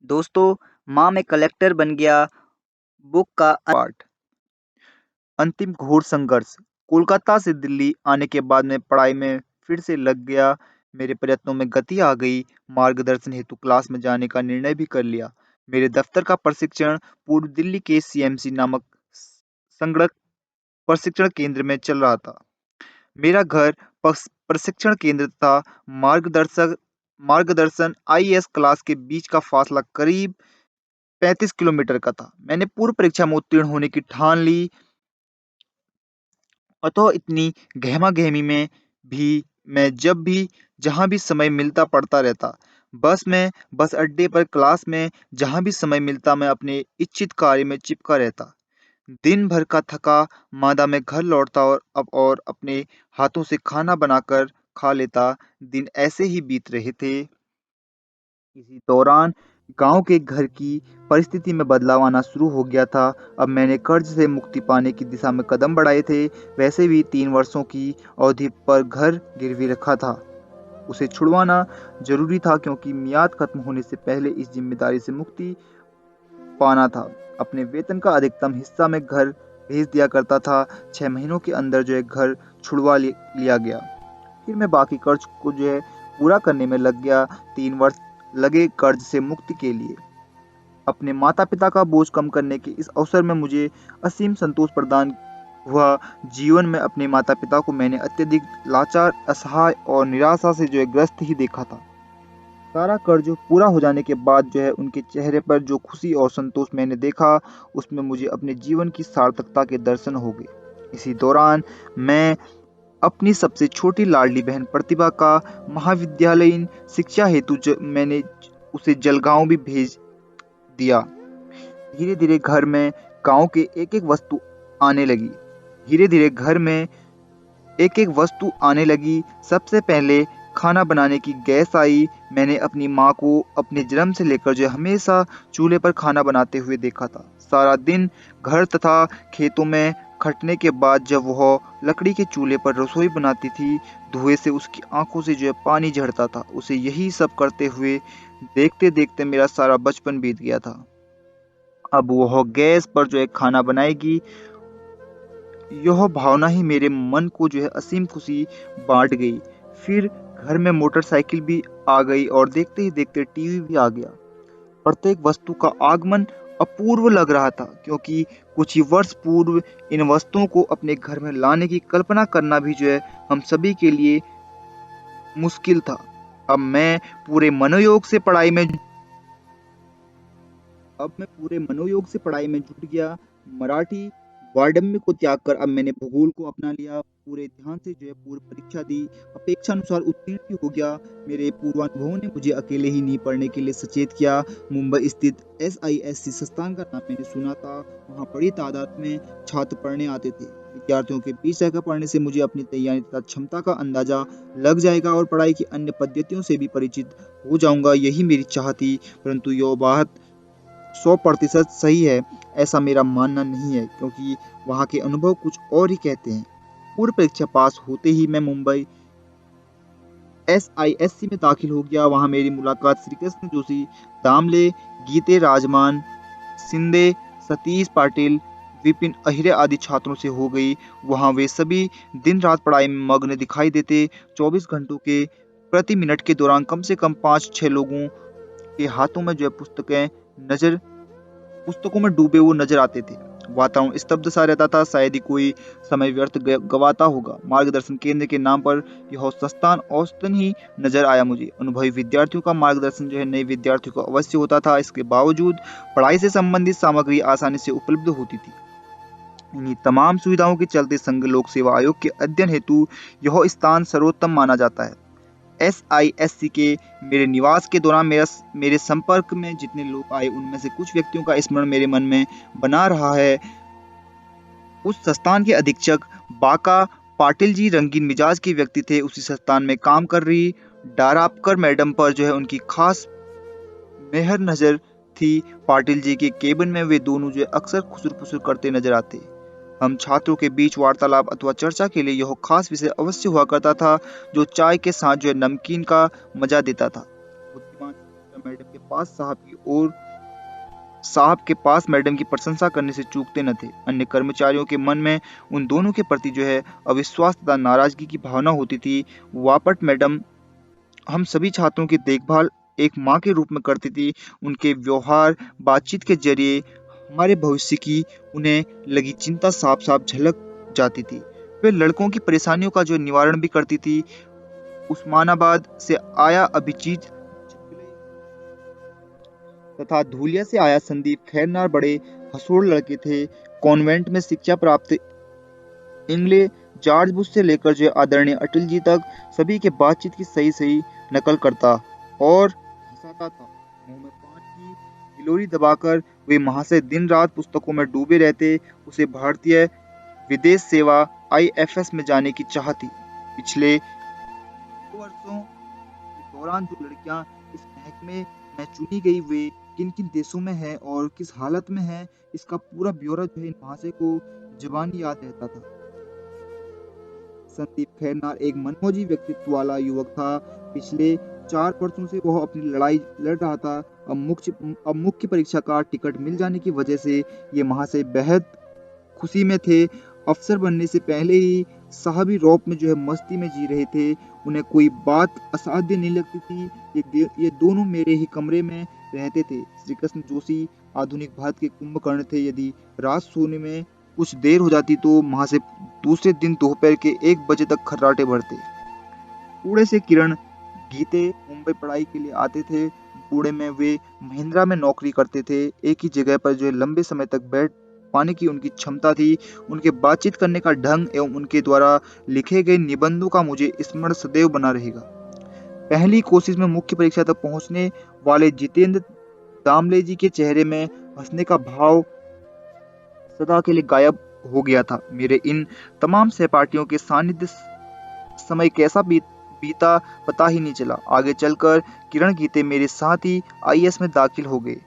दोस्तों, माँ मैं कलेक्टर बन गया बुक का पार्ट अंतिम घोर संघर्ष। कोलकाता से दिल्ली आने के बाद मैं पढ़ाई में फिर से लग गया। मेरे प्रयत्नों में गति आ गई। मार्गदर्शन हेतु क्लास में जाने का निर्णय भी कर लिया। मेरे दफ्तर का प्रशिक्षण पूर्व दिल्ली के सीएमसी नामक संगणक प्रशिक्षण केंद्र में चल रहा था। मेरा घर प्रशिक्षण केंद्र तथा मार्गदर्शक मार्गदर्शन आईएएस क्लास के बीच का फासला करीब 35 किलोमीटर का था। मैंने पूर्व परीक्षा में उत्तीर्ण होने की ठान ली। अतः इतनी गहमा-गहमी में भी मैं जब भी जहाँ भी समय मिलता पढ़ता रहता। बस में, बस अड्डे पर, क्लास में, जहाँ भी समय मिलता मैं अपने इच्छित कार्य में चिपका रहता। दिन भर का थका मांदा मैं घर लौटता और अपने हाथों से खाना बनाकर खा लेता। दिन ऐसे ही बीत रहे थे। इसी दौरान गांव के घर की परिस्थिति में बदलाव आना शुरू हो गया था। अब मैंने कर्ज से मुक्ति पाने की दिशा में कदम बढ़ाए थे। वैसे भी 3 वर्षों की अवधि पर घर गिरवी रखा था। उसे छुड़वाना जरूरी था क्योंकि मियाद खत्म होने से पहले इस जिम्मेदारी से मुक्ति पाना था। अपने वेतन का अधिकतम हिस्सा मैं घर भेज दिया करता था। 6 महीनों के अंदर जो है घर छुड़वा लिया गया। फिर मैं बाकी कर्ज को जो है पूरा करने में लग गया। 3 वर्ष लगे कर्ज से मुक्ति के लिए। अपने माता पिता का बोझ कम करने के इस अवसर में मुझे असीम संतोष प्रदान हुआ। जीवन में अपने माता पिता को मैंने अत्यधिक लाचार, असहाय और निराशा से जो है ग्रस्त ही देखा था। सारा कर्ज पूरा हो जाने के बाद जो है उनके चेहरे पर जो खुशी और संतोष मैंने देखा, उसमें मुझे अपने जीवन की सार्थकता के दर्शन हो गए। इसी दौरान मैं अपनी सबसे छोटी लाडली बहन प्रतिभा का महाविद्यालयीन शिक्षा हेतु मैंने उसे जलगांव भी भेज दिया। धीरे धीरे घर में गांव के एक एक वस्तु आने लगी। धीरे धीरे घर में एक एक वस्तु आने लगी। सबसे पहले खाना बनाने की गैस आई। मैंने अपनी माँ को अपने जन्म से लेकर जो हमेशा चूल्हे पर खाना बनाते हुए देखा था। सारा दिन घर तथा खेतों में खटने के बाद जब वह लकड़ी के चूल्हे पर रसोई बनाती थी, धुएं से उसकी आंखों से जो है पानी झड़ता था। उसे यही सब करते हुए देखते देखते मेरा सारा बचपन बीत गया था। अब वह गैस पर जो है खाना बनाएगी, यह भावना ही मेरे मन को जो है असीम खुशी बांट गई। फिर घर में मोटरसाइकिल भी आ गई और देखते ही देखते टीवी भी आ गया। प्रत्येक वस्तु का आगमन अपूर्व लग रहा था क्योंकि कुछ ही वर्ष पूर्व इन वस्तुओं को अपने घर में लाने की कल्पना करना भी जो है हम सभी के लिए मुश्किल था। अब मैं पूरे मनोयोग से पढ़ाई में अब मैं पूरे मनोयोग से पढ़ाई में जुट गया। मराठी वार्डम्य को त्याग कर अब मैंने भूगोल को अपना लिया। पूरे ध्यान से जो है पूर्व परीक्षा दी। अपेक्षानुसार उत्तीर्ण भी हो गया। मेरे पूर्वानुभवों ने मुझे अकेले ही नहीं पढ़ने के लिए सचेत किया। मुंबई स्थित SISC संस्थान का नाम मैंने सुना था। वहाँ बड़ी तादाद में छात्र पढ़ने आते थे। विद्यार्थियों के बीच रहकर पढ़ने से मुझे अपनी तैयारी तथा क्षमता का अंदाजा लग जाएगा और पढ़ाई की अन्य पद्धतियों से भी परिचित हो जाऊंगा। यही मेरी चाह थी, परंतु यह बात 100% सही है ऐसा मेरा मानना नहीं है, क्योंकि वहाँ के अनुभव कुछ और ही कहते हैं। पूर्व परीक्षा पास होते ही मैं मुंबई SISC में दाखिल हो गया। वहाँ मेरी मुलाकात श्री कृष्ण जोशी, दामले, गीते राजमान, शिंदे, सतीश पाटिल, विपिन अहिरे आदि छात्रों से हो गई। वहाँ वे सभी दिन रात पढ़ाई में मग्न दिखाई देते। 24 घंटों के प्रति मिनट के दौरान कम से कम 5-6 लोगों के हाथों में जो है पुस्तकों में डूबे वो नजर आते थे। वातावरण स्तब्ध सा रहता था, शायद ही कोई समय व्यर्थ गवाता होगा। मार्गदर्शन केंद्र के नाम पर यह संस्थान औसतन ही नजर आया मुझे। अनुभवी विद्यार्थियों का मार्गदर्शन जो है नए विद्यार्थियों को अवश्य होता था। इसके बावजूद पढ़ाई से संबंधित सामग्री आसानी से उपलब्ध होती थी। इन्हीं तमाम सुविधाओं के चलते संघ लोक सेवा आयोग के अध्ययन हेतु यह स्थान सर्वोत्तम माना जाता है। SISC के मेरे निवास के दौरान मेरे संपर्क में जितने लोग आए, उनमें से कुछ व्यक्तियों का स्मरण मेरे मन में बना रहा है। उस संस्थान के अधीक्षक बाका पाटिल जी रंगीन मिजाज के व्यक्ति थे। उसी संस्थान में काम कर रही डारापकर मैडम पर जो है उनकी खास मेहर नजर थी। पाटिल जी के केबिन में वे दोनों जो है अक्सर खुसर फुसर करते नजर आते। हम छात्रों के बीच वार्तालाप अथवा चर्चा के लिए यह खास विषय अवश्य हुआ करता था, जो चाय के साथ जो है नमकीन का मजा देता था। बुद्धिमान साहब के पास मैडम की प्रशंसा करने से चूकते न थे। अन्य कर्मचारियों के मन में उन दोनों के प्रति जो है अविश्वास तथा नाराजगी की भावना होती थी। वापट मैडम हम सभी छात्रों की देखभाल एक माँ के रूप में करती थी। उनके व्यवहार बातचीत के जरिए हमारे भविष्य की उन्हें लगी चिंता साफ साफ झलक जाती थी। वे लड़कों की परेशानियों का जो निवारण भी करती थी। उस्मानाबाद से आया अभिजीत तथा धूलिया से आया संदीप खैरनार बड़े हंसोड़ लड़के थे। कॉन्वेंट में शिक्षा प्राप्त इंग्ले जॉर्ज बुश से लेकर जो आदरणीय अटल जी तक सभी के बातचीत की सही सही नकल करता और हंसाता था। मुंह में पान की गिलोरी दबाकर वे महाशय दिन रात पुस्तकों में डूबे रहते। उसे भारतीय विदेश सेवा IFS में जाने की चाह थी। पिछले 2 वर्षों के दौरान जो लड़कियां इस महकमे में चुनी गई वे किन किन देशों में हैं और किस हालत में हैं, इसका पूरा ब्यौरा जो है इन महाशय को जुबानी याद रहता था। संदीप खैरनार एक मनमोजी व्यक्तित्व वाला युवक था। पिछले 4 वर्षों से वह अपनी लड़ाई लड़ रहा था। अब मुख्य परीक्षा का टिकट मिल जाने की वजह से ये महाशय बेहद खुशी में थे। अफसर बनने से पहले ही साहबी रौब में जो है मस्ती में जी रहे थे। उन्हें कोई बात असाध्य नहीं लगती थी। ये दोनों मेरे ही कमरे में रहते थे। श्री कृष्ण जोशी आधुनिक भारत के कुंभकर्ण थे। यदि रात सोने में कुछ देर हो जाती तो महाशय दूसरे दिन दोपहर के 1 बजे तक खर्राटे भरते। पुणे से किरण गीते मुंबई पढ़ाई के लिए आते थे। पुणे में वे महिंद्रा में नौकरी करते थे। एक ही जगह पर जो है लंबे समय तक बैठ पाने की उनकी क्षमता थी। उनके बातचीत करने का ढंग एवं उनके द्वारा लिखे गए निबंधों का मुझे स्मरण सदैव बना रहेगा। पहली कोशिश में मुख्य परीक्षा तक पहुंचने वाले जितेंद्र दामले जी के चेहरे में हंसने का भाव सदा के लिए गायब हो गया था। मेरे इन तमाम सहपाठियों के सानिध्य समय कैसा बीता पता ही नहीं चला। आगे चलकर किरण गीते मेरे साथ ही IAS में दाखिल हो गए।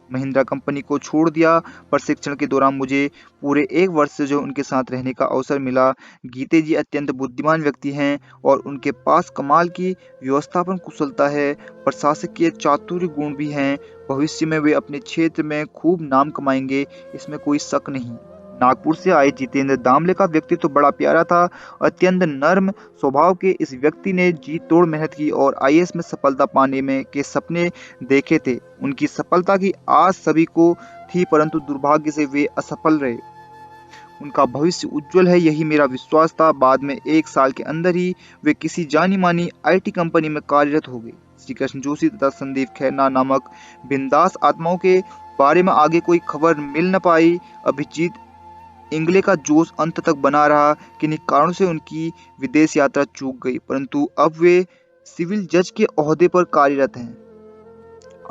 महिंद्रा कंपनी को छोड़ दिया। प्रशिक्षण के दौरान मुझे पूरे 1 वर्ष से जो उनके साथ रहने का अवसर मिला। गीते जी अत्यंत बुद्धिमान व्यक्ति हैं और उनके पास कमाल की व्यवस्थापन कुशलता है। प्रशासकीय चातुर्य गुण भी हैं। भविष्य में वे अपने क्षेत्र में खूब नाम कमाएंगे, इसमें कोई शक नहीं। नागपुर से आए जितेंद्र दामले का व्यक्तित्व तो बड़ा प्यारा था। अत्यंत नर्म स्वभाव के इस व्यक्ति ने जी तोड़ मेहनत की और IAS में सफलता पाने में के सपने देखे थे। उनकी सफलता की आस सभी को थी, परंतु दुर्भाग्य से वे असफल रहे। उनका भविष्य उज्जवल है, यही मेरा विश्वास था। बाद में 1 साल के अंदर ही वे किसी जानी मानी IT कंपनी में कार्यरत हो गए। श्री कृष्ण जोशी तथा संदीप खैरनार नामक बिंदास आत्माओं के बारे में आगे कोई खबर मिल न पाई। अभिजीत इंग्ले का जोश अंत तक बना रहा। किन्हीं कारणों से उनकी विदेश यात्रा चूक गई, परंतु अब वे सिविल जज के ओहदे पर कार्यरत हैं।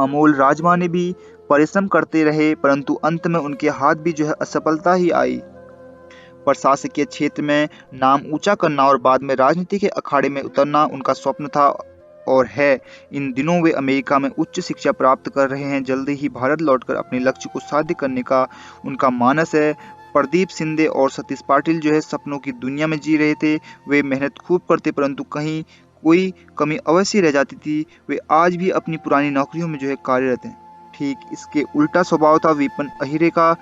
अमोल राजमाने भी परिश्रम करते रहे, परंतु अंत में उनके हाथ भी जो है असफलता ही आई। प्रशासकीय क्षेत्र में नाम ऊंचा करना और बाद में राजनीति के अखाड़े में उतरना उनका स्वप्न था और है। इन दिनों वे अमेरिका में उच्च शिक्षा प्राप्त कर रहे हैं। जल्दी ही भारत लौटकर अपने लक्ष्य को साध्य करने का उनका मानस है। प्रदीप शिंदे और सतीश पाटिल जो है सपनों की दुनिया में जी रहे थे। वे मेहनत खूब करते, परंतु कहीं कोई कमी अवश्य रह जाती थी। वे आज भी अपनी पुरानी नौकरियों में जो है कार्यरत हैं। ठीक इसके उल्टा स्वभाव था विपिन अहिरे का।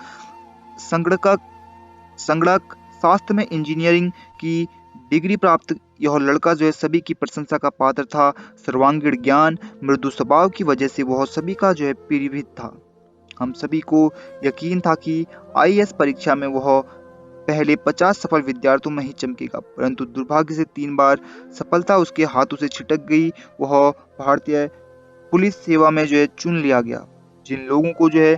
संगणक शास्त्र में इंजीनियरिंग की डिग्री प्राप्त यह लड़का जो है सभी की प्रशंसा का पात्र था। सर्वांगीण ज्ञान मृदु स्वभाव की वजह से वह सभी का जो है प्रिय था। हम सभी को यकीन था कि IAS परीक्षा में वह पहले 50 सफल विद्यार्थियों में ही चमकेगा, परंतु दुर्भाग्य से 3 बार सफलता उसके हाथों से छिटक गई। वह भारतीय पुलिस सेवा में जो है चुन लिया गया। जिन लोगों को जो है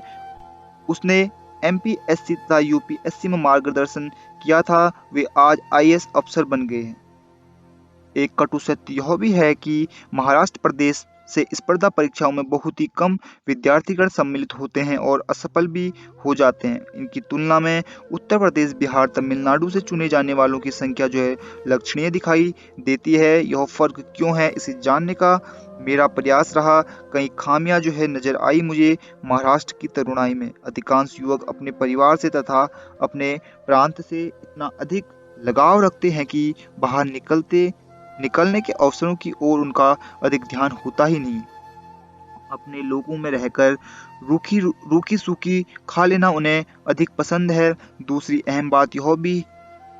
उसने MPSC तथा UPSC में मार्गदर्शन किया था वे आज IAS अफसर बन गए हैं। एक कटु सत्य यह भी है कि महाराष्ट्र प्रदेश से स्पर्धा परीक्षाओं में बहुत ही कम विद्यार्थीगण सम्मिलित होते हैं और असफल भी हो जाते हैं। इनकी तुलना में उत्तर प्रदेश, बिहार, तमिलनाडु से चुने जाने वालों की संख्या जो है लक्षणीय दिखाई देती है। यह फर्क क्यों है, इसे जानने का मेरा प्रयास रहा। कई खामियां जो है नजर आई मुझे महाराष्ट्र की तरुणाई में। अधिकांश युवक अपने परिवार से तथा अपने प्रांत से इतना अधिक लगाव रखते हैं कि बाहर निकलने के अवसरों की ओर उनका अधिक ध्यान होता ही नहीं। अपने लोगों में रहकर रूखी सूखी खा लेना उन्हें अधिक पसंद है। दूसरी अहम बात यह भी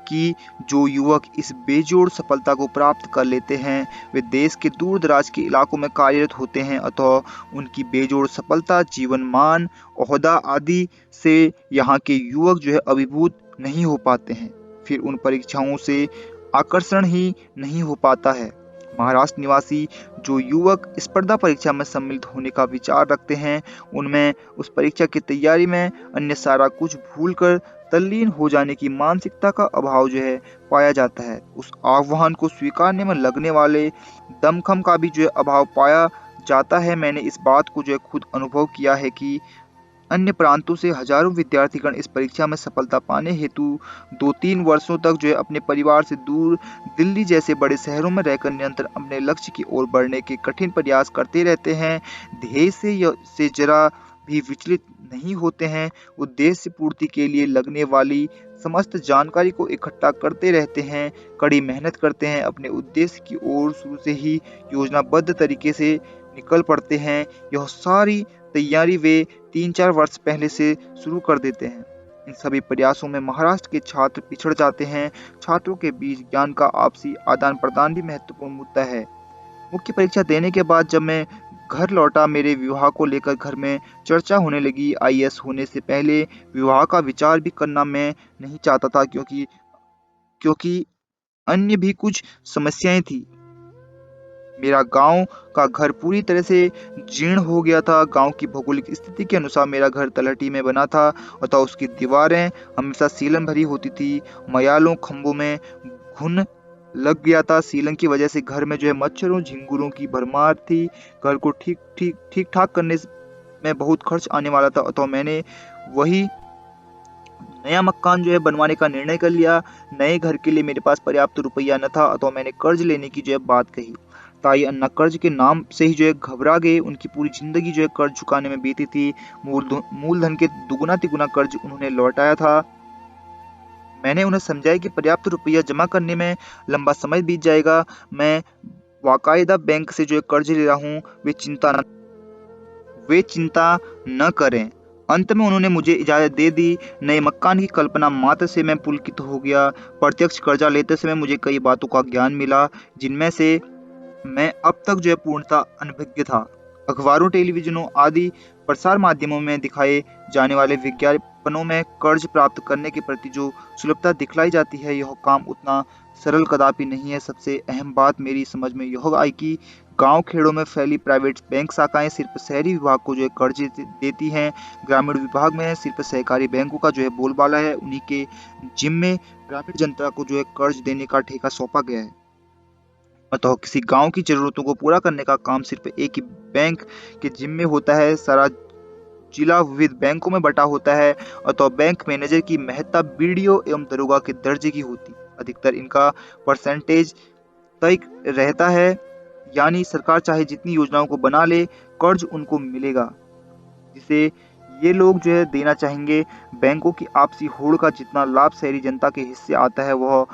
कि जो युवक इस बेजोड़ सफलता को प्राप्त कर लेते हैं वे देश के दूर दराज के इलाकों में कार्यरत होते हैं, अतः उनकी बेजोड़ सफलता जीवन मान ओहदा आदि से यहाँ के युवक जो है अभिभूत नहीं हो पाते हैं। फिर उन परीक्षाओं से आकर्षण ही नहीं हो पाता है। महाराष्ट्र निवासी जो युवक स्पर्धा परीक्षा में सम्मिलित होने का विचार रखते हैं उनमें उस परीक्षा की तैयारी में अन्य सारा कुछ भूलकर तल्लीन हो जाने की मानसिकता का अभाव जो है पाया जाता है। उस आह्वान को स्वीकारने में लगने वाले दमखम का भी जो है अभाव पाया जाता है। मैंने इस बात को जो है खुद अनुभव किया है कि अन्य प्रांतों से हजारों विद्यार्थीगण इस परीक्षा में सफलता पाने हेतु 2-3 वर्षों तक जो है अपने परिवार से दूर दिल्ली जैसे बड़े शहरों में रहकर निरंतर अपने लक्ष्य की ओर बढ़ने के कठिन प्रयास करते रहते हैं। ध्येय से जरा भी विचलित नहीं होते हैं। उद्देश्य पूर्ति के लिए लगने वाली समस्त जानकारी को इकट्ठा करते रहते हैं, कड़ी मेहनत करते हैं, अपने उद्देश्य की ओर शुरू से ही योजनाबद्ध तरीके से निकल पड़ते हैं। यह सारी तैयारी वे 3-4 वर्ष पहले से शुरू कर देते हैं। इन सभी प्रयासों में महाराष्ट्र के छात्र पिछड़ जाते हैं। छात्रों के बीच ज्ञान का आपसी आदान प्रदान भी महत्वपूर्ण मुद्दा है। मुख्य परीक्षा देने के बाद जब मैं घर लौटा मेरे विवाह को लेकर घर में चर्चा होने लगी। आईएएस होने से पहले विवाह का विचार भी करना मैं नहीं चाहता था क्योंकि अन्य भी कुछ समस्याएं थी। मेरा गांव का घर पूरी तरह से जीर्ण हो गया था। गांव की भौगोलिक स्थिति के अनुसार मेरा घर तलहटी में बना था अतः उसकी दीवारें हमेशा सीलन भरी होती थी। मयालों खंभों में घुन लग गया था। सीलन की वजह से घर में जो है मच्छरों झिंगुरों की भरमार थी। घर को ठीक ठाक करने में बहुत खर्च आने वाला था अतः मैंने वही नया मकान जो है बनवाने का निर्णय कर लिया। नए घर के लिए मेरे पास पर्याप्त रुपया न था अतः मैंने कर्ज लेने की जो है बात कही। ताई अन्ना कर्ज के नाम से ही जो है घबरा गए। उनकी पूरी जिंदगी जो है कर्ज चुकाने में बीती थी। मूलधन के दुगुना तिगुना कर्ज उन्होंने लौटाया था। मैंने उन्हें समझाया कि पर्याप्त रुपया जमा करने में लंबा समय बीत जाएगा। मैं बाकायदा बैंक से जो है कर्ज ले रहा हूँ, वे चिंता न करें। अंत में उन्होंने मुझे इजाजत दे दी। नए मकान की कल्पना मात्र से मैं पुलकित हो गया। प्रत्यक्ष कर्जा लेते समय मुझे कई बातों का ज्ञान मिला जिनमें से मैं अब तक जो है पूर्णतः अनभिज्ञ था। अखबारों, टेलीविजनों आदि प्रसार माध्यमों में दिखाए जाने वाले विज्ञापनों में कर्ज प्राप्त करने के प्रति जो सुलभता दिखलाई जाती है यह काम उतना सरल कदापि नहीं है। सबसे अहम बात मेरी समझ में यह आई कि गांव खेड़ों में फैली प्राइवेट बैंक शाखाएं सिर्फ शहरी विभाग को जो है कर्ज देती हैं। ग्रामीण विभाग में सिर्फ सहकारी बैंकों का जो है बोलबाला है। उन्हीं के जिम्मे ग्रामीण जनता को जो है कर्ज देने का ठेका सौंपा गया है। अतः किसी गांव की जरूरतों को पूरा करने का काम सिर्फ एक ही बैंक के जिम्मे होता है। सारा जिला विविध बैंकों में बटा होता है अतः बैंक मैनेजर की महत्ता बीडीओ एवं दरोगा के दर्जे की होती। अधिकतर इनका परसेंटेज तय रहता है, यानी सरकार चाहे जितनी योजनाओं को बना ले कर्ज उनको मिलेगा जिसे ये लोग जो है देना चाहेंगे। बैंकों की आपसी होड़ का जितना लाभ शहरी जनता के हिस्से आता है वह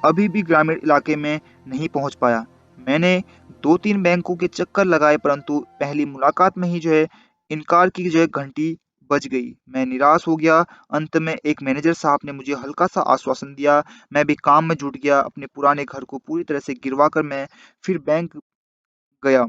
अभी भी ग्रामीण इलाके में नहीं पहुंच पाया। मैंने 2-3 बैंकों के चक्कर लगाए परंतु पहली मुलाकात में ही जो है इनकार की जो है घंटी बज गई। मैं निराश हो गया। अंत में एक मैनेजर साहब ने मुझे हल्का सा आश्वासन दिया। मैं भी काम में जुट गया। अपने पुराने घर को पूरी तरह से गिरवा कर मैं फिर बैंक गया।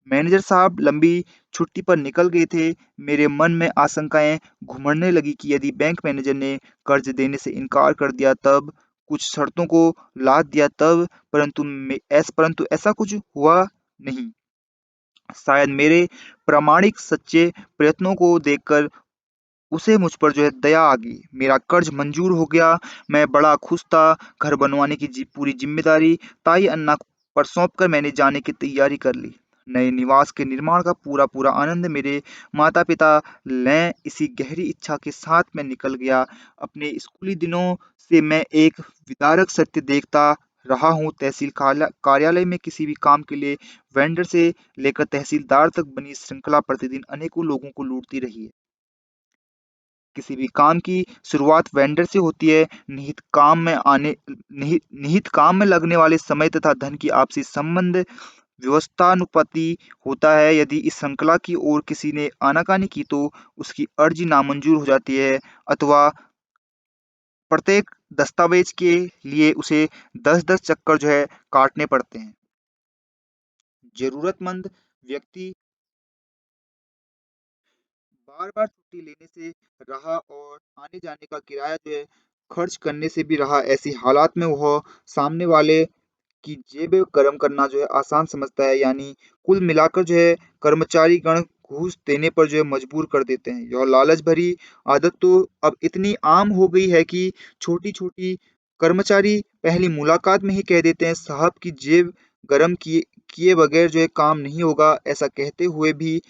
मैनेजर साहब लंबी छुट्टी पर निकल गए थे। मेरे मन में आशंकाएं घुमड़ने लगी कि यदि बैंक मैनेजर ने कर्ज देने से इनकार कर दिया तब, कुछ शर्तों को लाद दिया तब, परंतु ऐसा कुछ हुआ नहीं। शायद मेरे प्रामाणिक सच्चे प्रयत्नों को देखकर उसे मुझ पर जो है दया आ गई। मेरा कर्ज मंजूर हो गया। मैं बड़ा खुश था। घर बनवाने की पूरी जिम्मेदारी ताई अन्ना पर सौंप कर मैंने जाने की तैयारी कर ली। नए निवास के निर्माण का पूरा आनंद मेरे माता पिता लें इसी गहरी इच्छा के साथ मैं निकल गया। अपने स्कूली दिनों से मैं एक विदारक सत्य देखता रहा हूँ। तहसील कार्यालय में किसी भी काम के लिए वेंडर से लेकर तहसीलदार तक बनी श्रृंखला प्रतिदिन अनेकों लोगों को लूटती रही है। किसी भी काम की शुरुआत वेंडर से होती है। निहित काम में लगने वाले समय तथा धन की आपसी संबंध व्यवस्थानुपाती होता है। यदि इस श्रृंखला की ओर किसी ने आनाकानी की तो उसकी अर्जी नामंजूर हो जाती है अथवा प्रत्येक दस्तावेज के लिए उसे 10-10 चक्कर काटने पड़ते हैं। जरूरतमंद व्यक्ति बार-बार छुट्टी लेने से रहा और आने-जाने का किराया खर्च करने से भी रहा। ऐसी हालात में वह सामने वाले की जेब गरम करना आसान समझता है, यानी कुल मिलाकर कर्मचारीगण घूस देने पर मजबूर कर देते हैं। यह लालच भरी आदत तो अब इतनी आम हो गई है कि छोटी-छोटी कर्मचारी पहली मुलाकात में ही कह देते हैं, साहब की जेब गरम किए किए बगैर काम नहीं होगा। ऐसा कहते हुए भी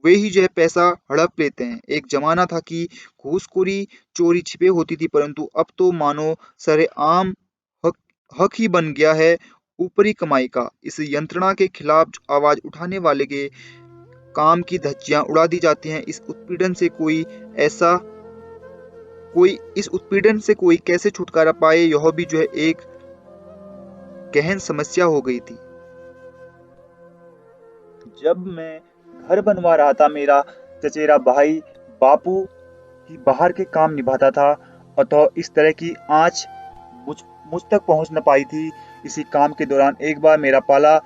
वे ही पैसा हड़प लेते हैं। एक ज़माना था कि घूसखोरी चोरी छिपे होती थी, परंतु अब तो मानो सरेआम हक हक ही बन गया है ऊपरी कमाई का। इस यंत्रणा के खिलाफ आवाज़ उठाने वाले के काम की धज्जियां उड़ा दी जाती हैं। ऐसा इस उत्पीड़न से कोई कैसे छुटकारा पाए, यह भी एक गहन समस्या हो गई थी। जब मैं घर बनवा रहा था, मेरा चचेरा भाई बापू ही बाहर के काम निभाता था, अतः इस तरह की आँच मुझ मुझ तक पहुंच न पाई थी। इसी काम के दौरान एक बार मेरा पाला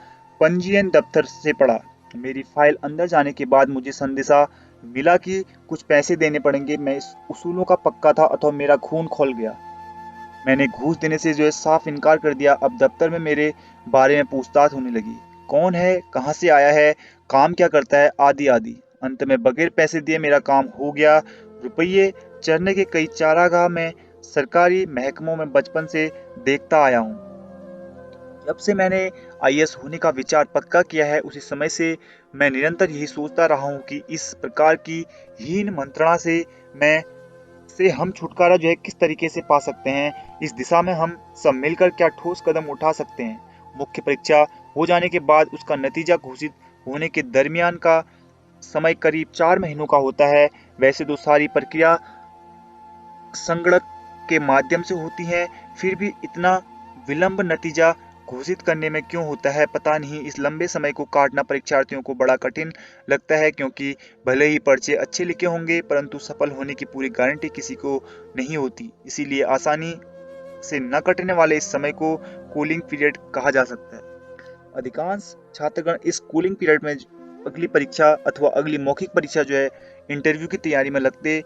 पंजीयन दफ्तर से पड़ा। मेरी फाइल अंदर जाने के बाद मुझे संदेशा मिला कि कुछ पैसे देने पड़ेंगे। मैं इस उसूलों का पक्का था, अतः मेरा खून खौल गया। मैंने घूस देने से साफ इनकार कर दिया। अब दफ्तर में मेरे बारे में पूछताछ होने लगी। कौन है, कहाँ से आया है, काम क्या करता है, आदि आदि। अंत में बगैर पैसे दिए मेरा काम हो गया। रुपये चढ़ने के कई चारागाह में सरकारी महकमों में बचपन से देखता आया हूँ। जब से मैंने आईएएस होने का विचार पक्का किया है, उसी समय से मैं निरंतर यही सोचता रहा हूँ कि इस प्रकार की हीन मंत्रणा से हम छुटकारा किस तरीके से पा सकते हैं। इस दिशा में हम सब मिलकर क्या ठोस कदम उठा सकते हैं। मुख्य परीक्षा हो जाने के बाद उसका नतीजा घोषित होने के दरमियान का समय करीब 4 महीनों का होता है। वैसे तो सारी प्रक्रिया संगणक के माध्यम से होती है, फिर भी इतना विलंब नतीजा घोषित करने में क्यों होता है, पता नहीं। इस लंबे समय को काटना परीक्षार्थियों को बड़ा कठिन लगता है, क्योंकि भले ही पर्चे अच्छे लिखे होंगे, परंतु सफल होने की पूरी गारंटी किसी को नहीं होती। इसीलिए आसानी से न कटने वाले इस समय को कूलिंग पीरियड कहा जा सकता है। अधिकांश छात्रगण इस कूलिंग पीरियड में अगली परीक्षा अथवा अगली मौखिक परीक्षा इंटरव्यू की तैयारी में लगते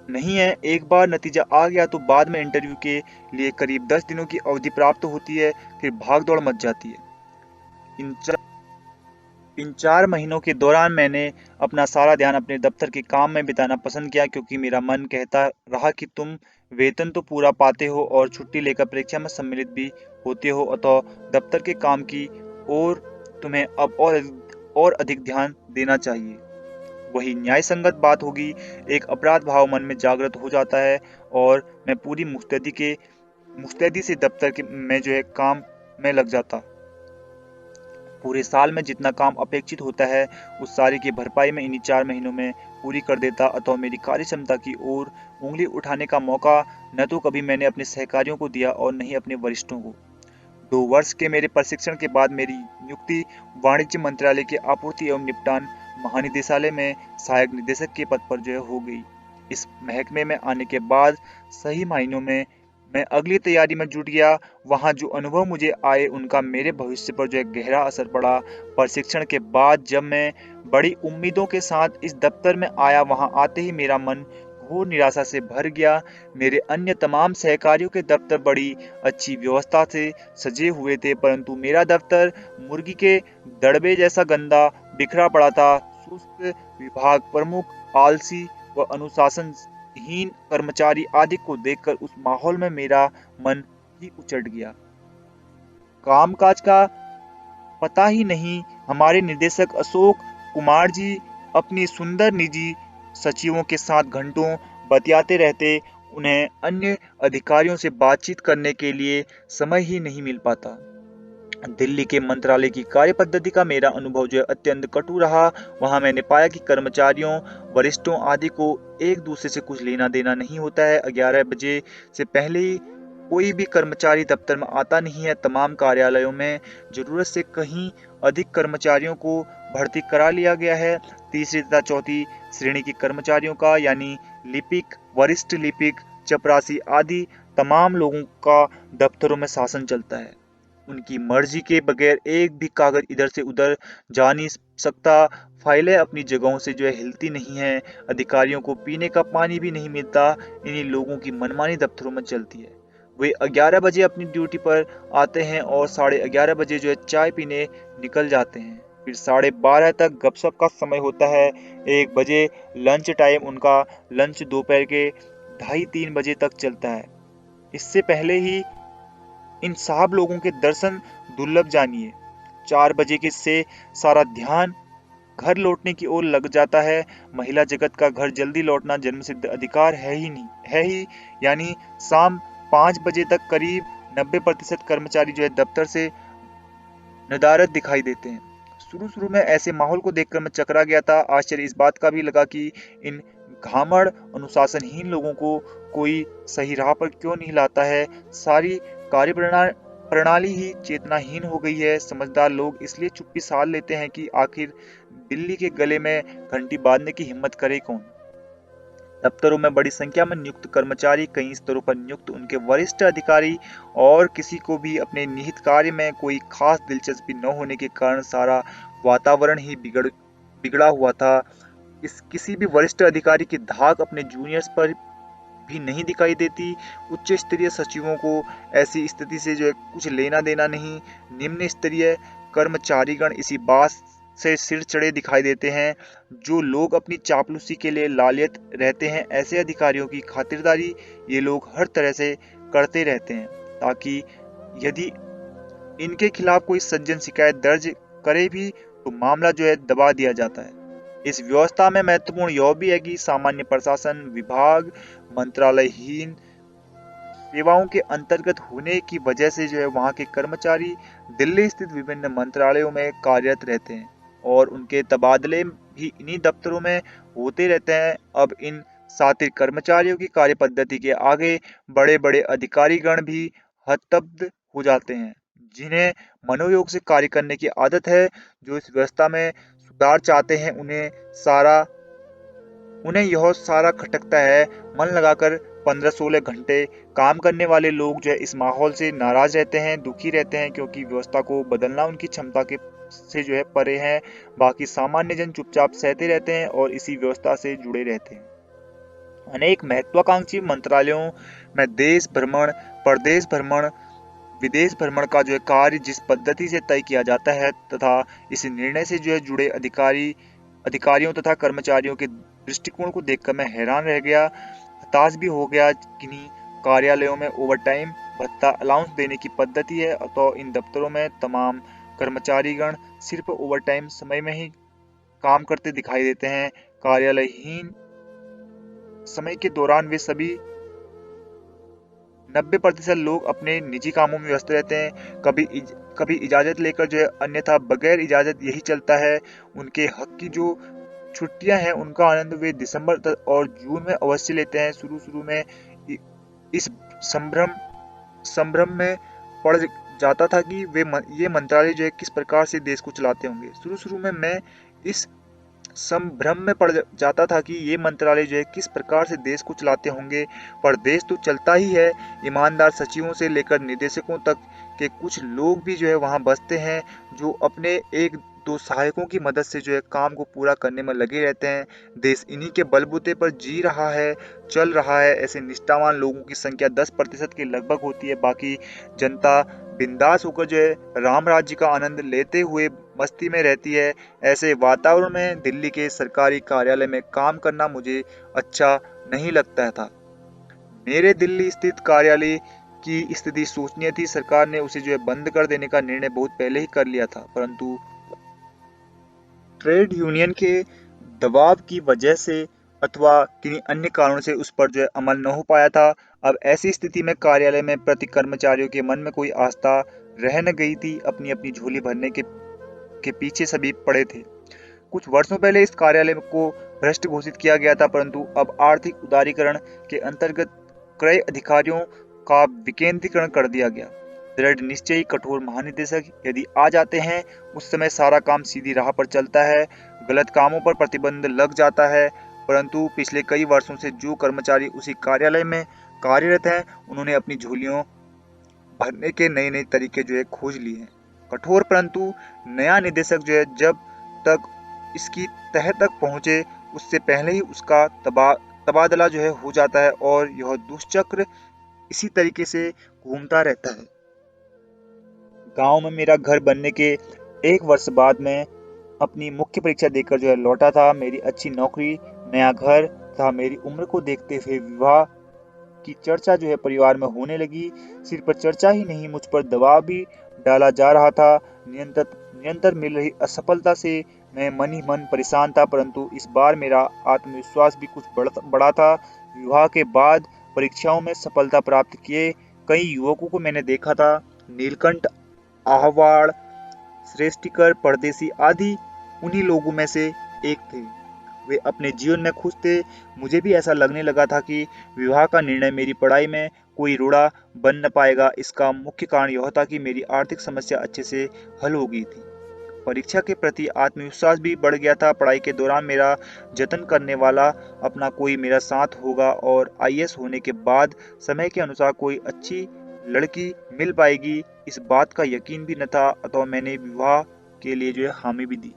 नहीं है। एक बार नतीजा आ गया तो बाद में इंटरव्यू के लिए करीब 10 दिनों की अवधि प्राप्त होती है, फिर भाग दौड़ मच जाती है। इन इन 4 महीनों के दौरान मैंने अपना सारा ध्यान अपने दफ्तर के काम में बिताना पसंद किया, क्योंकि मेरा मन कहता रहा कि तुम वेतन तो पूरा पाते हो और छुट्टी लेकर परीक्षा में सम्मिलित भी होते हो, अतः दफ्तर के काम की ओर तुम्हें अब और अधिक ध्यान देना चाहिए। वही न्याय संगत बात होगी। एक अपराध भाव मन में जागृत हो जाता है और मैं पूरी मुस्तैदी से दफ्तर के में काम में लग जाता। पूरे साल में जितना काम अपेक्षित होता है, उस सारी की भरपाई मैं इन्हीं 4 महीनों में पूरी कर देता। अतः मेरी कार्य क्षमता की ओर उंगली उठाने का मौका न तो कभी मैंने अपने सहकारियों को दिया और न ही अपने वरिष्ठों को। 2 वर्ष के मेरे प्रशिक्षण के बाद मेरी नियुक्ति वाणिज्य मंत्रालय के आपूर्ति एवं निपटान महानिदेशालय में सहायक निदेशक के पद पर हो गई। इस महकमे में आने के बाद सही मायनों में मैं अगली तैयारी में जुट गया। वहां जो अनुभव मुझे आए, उनका मेरे भविष्य पर गहरा असर पड़ा। प्रशिक्षण के बाद जब मैं बड़ी उम्मीदों के साथ इस दफ्तर में आया, वहां आते ही मेरा मन घोर निराशा से भर गया। मेरे अन्य तमाम सहकारियों के दफ्तर बड़ी अच्छी व्यवस्था से सजे हुए थे, परंतु मेरा दफ्तर मुर्गी के दड़बे जैसा गंदा बिखरा पड़ा था। सुस्त विभाग प्रमुख, आलसी व अनुशासनहीन कर्मचारी आदि को देखकर उस माहौल में मेरा मन ही उचट गया। कामकाज का पता ही नहीं। हमारे निर्देशक अशोक कुमार जी अपनी सुंदर निजी सचिवों के साथ घंटों बतियाते रहते। उन्हें अन्य अधिकारियों से बातचीत करने के लिए समय ही नहीं मिल पाता। दिल्ली के मंत्रालय की कार्य पद्धति का मेरा अनुभव अत्यंत कटु रहा। वहां मैंने पाया कि कर्मचारियों, वरिष्ठों आदि को एक दूसरे से कुछ लेना देना नहीं होता है। 11 बजे से पहले ही कोई भी कर्मचारी दफ्तर में आता नहीं है। तमाम कार्यालयों में जरूरत से कहीं अधिक कर्मचारियों को भर्ती करा लिया गया है। तीसरी तथा चौथी श्रेणी के कर्मचारियों का यानी लिपिक, वरिष्ठ लिपिक, चपरासी आदि तमाम लोगों का दफ्तरों में शासन चलता है। उनकी मर्जी के बगैर एक भी कागज इधर से उधर जा नहीं सकता। फाइलें अपनी जगहों से हिलती नहीं है। अधिकारियों को पीने का पानी भी नहीं मिलता। इन्हीं लोगों की मनमानी दफ्तरों में चलती है। वे 11 बजे अपनी ड्यूटी पर आते हैं और 11:30 बजे चाय पीने निकल जाते हैं। फिर 12:30 तक गपशप का समय होता है। 1 बजे लंच टाइम, उनका लंच दोपहर के 2:30-3 बजे तक चलता है। इससे पहले ही इन साहब लोगों के दर्शन दुर्लभ जानिए। 4 बजे के से सारा ध्यान घर लौटने की ओर लग जाता है। महिला जगत का घर जल्दी लौटना जन्मसिद्ध अधिकार है ही नहीं है ही यानी शाम 5 बजे तक करीब 90% कर्मचारी दफ्तर से नदारद दिखाई देते हैं। शुरू में ऐसे माहौल को देखकर मैं चकरा गया था। आश्चर्य इस बात का भी लगा कि इन घामड़ अनुशासनहीन लोगों को कोई सही राह पर क्यों नहीं लाता है। सारी कार्य प्रणाली ही चेतनाहीन हो गई है। समझदार लोग इसलिए चुप्पी साध लेते हैं कि आखिर बिल्ली के गले में घंटी बांधने की हिम्मत करे कौन। दफ्तरों में बड़ी संख्या में नियुक्त कर्मचारी, कई स्तरों पर नियुक्त उनके वरिष्ठ अधिकारी और किसी को भी अपने निहित कार्य में कोई खास दिलचस्पी न होने के कारण सारा वातावरण ही बिगड़ा हुआ था। किसी भी वरिष्ठ अधिकारी की धाक अपने जूनियर्स पर भी नहीं दिखाई देती। उच्च स्तरीय सचिवों को ऐसी स्थिति से कुछ लेना देना नहीं। निम्न स्तरीय कर्मचारीगण इसी बात से सिर चढ़े दिखाई देते हैं। जो लोग अपनी चापलूसी के लिए लालियत रहते हैं, ऐसे अधिकारियों की खातिरदारी ये लोग हर तरह से करते रहते हैं, ताकि यदि इनके खिलाफ कोई सज्जन शिकायत दर्ज करे भी तो मामला दबा दिया जाता है। इस व्यवस्था में महत्वपूर्ण यह भी है कि सामान्य प्रशासन विभाग मंत्रालयहीन सेवाओं के अंतर्गत होने की वजह से वहां के कर्मचारी दिल्ली स्थित विभिन्न मंत्रालयों में कार्यरत रहते हैं और उनके तबादले भी इन्हीं दफ्तरों में होते रहते हैं। अब इन सातिर कर्मचारियों की कार्य पद्धति के आगे बड़े बड़े अधिकारीगण भी हतबद्ध हो जाते हैं, जिन्हें मनोयोग से कार्य करने की आदत है। जो इस व्यवस्था में सुधार चाहते हैं, उन्हें यह सारा खटकता है। मन लगाकर 15-16 घंटे काम करने वाले लोग इस माहौल से नाराज रहते हैं, दुखी रहते हैं, क्योंकि व्यवस्था को बदलना उनकी क्षमता के से परे है। बाकी सामान्य जन चुपचाप सहते रहते हैं और इसी व्यवस्था से जुड़े रहते हैं। अनेक महत्वाकांक्षी मंत्रालयों में देश भ्रमण, प्रदेश भ्रमण, विदेश भ्रमण का कार्य जिस पद्धति से तय किया जाता है तथा इस निर्णय से जुड़े अधिकारियों तथा कर्मचारियों के दृष्टिकोण को देखकर मैं हैरान रह गया, हताश भी हो गया। किन्हीं कार्यालयों में ओवरटाइम भत्ता अलाउंस देने की पद्धति है, तो इन दफ्तरों में तमाम कर्मचारीगण सिर्फ ओवरटाइम समय में ही काम करते दिखाई देते हैं। कार्यालयहीन समय के दौरान वे सभी 90% लोग अपने निजी कामों में व्यस्त रहते हैं। कभी इजाजत लेकर अन्यथा बगैर इजाजत यही चलता है। उनके हक की जो छुट्टियां हैं, उनका आनंद वे दिसंबर और जून में अवश्य लेते हैं। शुरू में इस संभ्रम में पड़ जाता था कि ये मंत्रालय किस प्रकार से देश को चलाते होंगे। शुरू में मैं इस संभ्रम में पड़ जाता था कि ये मंत्रालय किस प्रकार से देश को चलाते होंगे, पर देश तो चलता ही है। ईमानदार सचिवों से लेकर निदेशकों तक के कुछ लोग भी वहां बसते हैं, जो अपने 1-2 सहायकों की मदद से काम को पूरा करने में लगे रहते हैं। देश इन्हीं के बलबूते पर जी रहा है, चल रहा है। ऐसे निष्ठावान लोगों की संख्या 10% के लगभग होती है। बाकी जनता बिंदास होकर राम राज्य का आनंद लेते हुए मस्ती में रहती है। ऐसे वातावरण में दिल्ली के सरकारी कार्यालय में काम करना मुझे अच्छा नहीं लगता था। मेरे दिल्ली स्थित कार्यालय की स्थिति शोचनीय थी। सरकार ने उसे बंद कर देने का निर्णय बहुत पहले ही कर लिया था, परंतु ट्रेड यूनियन के दबाव की वजह से अथवा किन्हीं अन्य कारणों से उस पर अमल न हो पाया था। अब ऐसी स्थिति में कार्यालय में प्रति कर्मचारियों के मन में कोई आस्था रह न गई थी। अपनी अपनी झोली भरने के पीछे सभी पड़े थे। कुछ वर्षों पहले इस कार्यालय को भ्रष्ट घोषित किया गया था, परंतु अब आर्थिक उदारीकरण के अंतर्गत क्रय अधिकारियों का विकेंद्रीकरण कर दिया गया। दृढ़ निश्चयी कठोर महानिदेशक यदि आ जाते हैं, उस समय सारा काम सीधी राह पर चलता है, गलत कामों पर प्रतिबंध लग जाता है। परंतु पिछले कई वर्षों से जो कर्मचारी उसी कार्यालय में कार्यरत हैं, उन्होंने अपनी झोलियों भरने के नए नए तरीके खोज लिए हैं। कठोर परंतु नया निदेशक जब तक इसकी तह तक पहुंचे, उससे पहले ही उसका तबादला हो जाता है और यह दुष्चक्र इसी तरीके से घूमता रहता है। गांव में मेरा घर बनने के 1 वर्ष बाद मैं अपनी मुख्य परीक्षा देकर लौटा था। मेरी अच्छी नौकरी, नया घर था। मेरी उम्र को देखते हुए विवाह की चर्चा परिवार में होने लगी। सिर्फ पर चर्चा ही नहीं, मुझ पर दबाव भी डाला जा रहा था। निरंतर निरंतर मिल रही असफलता से मैं मन ही मन परेशान था, परंतु इस बार मेरा आत्मविश्वास भी कुछ बढ़ा था। विवाह के बाद परीक्षाओं में सफलता प्राप्त किए कई युवकों को मैंने देखा था। नीलकंठ, आहवाड़, श्रेष्ठीकर, परदेसी आदि उन्हीं लोगों में से एक थे। वे अपने जीवन में खुश थे। मुझे भी ऐसा लगने लगा था कि विवाह का निर्णय मेरी पढ़ाई में कोई रोड़ा बन न पाएगा। इसका मुख्य कारण यह था कि मेरी आर्थिक समस्या अच्छे से हल हो गई थी। परीक्षा के प्रति आत्मविश्वास भी बढ़ गया था। पढ़ाई के दौरान मेरा जतन करने वाला अपना कोई मेरा साथ होगा और आईएएस होने के बाद समय के अनुसार कोई अच्छी लड़की मिल पाएगी, इस बात का यकीन भी न था। अतः मैंने विवाह के लिए हामी भी दी।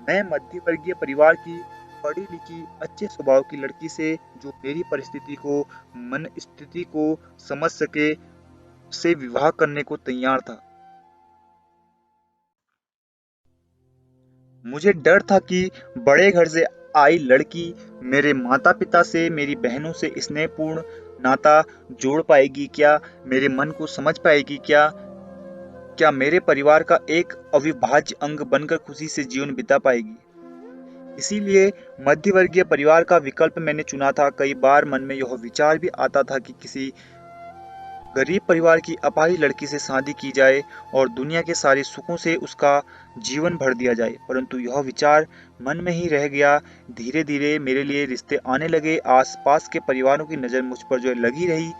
मैं मध्य वर्गीय परिवार की पढ़ी लिखी अच्छे स्वभाव की लड़की से, जो मेरी परिस्थिति को, मन स्थिति को समझ सके, से विवाह करने को तैयार था। मुझे डर था कि बड़े घर से आई लड़की मेरे माता पिता से, मेरी बहनों से स्नेहपूर्ण नाता जोड़ पाएगी क्या, मेरे मन को समझ पाएगी क्या, क्या मेरे परिवार का एक अविभाज्य अंग बनकर खुशी से जीवन बिता पाएगी। इसीलिए मध्यवर्गीय परिवार का विकल्प मैंने चुना था। कई बार मन में यह विचार भी आता था कि किसी गरीब परिवार की अपाहिज लड़की से शादी की जाए और दुनिया के सारे सुखों से उसका जीवन भर दिया जाए, परंतु यह विचार मन में ही रह गया। धीरे धीरे मेरे लिए रिश्ते आने लगे। आसपास के परिवारों की नज़र मुझ पर लगी रही।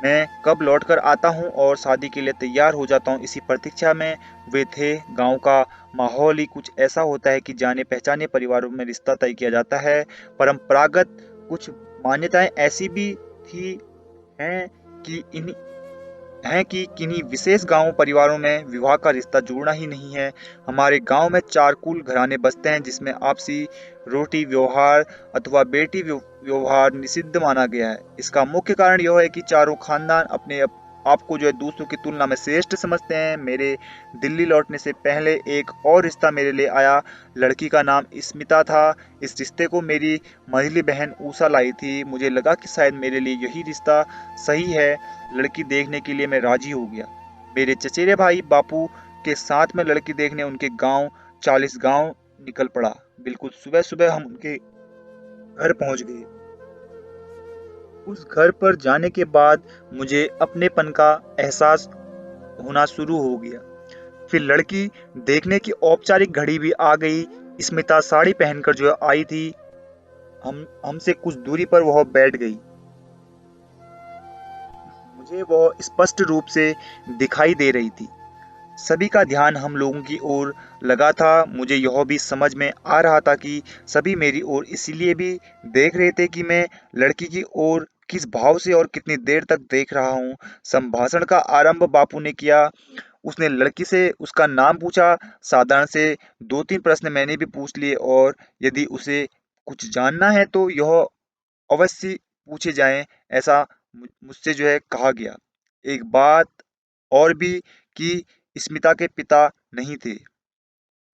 मैं कब लौट कर आता हूँ और शादी के लिए तैयार हो जाता हूँ, इसी प्रतीक्षा में वे थे। गांव का माहौल ही कुछ ऐसा होता है कि जाने पहचाने परिवारों में रिश्ता तय किया जाता है। परंपरागत कुछ मान्यताएं ऐसी भी थी हैं कि इन हैं कि किन्हीं विशेष गांव परिवारों में विवाह का रिश्ता जोड़ना ही नहीं है। हमारे गांव में 4 कुल घराने बसते हैं, जिसमें आपसी रोटी व्यवहार अथवा बेटी व्यवहार निषिद्ध माना गया है। इसका मुख्य कारण यह है कि चारों खानदान अपने आप को दूसरों की तुलना में श्रेष्ठ समझते हैं। मेरे दिल्ली लौटने से पहले एक और रिश्ता मेरे लिए आया। लड़की का नाम स्मिता था। इस रिश्ते को मेरी मझली बहन उषा लाई थी। मुझे लगा कि शायद मेरे लिए यही रिश्ता सही है। लड़की देखने के लिए मैं राजी हो गया। मेरे चचेरे भाई बापू के साथ में लड़की देखने उनके गांव 40 गांव निकल पड़ा। बिल्कुल सुबह सुबह हम उनके घर पहुंच गए। उस घर पर जाने के बाद मुझे अपनेपन का एहसास होना शुरू हो गया। फिर लड़की देखने की औपचारिक घड़ी भी आ गई। स्मिता साड़ी पहनकर आई थी। हमसे कुछ दूरी पर वह बैठ गई। मुझे वह स्पष्ट रूप से दिखाई दे रही थी। सभी का ध्यान हम लोगों की ओर लगा था। मुझे यह भी समझ में आ रहा था कि सभी मेरी ओर इसीलिए भी देख रहे थे कि मैं लड़की की ओर किस भाव से और कितनी देर तक देख रहा हूँ। संभाषण का आरंभ बापू ने किया। उसने लड़की से उसका नाम पूछा। साधारण से 2-3 प्रश्न मैंने भी पूछ लिए, और यदि उसे कुछ जानना है तो यह अवश्य पूछे जाएं, ऐसा मुझसे कहा गया। एक बात और भी कि स्मिता के पिता नहीं थे।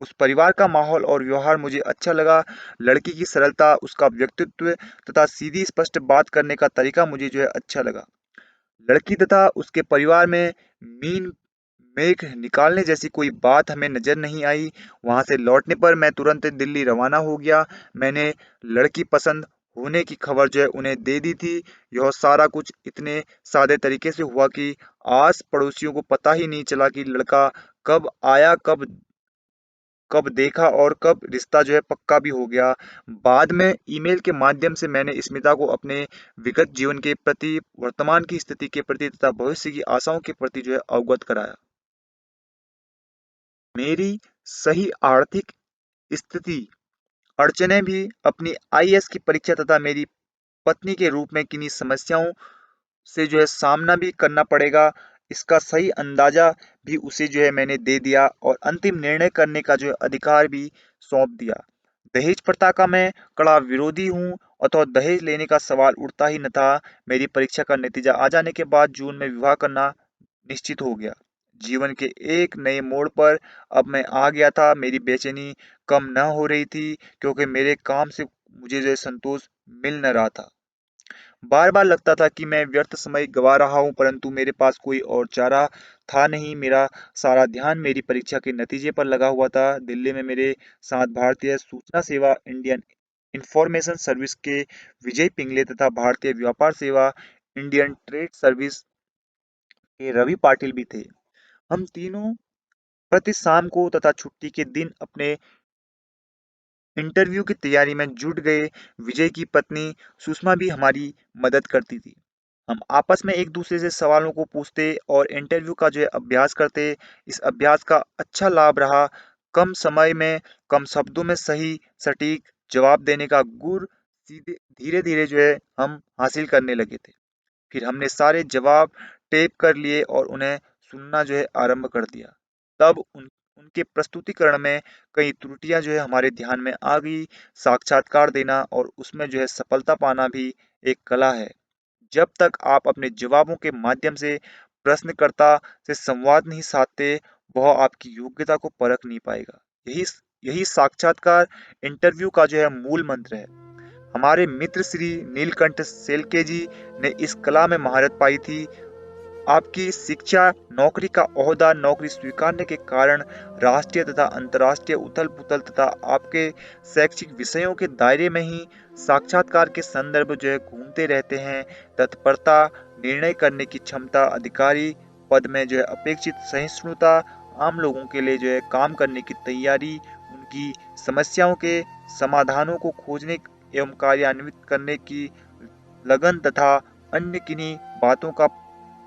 उस परिवार का माहौल और व्यवहार मुझे अच्छा लगा। लड़की की सरलता, उसका व्यक्तित्व तथा सीधी स्पष्ट बात करने का तरीका मुझे अच्छा लगा। लड़की तथा उसके परिवार में मीन मेघ निकालने जैसी कोई बात हमें नजर नहीं आई। वहां से लौटने पर मैं तुरंत दिल्ली रवाना हो गया। मैंने लड़की पसंद होने की खबर उन्हें दे दी थी। यह सारा कुछ इतने सादे तरीके से हुआ कि आस पड़ोसियों को पता ही नहीं चला कि लड़का कब आया, कब कब देखा और कब रिश्ता जो है पक्का भी हो गया। बाद में ईमेल के माध्यम से मैंने स्मिता को अपने विगत जीवन के प्रति, वर्तमान की स्थिति के प्रति तथा भविष्य की आशाओं के प्रति जो है अवगत कराया। मेरी सही आर्थिक स्थिति, अड़चनें भी, अपनी आईएएस की परीक्षा तथा मेरी पत्नी के रूप में किन्हीं समस्याओं से जो है सामना भी करना पड़ेगा, इसका सही अंदाजा भी उसे जो है मैंने दे दिया और अंतिम निर्णय करने का जो है अधिकार भी सौंप दिया। दहेज प्रथा का मैं कड़ा विरोधी हूँ, अतः दहेज लेने का सवाल उठता ही न था। मेरी परीक्षा का नतीजा आ जाने के बाद जून में विवाह करना निश्चित हो गया। जीवन के एक नए मोड़ पर अब मैं आ गया था। मेरी बेचैनी कम न हो रही थी, क्योंकि मेरे काम से मुझे जो है संतोष मिल न रहा था। बार बार लगता था कि मैं व्यर्थ समय गवा रहा हूँ, परंतु मेरे पास कोई और चारा था नहीं। मेरा सारा ध्यान मेरी परीक्षा के नतीजे पर लगा हुआ था। दिल्ली में मेरे साथ भारतीय सूचना सेवा, इंडियन इंफॉर्मेशन सर्विस के विजय पिंगले तथा भारतीय व्यापार सेवा, इंडियन ट्रेड सर्विस के रवि पाटिल भी थे। हम तीनों प्रति शाम को तथा छुट्टी के दिन अपने इंटरव्यू की तैयारी में जुट गए। विजय की पत्नी सुषमा भी हमारी मदद करती थी। हम आपस में एक दूसरे से सवालों को पूछते और इंटरव्यू का जो है अभ्यास करते। इस अभ्यास का अच्छा लाभ रहा। कम समय में, कम शब्दों में सही सटीक जवाब देने का गुर सीधे धीरे धीरे जो है हम हासिल करने लगे थे। फिर हमने सारे जवाब टेप कर लिए और उन्हें सुनना जो है आरंभ कर दिया। तब उनके प्रस्तुतिकरण में कई त्रुटियां जो है हमारे ध्यान में आ गई। साक्षात्कार देना और उसमें जो है सफलता पाना भी एक कला है। जब तक आप अपने जवाबों के माध्यम से प्रश्नकर्ता से संवाद नहीं साधते, वह आपकी योग्यता को परख नहीं पाएगा। यही यही साक्षात्कार इंटरव्यू का जो है मूल मंत्र है। हमारे मित्र श्री नीलकंठ सेलके जी ने इस कला में महारत पाई थी। आपकी शिक्षा, नौकरी का ओहदा, नौकरी स्वीकारने के कारण राष्ट्रीय तथा अंतर्राष्ट्रीय उथल पुथल तथा आपके शैक्षिक विषयों के दायरे में ही साक्षात्कार के संदर्भ जो है घूमते रहते हैं। तत्परता, निर्णय करने की क्षमता, अधिकारी पद में जो है अपेक्षित सहिष्णुता, आम लोगों के लिए जो है काम करने की तैयारी, उनकी समस्याओं के समाधानों को खोजने एवं कार्यान्वित करने की लगन तथा अन्य किन्हीं बातों का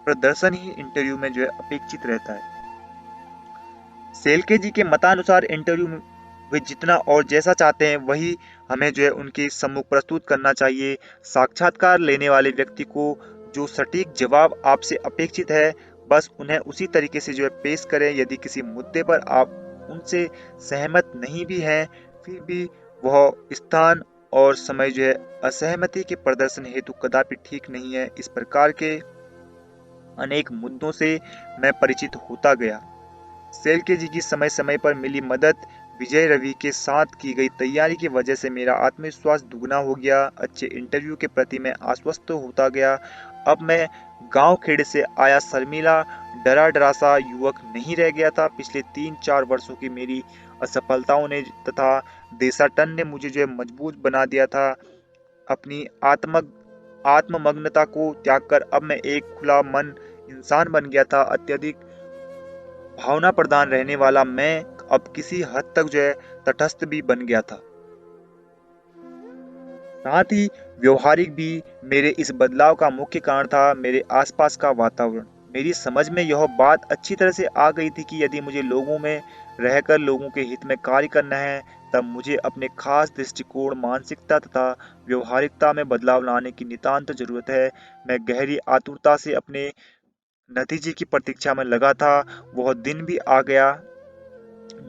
प्रदर्शन ही इंटरव्यू में जो है अपेक्षित रहता है। सेलके जी के मतानुसार इंटरव्यू में वे जितना और जैसा चाहते हैं वही हमें जो है उनके सम्मुख प्रस्तुत करना चाहिए। साक्षात्कार लेने वाले व्यक्ति को जो सटीक जवाब आपसे अपेक्षित है, बस उन्हें उसी तरीके से जो है पेश करें। यदि किसी मुद्दे पर आप उनसे सहमत नहीं भी हैं, फिर भी वह स्थान और समय जो है असहमति के प्रदर्शन हेतु कदापि ठीक नहीं है। इस प्रकार के अनेक मुद्दों से मैं परिचित होता गया। सेलके जी की समय समय पर मिली मदद, विजय रवि के साथ की गई तैयारी की वजह से मेरा आत्मविश्वास दुगना हो गया। अच्छे इंटरव्यू के प्रति मैं आश्वस्त होता गया। अब मैं गांव खेड़े से आया शर्मीला, डरा डरा सा युवक नहीं रह गया था। पिछले 3-4 वर्षों की मेरी असफलताओं ने तथा देशाटन ने मुझे जो है मजबूत बना दिया था। अपनी आत्ममग्नता को त्याग कर अब मैं एक खुला मन इंसान बन गया था। अत्यधिक भावना प्रधान रहने वाला मैं अब किसी हद तक जो है तटस्थ भी बन गया था, साथ ही व्यवहारिक भी। मेरे इस बदलाव का मुख्य कारण था मेरे आसपास का वातावरण। मेरी समझ में यह बात अच्छी तरह से आ गई थी कि यदि मुझे लोगों में रहकर लोगों के हित में कार्य करना है, तब मुझे अपने खास दृष्टिकोण, मानसिकता तथा व्यवहारिकता में बदलाव लाने की नितांत जरूरत है। मैं गहरी आतुरता से अपने नतीजे की प्रतीक्षा में लगा था। वह दिन भी आ गया।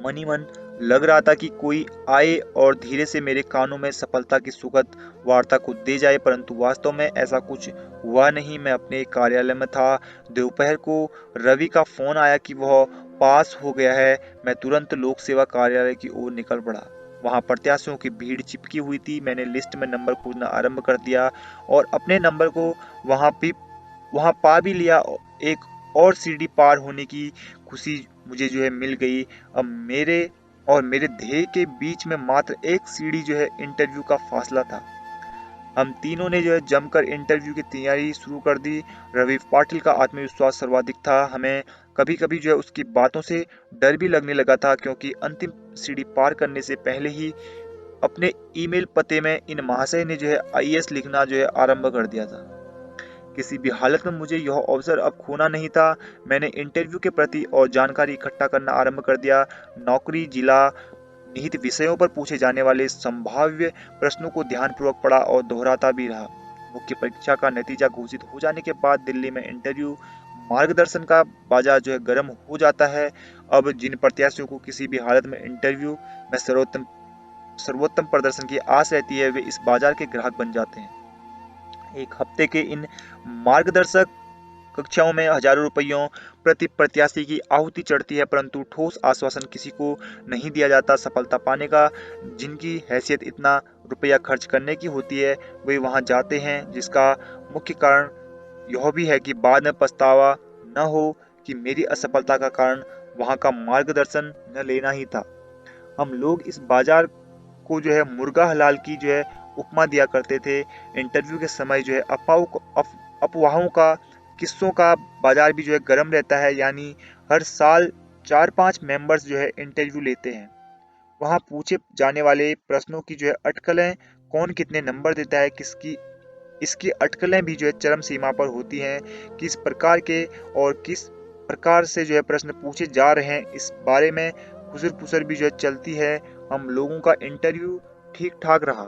मन ही मन लग रहा था कि कोई आए और धीरे से मेरे कानों में सफलता की सुखद वार्ता को दे जाए, परंतु वास्तव में ऐसा कुछ हुआ नहीं। मैं अपने कार्यालय में था। दोपहर को रवि का फोन आया कि वह पास हो गया है। मैं तुरंत लोक सेवा कार्यालय की ओर निकल पड़ा। वहां प्रत्याशियों की भीड़ चिपकी हुई थी। मैंने लिस्ट में नंबर खोजना आरंभ कर दिया और अपने नंबर को वहां पा भी लिया। एक और सीढ़ी पार होने की खुशी मुझे जो है मिल गई। अब मेरे और मेरे ध्येय के बीच में मात्र एक सीढ़ी जो है इंटरव्यू का फासला था। हम तीनों ने जो है जमकर इंटरव्यू की तैयारी शुरू कर दी। रवि पाटिल का आत्मविश्वास सर्वाधिक था। हमें कभी कभी जो है उसकी बातों से डर भी लगने लगा था, क्योंकि अंतिम सीढ़ी पार करने से पहले ही अपने ईमेल पते में इन महाशय ने जो है आईएएस लिखना जो है आरंभ कर दिया था। किसी भी हालत में मुझे यह अवसर अब खोना नहीं था। मैंने इंटरव्यू के प्रति और जानकारी इकट्ठा करना आरंभ कर दिया। नौकरी, जिला, निहित विषयों पर पूछे जाने वाले संभाव्य प्रश्नों को ध्यानपूर्वक पढ़ा और दोहराता भी रहा। मुख्य परीक्षा का नतीजा घोषित हो जाने के बाद दिल्ली में इंटरव्यू मार्गदर्शन का बाजार जो है गर्म हो जाता है। अब जिन प्रत्याशियों को किसी भी हालत में इंटरव्यू में सर्वोत्तम प्रदर्शन की आस रहती है, वे इस बाजार के ग्राहक बन जाते हैं। एक हफ्ते के इन मार्गदर्शक कक्षाओं में हजारों रुपयों प्रति प्रत्याशी की आहुति चढ़ती है, परंतु ठोस आश्वासन किसी को नहीं दिया जाता। सफलता पाने का जिनकी हैसियत इतना रुपया खर्च करने की होती है, वे वहां जाते हैं, जिसका मुख्य कारण यह भी है कि बाद में पछतावा न हो कि मेरी असफलता का कारण वहां का मार्गदर्शन न लेना ही था। हम लोग इस बाजार को जो है मुर्गा हलाल की जो है उपमा दिया करते थे। इंटरव्यू के समय जो है अफवाहों का, किस्सों का बाजार भी जो है गर्म रहता है। यानी हर साल 4-5 मेंबर्स जो है इंटरव्यू लेते हैं। वहां पूछे जाने वाले प्रश्नों की जो है अटकलें, कौन कितने नंबर देता है, किसकी इसकी अटकलें भी जो है चरम सीमा पर होती हैं। किस प्रकार के और किस प्रकार से जो है प्रश्न पूछे जा रहे हैं, इस बारे में खुसर पुसर भी जो है चलती है। हम लोगों का इंटरव्यू ठीक ठाक रहा।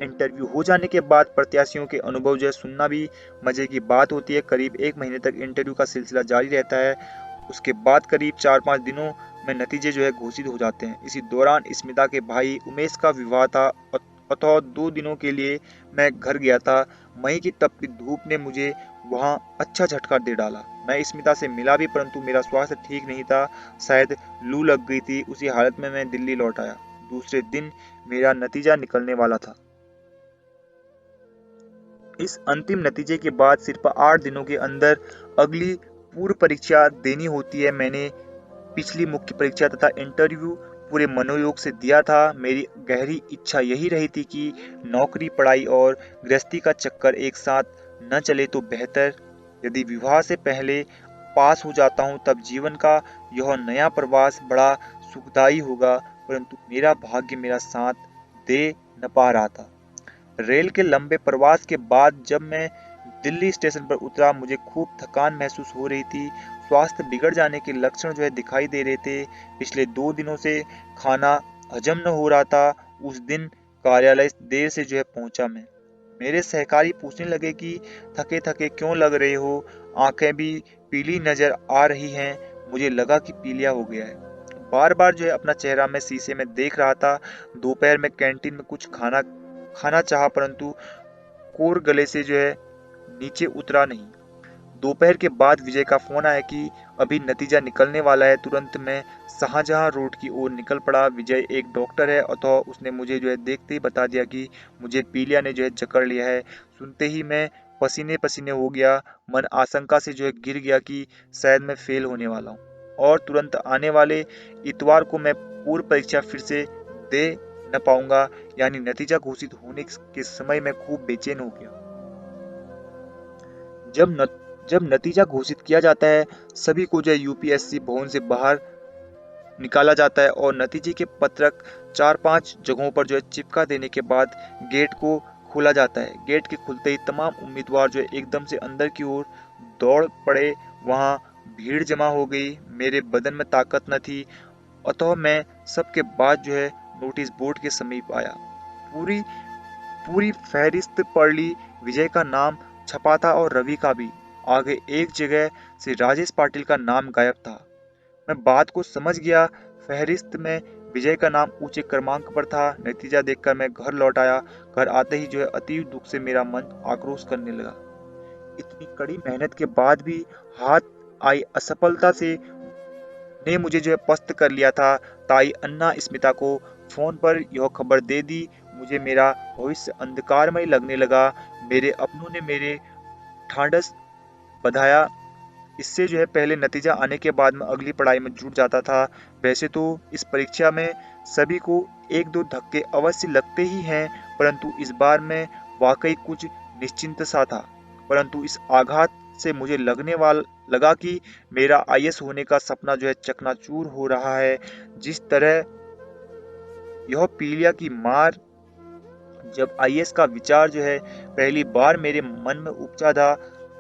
इंटरव्यू हो जाने के बाद प्रत्याशियों के अनुभव जो है सुनना भी मजे की बात होती है। करीब 1 महीने तक इंटरव्यू का सिलसिला जारी रहता है। उसके बाद करीब 4-5 दिनों में नतीजे जो है घोषित हो जाते हैं। इसी दौरान स्मिता के भाई उमेश का विवाह था, अतः 2 दिनों के लिए मैं घर गया था। मई की तपती धूप ने मुझे वहां अच्छा झटका दे डाला। मैं स्मिता से मिला भी, परंतु मेरा स्वास्थ्य ठीक नहीं था, शायद लू लग गई थी। उसी हालत में मैं दिल्ली लौट आया। दूसरे दिन मेरा नतीजा निकलने वाला था। इस अंतिम नतीजे के बाद सिर्फ 8 दिनों के अंदर अगली पूर्व परीक्षा देनी होती है। मैंने पिछली मुख्य परीक्षा तथा इंटरव्यू पूरे मनोयोग से दिया था। मेरी गहरी इच्छा यही रही थी कि नौकरी, पढ़ाई और गृहस्थी का चक्कर एक साथ न चले तो बेहतर। यदि विवाह से पहले पास हो जाता हूँ, तब जीवन का यह नया प्रवास बड़ा सुखदायी होगा, परंतु मेरा भाग्य मेरा साथ दे न पा रहा था। रेल के लंबे प्रवास के बाद जब मैं दिल्ली स्टेशन पर उतरा, मुझे खूब थकान महसूस हो रही थी। स्वास्थ्य बिगड़ जाने के लक्षण जो है दिखाई दे रहे थे। पिछले 2 दिनों से खाना हजम न हो रहा था। उस दिन कार्यालय देर से जो है पहुंचा मैं। मेरे सहकारी पूछने लगे कि थके थके क्यों लग रहे हो, आंखें भी पीली नजर आ रही हैं। मुझे लगा कि पीलिया हो गया है। बार बार जो है अपना चेहरा मैं शीशे में देख रहा था। दोपहर में कैंटीन में कुछ खाना खाना चाहा, परंतु कोर गले से जो है नीचे उतरा नहीं। दोपहर के बाद विजय का फोन आया कि अभी नतीजा निकलने वाला है। तुरंत मैं शाहजहां रोड की ओर निकल पड़ा। विजय एक डॉक्टर है, अतः उसने मुझे जो है देखते ही बता दिया कि मुझे पीलिया ने जो है जकड़ लिया है। सुनते ही मैं पसीने पसीने हो गया। मन आशंका से जो है गिर गया कि शायद मैं फेल होने वाला हूँ और तुरंत आने वाले इतवार को मैं पूर्व परीक्षा फिर से दे न पाऊंगा। यानी नतीजा घोषित होने के समय मैं खूब बेचैन हो गया। जब नतीजा घोषित किया जाता है, सभी को जो यूपीएससी भवन से बाहर निकाला जाता है और नतीजे के पत्रक 4-5 जगहों पर जो है चिपका देने के बाद गेट को खोला जाता है। गेट के खुलते ही तमाम उम्मीदवार जो है एकदम से अंदर की ओर दौड़ पड़े। वहां भीड़ जमा हो गई। मेरे बदन में ताकत न थी, अतः मैं सबके बाद जो है नोटिस बोर्ड के समीप आया। पूरी पूरी फहरिस्त पढ़ ली। विजय का नाम छपा था और रवि का भी। आगे एक जगह से राजेश पाटिल का नाम गायब था। मैं बात को समझ गया। फहरिस्त में विजय का नाम ऊंचे क्रमांक पर था। नतीजा देखकर मैं घर लौट आया। घर आते ही जो है अतीव दुख से मेरा मन आक्रोश करने लगा। इतनी कड़ी मेहनत के बाद भी हाथ आई असफलता से ने मुझे जो है पस्त कर लिया था। ताई अन्ना स्मिता को फोन पर यह खबर दे दी। मुझे मेरा भविष्य अंधकारमय लगने लगा। मेरे अपनों ने मेरे ढांढस बंधाया। इससे जो है पहले नतीजा आने के बाद मैं अगली पढ़ाई में जुट जाता था। वैसे तो इस परीक्षा में सभी को 1-2 धक्के अवश्य लगते ही हैं, परंतु इस बार में वाकई कुछ निश्चिंत सा था। परंतु इस आघात से मुझे लगा कि मेरा आईएएस होने का सपना जो है चकनाचूर हो रहा है। जिस तरह यह पीलिया की मार जब आईएएस का विचार जो है पहली बार मेरे मन में उपजा था,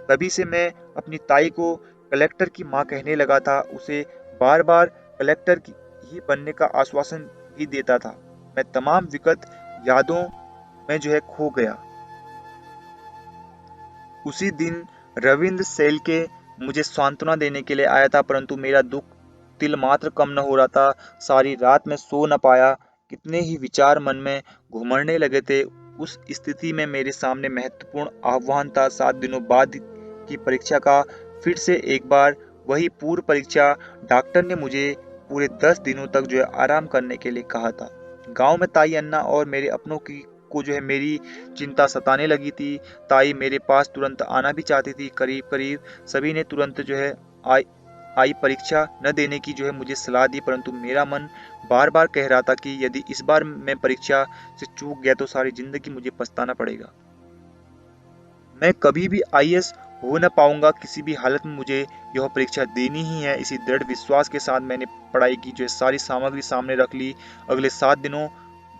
तभी से मैं अपनी ताई को कलेक्टर की माँ कहने लगा था। उसे बार बार कलेक्टर ही बनने का आश्वासन भी देता था। मैं तमाम विगत यादों में जो है खो गया। उसी दिन रविंद्र सेल के मुझे सांत्वना देने के लिए आया था, परंतु मेरा दुख तिल मात्र कम न हो रहा था। सारी रात मैं सो न पाया। कितने ही विचार मन में घुमड़ने लगे थे। उस स्थिति में मेरे सामने महत्वपूर्ण आह्वान था। 7 दिनों बाद की परीक्षा का फिर से एक बार वही पूर्व परीक्षा। डॉक्टर ने मुझे पूरे 10 दिनों तक जो है आराम करने के लिए कहा था। गांव में ताई अन्ना और मेरे अपनों की को जो है मेरी चिंता सताने लगी थी। ताई मेरे पास तुरंत आना भी चाहती थी। करीब करीब सभी ने तुरंत जो है आई आई परीक्षा न देने की जो है मुझे सलाह दी, परंतु मेरा मन बार बार कह रहा था कि यदि इस बार मैं परीक्षा से चूक गया तो सारी जिंदगी मुझे पछताना पड़ेगा। मैं कभी भी आईएएस हो न पाऊंगा। किसी भी हालत में मुझे यह परीक्षा देनी ही है। इसी दृढ़ विश्वास के साथ मैंने पढ़ाई की जो है सारी सामग्री सामने रख ली। अगले 7 दिनों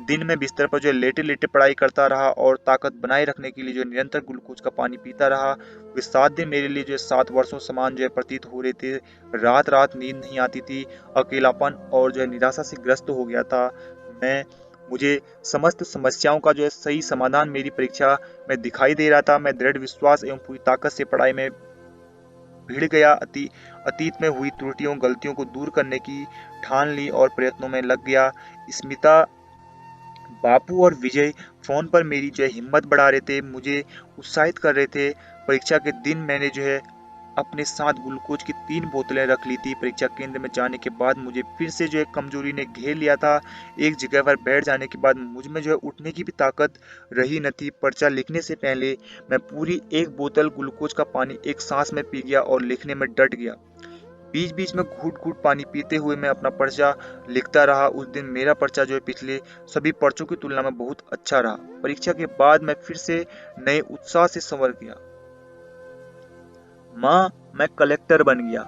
दिन में बिस्तर पर जो है लेटे लेटे पढ़ाई करता रहा और ताकत बनाए रखने के लिए जो है निरंतर ग्लूकोज का पानी पीता रहा। वे 7 दिन मेरे लिए जो है 7 वर्षों समान जो है प्रतीत हो रहे थे। रात रात नींद नहीं आती थी। अकेलापन और जो है निराशा से ग्रस्त हो गया था मैं। मुझे समस्त समस्याओं का जो है सही समाधान मेरी परीक्षा में दिखाई दे रहा था। मैं दृढ़ विश्वास एवं पूरी ताकत से पढ़ाई में भिड़ गया। अतीत में हुई त्रुटियों गलतियों को दूर करने की ठान ली और प्रयत्नों में लग गया। स्मिता, बापू और विजय फोन पर मेरी जो है हिम्मत बढ़ा रहे थे, मुझे उत्साहित कर रहे थे। परीक्षा के दिन मैंने जो है अपने साथ ग्लूकोज की 3 बोतलें रख ली थी। परीक्षा केंद्र में जाने के बाद मुझे फिर से जो है कमजोरी ने घेर लिया था। एक जगह पर बैठ जाने के बाद मुझ में जो है उठने की भी ताकत रही न थी। पर्चा लिखने से पहले मैं पूरी 1 बोतल ग्लूकोज का पानी एक सांस में पी गया और लिखने में डट गया। बीच बीच में घूट घूट पानी पीते हुए मैं अपना पर्चा लिखता रहा। उस दिन मेरा पर्चा जो है पिछले सभी पर्चों की तुलना में बहुत अच्छा रहा। परीक्षा के बाद मैं फिर से नए उत्साह से संवर गया। माँ, मैं कलेक्टर बन गया।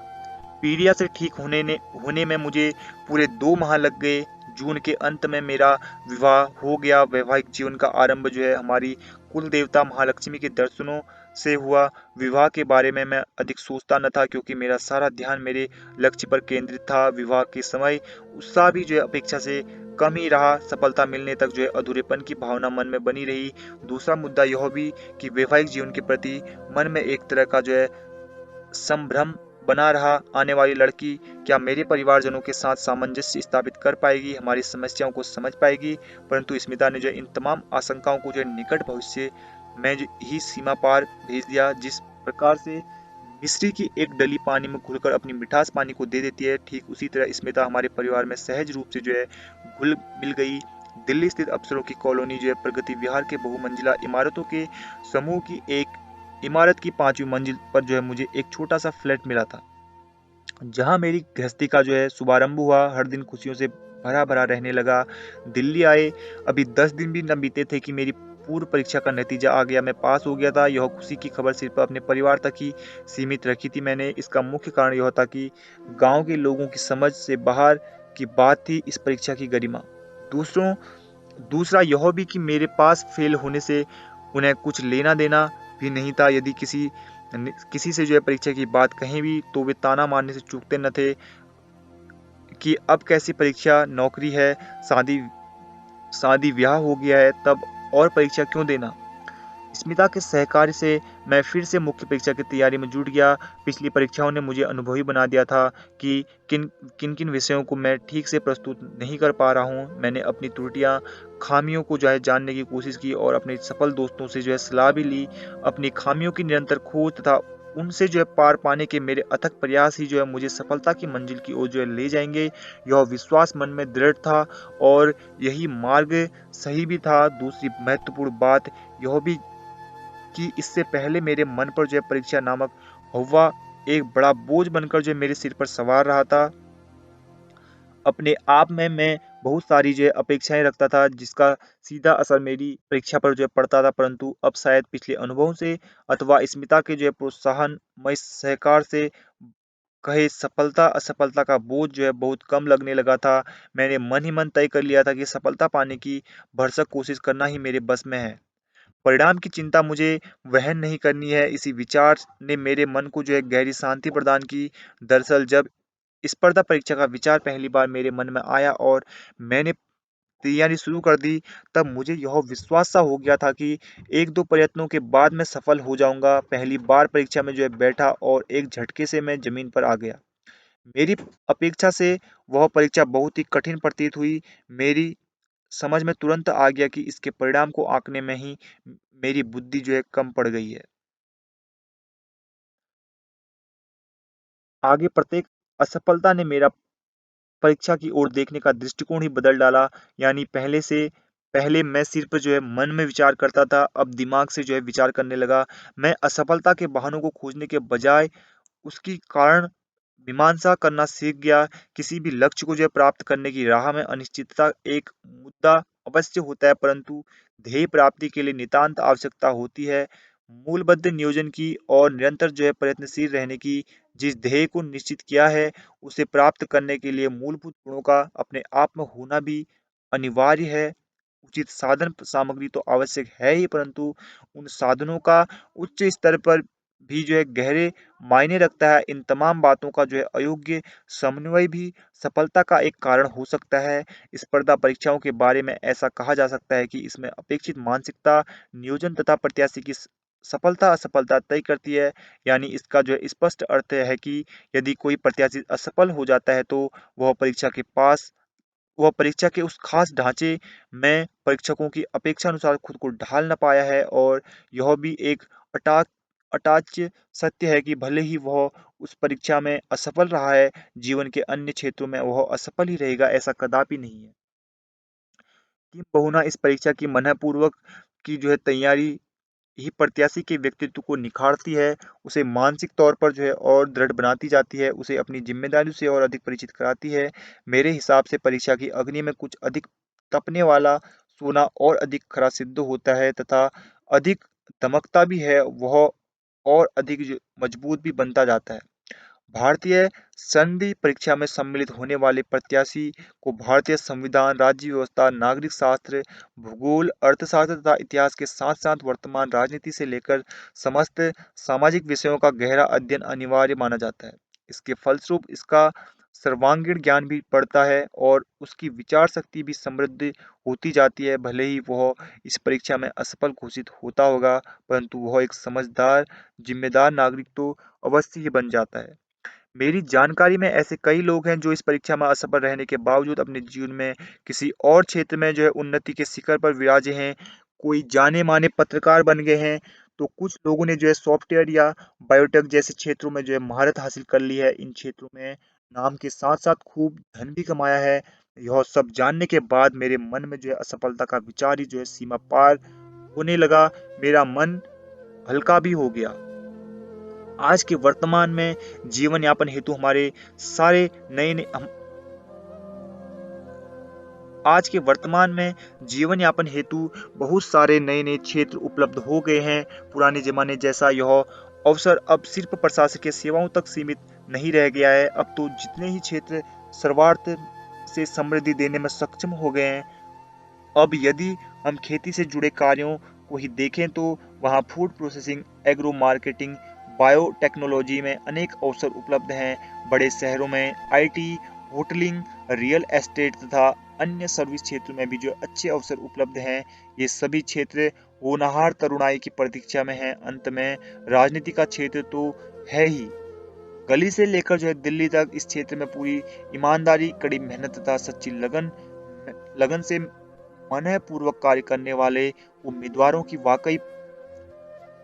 पीलिया से ठीक होने में मुझे पूरे 2 माह लग गए। जून के अंत में मेरा विवाह हो गया। वैवाहिक जीवन का आरंभ जो है हमारी कुल देवता महालक्ष्मी के दर्शनों से हुआ। विवाह के बारे में मैं अधिक सोचता न था, क्योंकि मेरा सारा ध्यान मेरे लक्ष्य पर केंद्रित था। विवाह के समय उत्साह भी जो है अपेक्षा से कम ही रहा। सफलता मिलने तक जो है अधूरेपन की भावना मन में बनी रही। दूसरा मुद्दा यह भी कि वैवाहिक जीवन के प्रति मन में एक तरह का जो है संभ्रम बना रहा। आने वाली लड़की क्या मेरे परिवारजनों के साथ सामंजस्य स्थापित कर पाएगी, हमारी समस्याओं को समझ पाएगी। परंतु स्मिता ने जो इन तमाम आशंकाओं को जो निकट भविष्य में ही सीमा पार भेज दिया। जिस प्रकार से मिश्री की एक डली पानी में घुलकर अपनी मिठास पानी को दे देती है, ठीक उसी तरह स्मिता हमारे परिवार में सहज रूप से जो है घुल मिल गई। दिल्ली स्थित अफसरों की कॉलोनी जो है प्रगति विहार के बहुमंजिला इमारतों के समूह की एक इमारत की 5वीं मंजिल पर जो है मुझे एक छोटा सा फ्लैट मिला था, जहां मेरी गृहस्थी का जो है शुभारंभ हुआ। हर दिन खुशियों से भरा भरा रहने लगा। दिल्ली आए अभी 10 दिन भी न बीते थे कि मेरी पूर्व परीक्षा का नतीजा आ गया। मैं पास हो गया था। यह खुशी की खबर सिर्फ अपने परिवार तक ही सीमित रखी थी मैंने। इसका मुख्य कारण यह था कि गांव के लोगों की समझ से बाहर की बात थी इस परीक्षा की गरिमा। दूसरों दूसरा यह भी कि मेरे पास फेल होने से उन्हें कुछ लेना देना भी नहीं था। यदि किसी से जो है परीक्षा की बात कहीं भी तो वे ताना मारने से चूकते न थे कि अब कैसी परीक्षा, नौकरी है, शादी शादी ब्याह हो गया है, तब और परीक्षा क्यों देना। स्मिता के सहकार्य से मैं फिर से मुख्य परीक्षा की तैयारी में जुट गया। पिछली परीक्षाओं ने मुझे अनुभवी बना दिया था कि किन किन किन विषयों को मैं ठीक से प्रस्तुत नहीं कर पा रहा हूँ। मैंने अपनी त्रुटियां, खामियों को जो है जानने की कोशिश की और अपने सफल दोस्तों से जो है सलाह भी ली। अपनी खामियों की निरंतर खोज तथा उनसे जो है पार पाने के मेरे अथक प्रयास ही जो है मुझे सफलता की मंजिल की ओर जो है ले जाएंगे। यह विश्वास मन में दृढ़ था और यही मार्ग सही भी था। दूसरी महत्वपूर्ण बात यह भी कि इससे पहले मेरे मन पर जो है परीक्षा नामक हौवा एक बड़ा बोझ बनकर जो मेरे सिर पर सवार रहा था। अपने आप में मैं बहुत सारी जो है अपेक्षाएं रखता था, जिसका सीधा असर मेरी परीक्षा पर जो है पड़ता था। परंतु अब शायद पिछले अनुभवों से अथवा स्मिता के जो है प्रोत्साहन मय सहकार से कहे सफलता असफलता का बोझ जो है बहुत कम लगने लगा था। मैंने मन ही मन तय कर लिया था कि सफलता पाने की भरसक कोशिश करना ही मेरे बस में है। परिणाम की चिंता मुझे वहन नहीं करनी है। इसी विचार ने मेरे मन को जो है गहरी शांति प्रदान की। दरअसल जब स्पर्धा परीक्षा का विचार पहली बार मेरे मन में आया और मैंने तैयारी शुरू कर दी, तब मुझे यह विश्वास सा हो गया था कि 1-2 प्रयत्नों के बाद मैं सफल हो जाऊँगा। पहली बार परीक्षा में जो है बैठा और एक झटके से मैं ज़मीन पर आ गया। मेरी अपेक्षा से वह परीक्षा बहुत ही कठिन प्रतीत हुई। मेरी समझ में तुरंत आ गया कि इसके परिणाम को आँकने में ही मेरी बुद्धि जो है कम पड़ गई है। आगे प्रत्येक असफलता ने मेरा परीक्षा की ओर देखने का दृष्टिकोण ही बदल डाला। यानी पहले मैं सिर्फ जो है मन में विचार करता था, अब दिमाग से जो है विचार करने लगा। मैं असफलता के बहानों को खोजने के बजाय उसकी कारण मीमांसा करना सीख गया। किसी भी लक्ष्य को जो है प्राप्त करने की राह में अनिश्चितता एक मुद्दा अवश्य होता है, परंतु ध्येय प्राप्ति के लिए नितांत आवश्यकता होती है मूलबद्ध नियोजन की और निरंतर जो है प्रयत्नशील रहने की। जिस ध्येय को निश्चित किया है, उसे प्राप्त करने के लिए मूलभूत गुणों का अपने आप में होना भी अनिवार्य है। उचित साधन सामग्री तो आवश्यक है ही, परंतु उन साधनों का उच्च स्तर पर भी जो है गहरे मायने रखता है। इन तमाम बातों का जो है अयोग्य समन्वय भी सफलता का एक कारण हो सकता है। स्पर्धा परीक्षाओं के बारे में ऐसा कहा जा सकता है कि इसमें अपेक्षित मानसिकता, नियोजन तथा प्रत्याशी की सफलता असफलता तय करती है। यानी इसका जो है स्पष्ट अर्थ है कि यदि कोई प्रत्याशी असफल हो जाता है, तो वह वह परीक्षा के उस खास ढांचे में परीक्षकों की अपेक्षा अनुसार खुद को ढाल न पाया है। और यह भी एक अटा अटाच्य सत्य है कि भले ही वह उस परीक्षा में असफल रहा है, जीवन के अन्य क्षेत्रों में वह असफल ही रहेगा, ऐसा कदापि नहीं है। किम बहुना इस परीक्षा की मनःपूर्वक की जो है तैयारी ही प्रत्याशी के व्यक्तित्व को निखारती है, उसे मानसिक तौर पर जो है और दृढ़ बनाती जाती है, उसे अपनी जिम्मेदारी से और अधिक परिचित कराती है। मेरे हिसाब से परीक्षा की अग्नि में कुछ अधिक तपने वाला सोना और अधिक खरा सिद्ध होता है तथा अधिक दमकता भी है, वह और अधिक मजबूत भी बनता जाता है। भारतीय संधि परीक्षा में सम्मिलित होने वाले प्रत्याशी को भारतीय संविधान, राज्य व्यवस्था, नागरिक शास्त्र, भूगोल, अर्थशास्त्र तथा इतिहास के साथ-साथ वर्तमान राजनीति से लेकर समस्त सामाजिक विषयों का गहरा अध्ययन अनिवार्य माना जाता है। इसके फलस्वरूप इसका सर्वांगीण ज्ञान भी बढ़ता है और उसकी विचार शक्ति भी समृद्ध होती जाती है। भले ही वह इस परीक्षा में असफल घोषित होता होगा, परंतु वह एक समझदार, जिम्मेदार नागरिक तो अवश्य ही बन जाता है। मेरी जानकारी में ऐसे कई लोग हैं जो इस परीक्षा में असफल रहने के बावजूद अपने जीवन में किसी और क्षेत्र में जो है उन्नति के शिखर पर विराजे हैं। कोई जाने-माने पत्रकार बन गए हैं, तो कुछ लोगों ने जो है सॉफ्टवेयर या बायोटेक जैसे क्षेत्रों में जो है महारत हासिल कर ली है। इन क्षेत्रों में नाम के साथ-साथ खूब धन भी कमाया है। यह सब जानने के बाद मेरे मन में जो है असफलता का विचार ही जो है सीमा पार होने लगा। मेरा मन हल्का भी हो गया। आज के वर्तमान में जीवन यापन हेतु हमारे सारे नए नए हम आज के वर्तमान में जीवन यापन हेतु बहुत सारे नए नए क्षेत्र उपलब्ध हो गए हैं। पुराने जमाने जैसा यह अवसर अब सिर्फ प्रशासकीय सेवाओं तक सीमित नहीं रह गया है। अब तो जितने ही क्षेत्र सर्वार्थ से समृद्धि देने में सक्षम हो गए हैं। अब यदि हम खेती से जुड़े कार्यों को ही देखें, तो वहाँ food processing, agro marketing, biotechnology में अनेक अवसर उपलब्ध हैं। बड़े शहरों में आईटी, होटलिंग, रियल एस्टेट तथा अन्य सर्विस क्षेत्र में भी जो अच्छे अवसर उपलब्ध हैं। ये सभी क्षेत्र होनहार तरुणाई की प्रतीक्षा में हैं। अंत में राजनीति का क्षेत्र तो है ही। गली से लेकर जो है दिल्ली तक इस क्षेत्र में पूरी ईमानदारी, कड़ी मेहनत तथा सच्ची लगन लगन से मनःपूर्वक कार्य करने वाले उम्मीदवारों की वाकई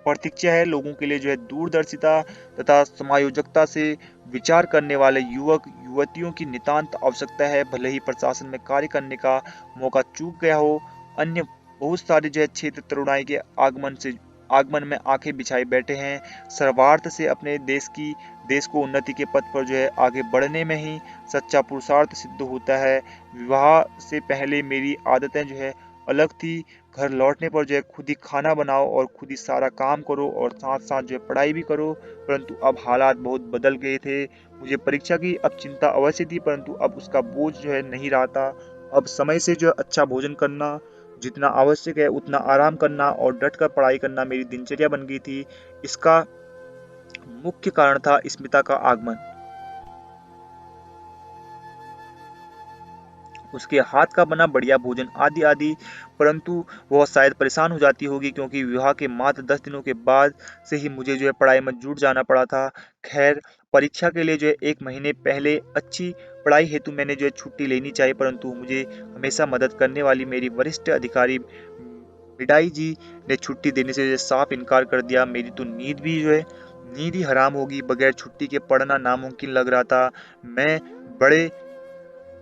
प्रतीक्षा है। लोगों के लिए जो है दूरदर्शिता तथा समायोजकता से विचार करने वाले युवक युवतियों की नितांत आवश्यकता है। भले ही प्रशासन में कार्य करने का मौका चूक गया हो, अन्य बहुत सारे जो है क्षेत्र तरुणाई के आगमन से आगमन में आंखें बिछाए बैठे हैं। सर्वार्थ से अपने देश को उन्नति के पथ पर जो है आगे बढ़ने में ही सच्चा पुरुषार्थ सिद्ध होता है। विवाह से पहले मेरी आदतें जो है अलग थी। घर लौटने पर जो है खुद ही खाना बनाओ और खुद ही सारा काम करो और साथ साथ जो है पढ़ाई भी करो। परंतु अब हालात बहुत बदल गए थे। मुझे परीक्षा की अब चिंता अवश्य थी, परंतु अब उसका बोझ जो है नहीं रहा था। अब समय से जो है अच्छा भोजन करना, जितना आवश्यक है उतना आराम करना और डट कर पढ़ाई करना मेरी दिनचर्या बन गई थी। इसका मुख्य कारण था स्मिता का आगमन। उसके हाथ का बना बढ़िया भोजन आदि आदि। परंतु वह शायद परेशान हो जाती होगी, क्योंकि विवाह के मात्र 10 दिनों के बाद से ही मुझे जो है पढ़ाई में जुट जाना पड़ा था। खैर, परीक्षा के लिए जो है 1 महीने पहले अच्छी पढ़ाई हेतु मैंने जो है छुट्टी लेनी चाहिए, परंतु मुझे हमेशा मदद करने वाली मेरी वरिष्ठ अधिकारी मिडाई जी ने छुट्टी देने से जो है साफ इनकार कर दिया। मेरी तो नींद ही हराम होगी, बगैर छुट्टी के पढ़ना नामुमकिन लग रहा था। मैं बड़े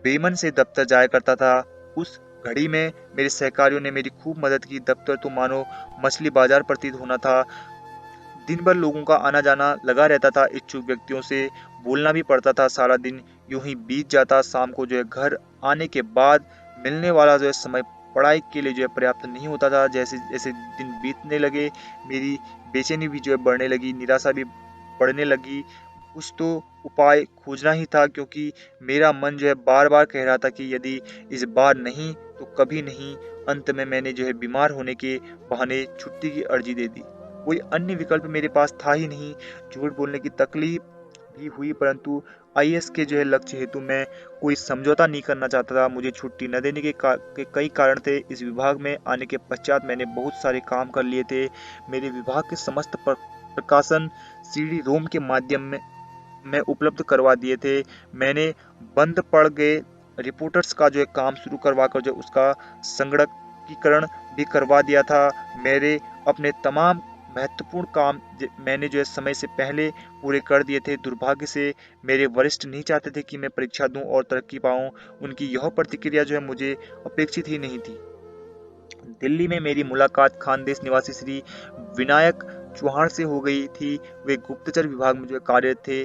बेमन से दफ्तर जाया करता था। उस घड़ी में मेरे सहकारियों ने मेरी खूब मदद की। दफ्तर तो मानो मछली बाजार प्रतीत होना था। दिन भर लोगों का आना जाना लगा रहता था। इच्छुक व्यक्तियों से बोलना भी पड़ता था। सारा दिन यूं ही बीत जाता। शाम को जो है घर आने के बाद मिलने वाला जो है समय पढ़ाई के लिए जो है पर्याप्त नहीं होता था। जैसे जैसे दिन बीतने लगे, मेरी बेचैनी भी जो है बढ़ने लगी, निराशा भी बढ़ने लगी। कुछ तो उपाय खोजना ही था, क्योंकि मेरा मन जो है बार बार कह रहा था कि यदि इस बार नहीं तो कभी नहीं। अंत में मैंने जो है बीमार होने के बहाने छुट्टी की अर्जी दे दी। कोई अन्य विकल्प मेरे पास था ही नहीं। झूठ बोलने की तकलीफ भी हुई, परंतु आईएएस के जो है लक्ष्य हेतु मैं कोई समझौता नहीं करना चाहता था। मुझे छुट्टी न देने के कई कारण थे। इस विभाग में आने के पश्चात मैंने बहुत सारे काम कर लिए थे। मेरे विभाग के समस्त प्रकाशन सीडी रोम के माध्यम में उपलब्ध करवा दिए थे। मैंने बंद पड़ गए रिपोर्टर्स का जो है काम शुरू करवा कर जो उसका संगणकीकरण भी करवा दिया था। मेरे अपने तमाम महत्वपूर्ण काम मैंने जो है समय से पहले पूरे कर दिए थे। दुर्भाग्य से मेरे वरिष्ठ नहीं चाहते थे कि मैं परीक्षा दूं और तरक्की पाऊं। उनकी यह प्रतिक्रिया जो है मुझे अपेक्षित ही नहीं थी। दिल्ली में मेरी मुलाकात खानदेश निवासी श्री विनायक चौहान से हो गई थी। वे गुप्तचर विभाग में जो है कार्यरत थे।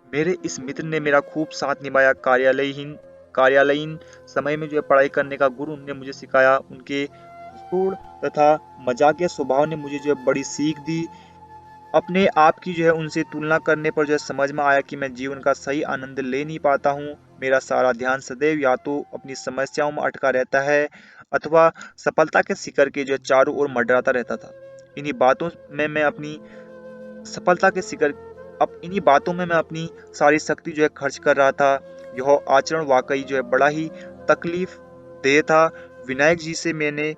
मेरे इस मित्र ने मेरा खूब साथ निभाया। कार्यालयीन समय में जो है पढ़ाई करने का गुरु उन्होंने मुझे सिखाया। उनके हंसोड़ तथा मजाकिया स्वभाव ने मुझे जो है बड़ी सीख दी। अपने आप की जो है उनसे तुलना करने पर जो है समझ में आया कि मैं जीवन का सही आनंद ले नहीं पाता हूँ। मेरा सारा ध्यान सदैव या तो अपनी समस्याओं में अटका रहता है अथवा सफलता के शिखर के जो है चारों ओर मंडराता रहता था। इन्हीं बातों में मैं अपनी सफलता के शिखर अब इन्हीं बातों में मैं अपनी सारी शक्ति जो है खर्च कर रहा था। यह आचरण वाकई जो है बड़ा ही तकलीफ देह था। विनायक जी से मैंने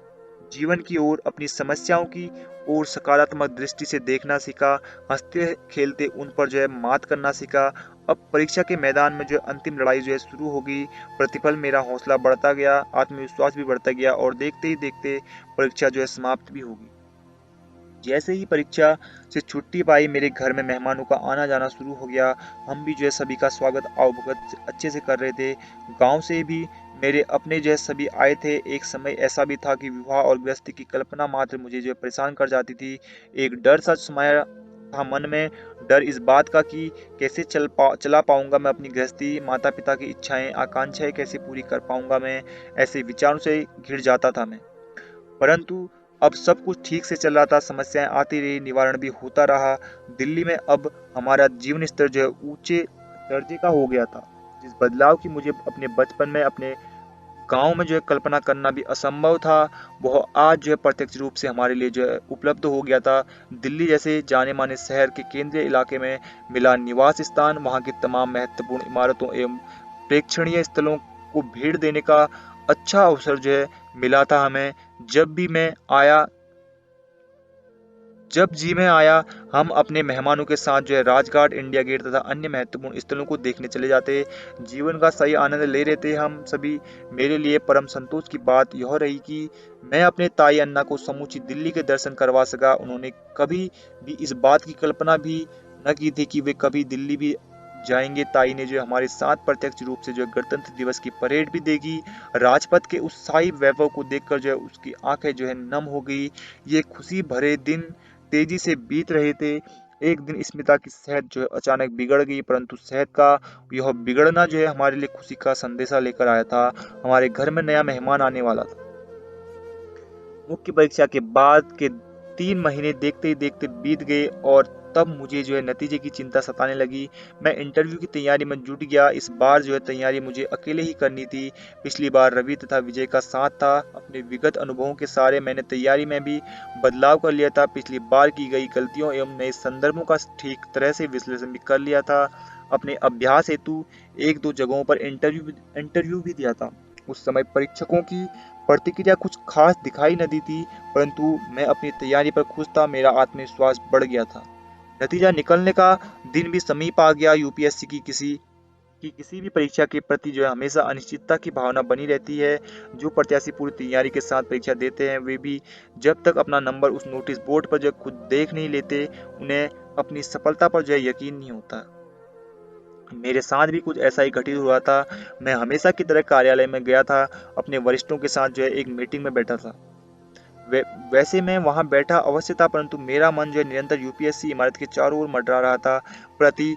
जीवन की ओर, अपनी समस्याओं की ओर सकारात्मक दृष्टि से देखना सीखा। हंसते खेलते उन पर जो है मात करना सीखा। अब परीक्षा के मैदान में जो है अंतिम लड़ाई जो है शुरू होगी। प्रतिफल मेरा हौसला बढ़ता गया, आत्मविश्वास भी बढ़ता गया और देखते ही देखते परीक्षा जो है समाप्त भी होगी। जैसे ही परीक्षा से छुट्टी पाई, मेरे घर में मेहमानों का आना जाना शुरू हो गया। हम भी जो है सभी का स्वागत आवभगत अच्छे से कर रहे थे। गांव से भी मेरे अपने जो है सभी आए थे। एक समय ऐसा भी था कि विवाह और गृहस्थी की कल्पना मात्र मुझे जो है परेशान कर जाती थी। एक डर सा समाया था मन में। डर इस बात का कि कैसे चला पाऊंगा मैं अपनी गृहस्थी, माता पिता की इच्छाएं आकांक्षाएं कैसे पूरी कर पाऊंगा मैं। ऐसे विचारों से घिर जाता था मैं। परंतु अब सब कुछ ठीक से चल रहा था। समस्याएं आती रही, निवारण भी होता रहा। दिल्ली में अब हमारा जीवन स्तर जो है ऊंचे दर्जे का हो गया था। जिस बदलाव की मुझे अपने बचपन में अपने गांव में जो है कल्पना करना भी असंभव था, वह आज जो है प्रत्यक्ष रूप से हमारे लिए जो है उपलब्ध हो गया था। दिल्ली जैसे जाने माने शहर के केंद्रीय इलाके में मिला निवास स्थान, वहां की तमाम महत्वपूर्ण इमारतों एवं प्रेक्षणीय स्थलों को भेंट देने का अच्छा अवसर जो है मिला था हमें। जब भी मैं आया जब जी में आया, हम अपने मेहमानों के साथ जो है राजघाट, इंडिया गेट तथा अन्य महत्वपूर्ण स्थलों को देखने चले जाते। जीवन का सही आनंद ले रहे थे हम सभी। मेरे लिए परम संतोष की बात यह रही कि मैं अपने ताई अन्ना को समूची दिल्ली के दर्शन करवा सका। उन्होंने कभी भी इस बात की कल्पना भी न की थी कि वे कभी दिल्ली भी जाएंगे। ताई ने जो है हमारे साथ प्रत्यक्ष रूप से जो है गणतंत्र दिवस की परेड भी देखी। राजपथ के उस शाही वैभव को देखकर जो है उसकी आंखें जो है नम हो गई। ये खुशी भरे दिन तेजी से बीत रहे थे। एक दिन स्मिता की सेहत जो है अचानक बिगड़ गई, परंतु सेहत का यह बिगड़ना जो है हमारे लिए खुशी का संदेशा लेकर आया था। हमारे घर में नया मेहमान आने वाला था। मुख्य परीक्षा के बाद के 3 महीने देखते ही देखते बीत गए और तब मुझे जो है नतीजे की चिंता सताने लगी। मैं इंटरव्यू की तैयारी में जुट गया। इस बार जो है तैयारी मुझे अकेले ही करनी थी। पिछली बार रवि तथा विजय का साथ था। अपने विगत अनुभवों के सारे मैंने तैयारी में भी बदलाव कर लिया था। पिछली बार की गई गलतियों एवं नए संदर्भों का ठीक तरह से विश्लेषण भी कर लिया था। अपने अभ्यास हेतु एक दो जगहों पर इंटरव्यू भी दिया था। उस समय परीक्षकों की प्रतिक्रिया कुछ खास दिखाई न दी थी, परंतु मैं अपनी तैयारी पर खुश था। मेरा आत्मविश्वास बढ़ गया था। नतीजा निकलने का दिन भी समीप आ गया। यूपीएससी की किसी भी परीक्षा के प्रति जो है हमेशा अनिश्चितता की भावना बनी रहती है। जो प्रत्याशी पूरी तैयारी के साथ परीक्षा देते हैं वे भी जब तक अपना नंबर उस नोटिस बोर्ड पर जो खुद देख नहीं लेते, उन्हें अपनी सफलता पर जो है यकीन नहीं होता। मेरे साथ भी कुछ ऐसा ही घटित हुआ था। मैं हमेशा की तरह कार्यालय में गया था। अपने वरिष्ठों के साथ जो है एक मीटिंग में बैठा था। वै वैसे मैं वहां बैठा अवश्य था, परंतु मेरा मन जो है निरंतर यूपीएससी इमारत के चारों ओर मंडरा रहा था। प्रति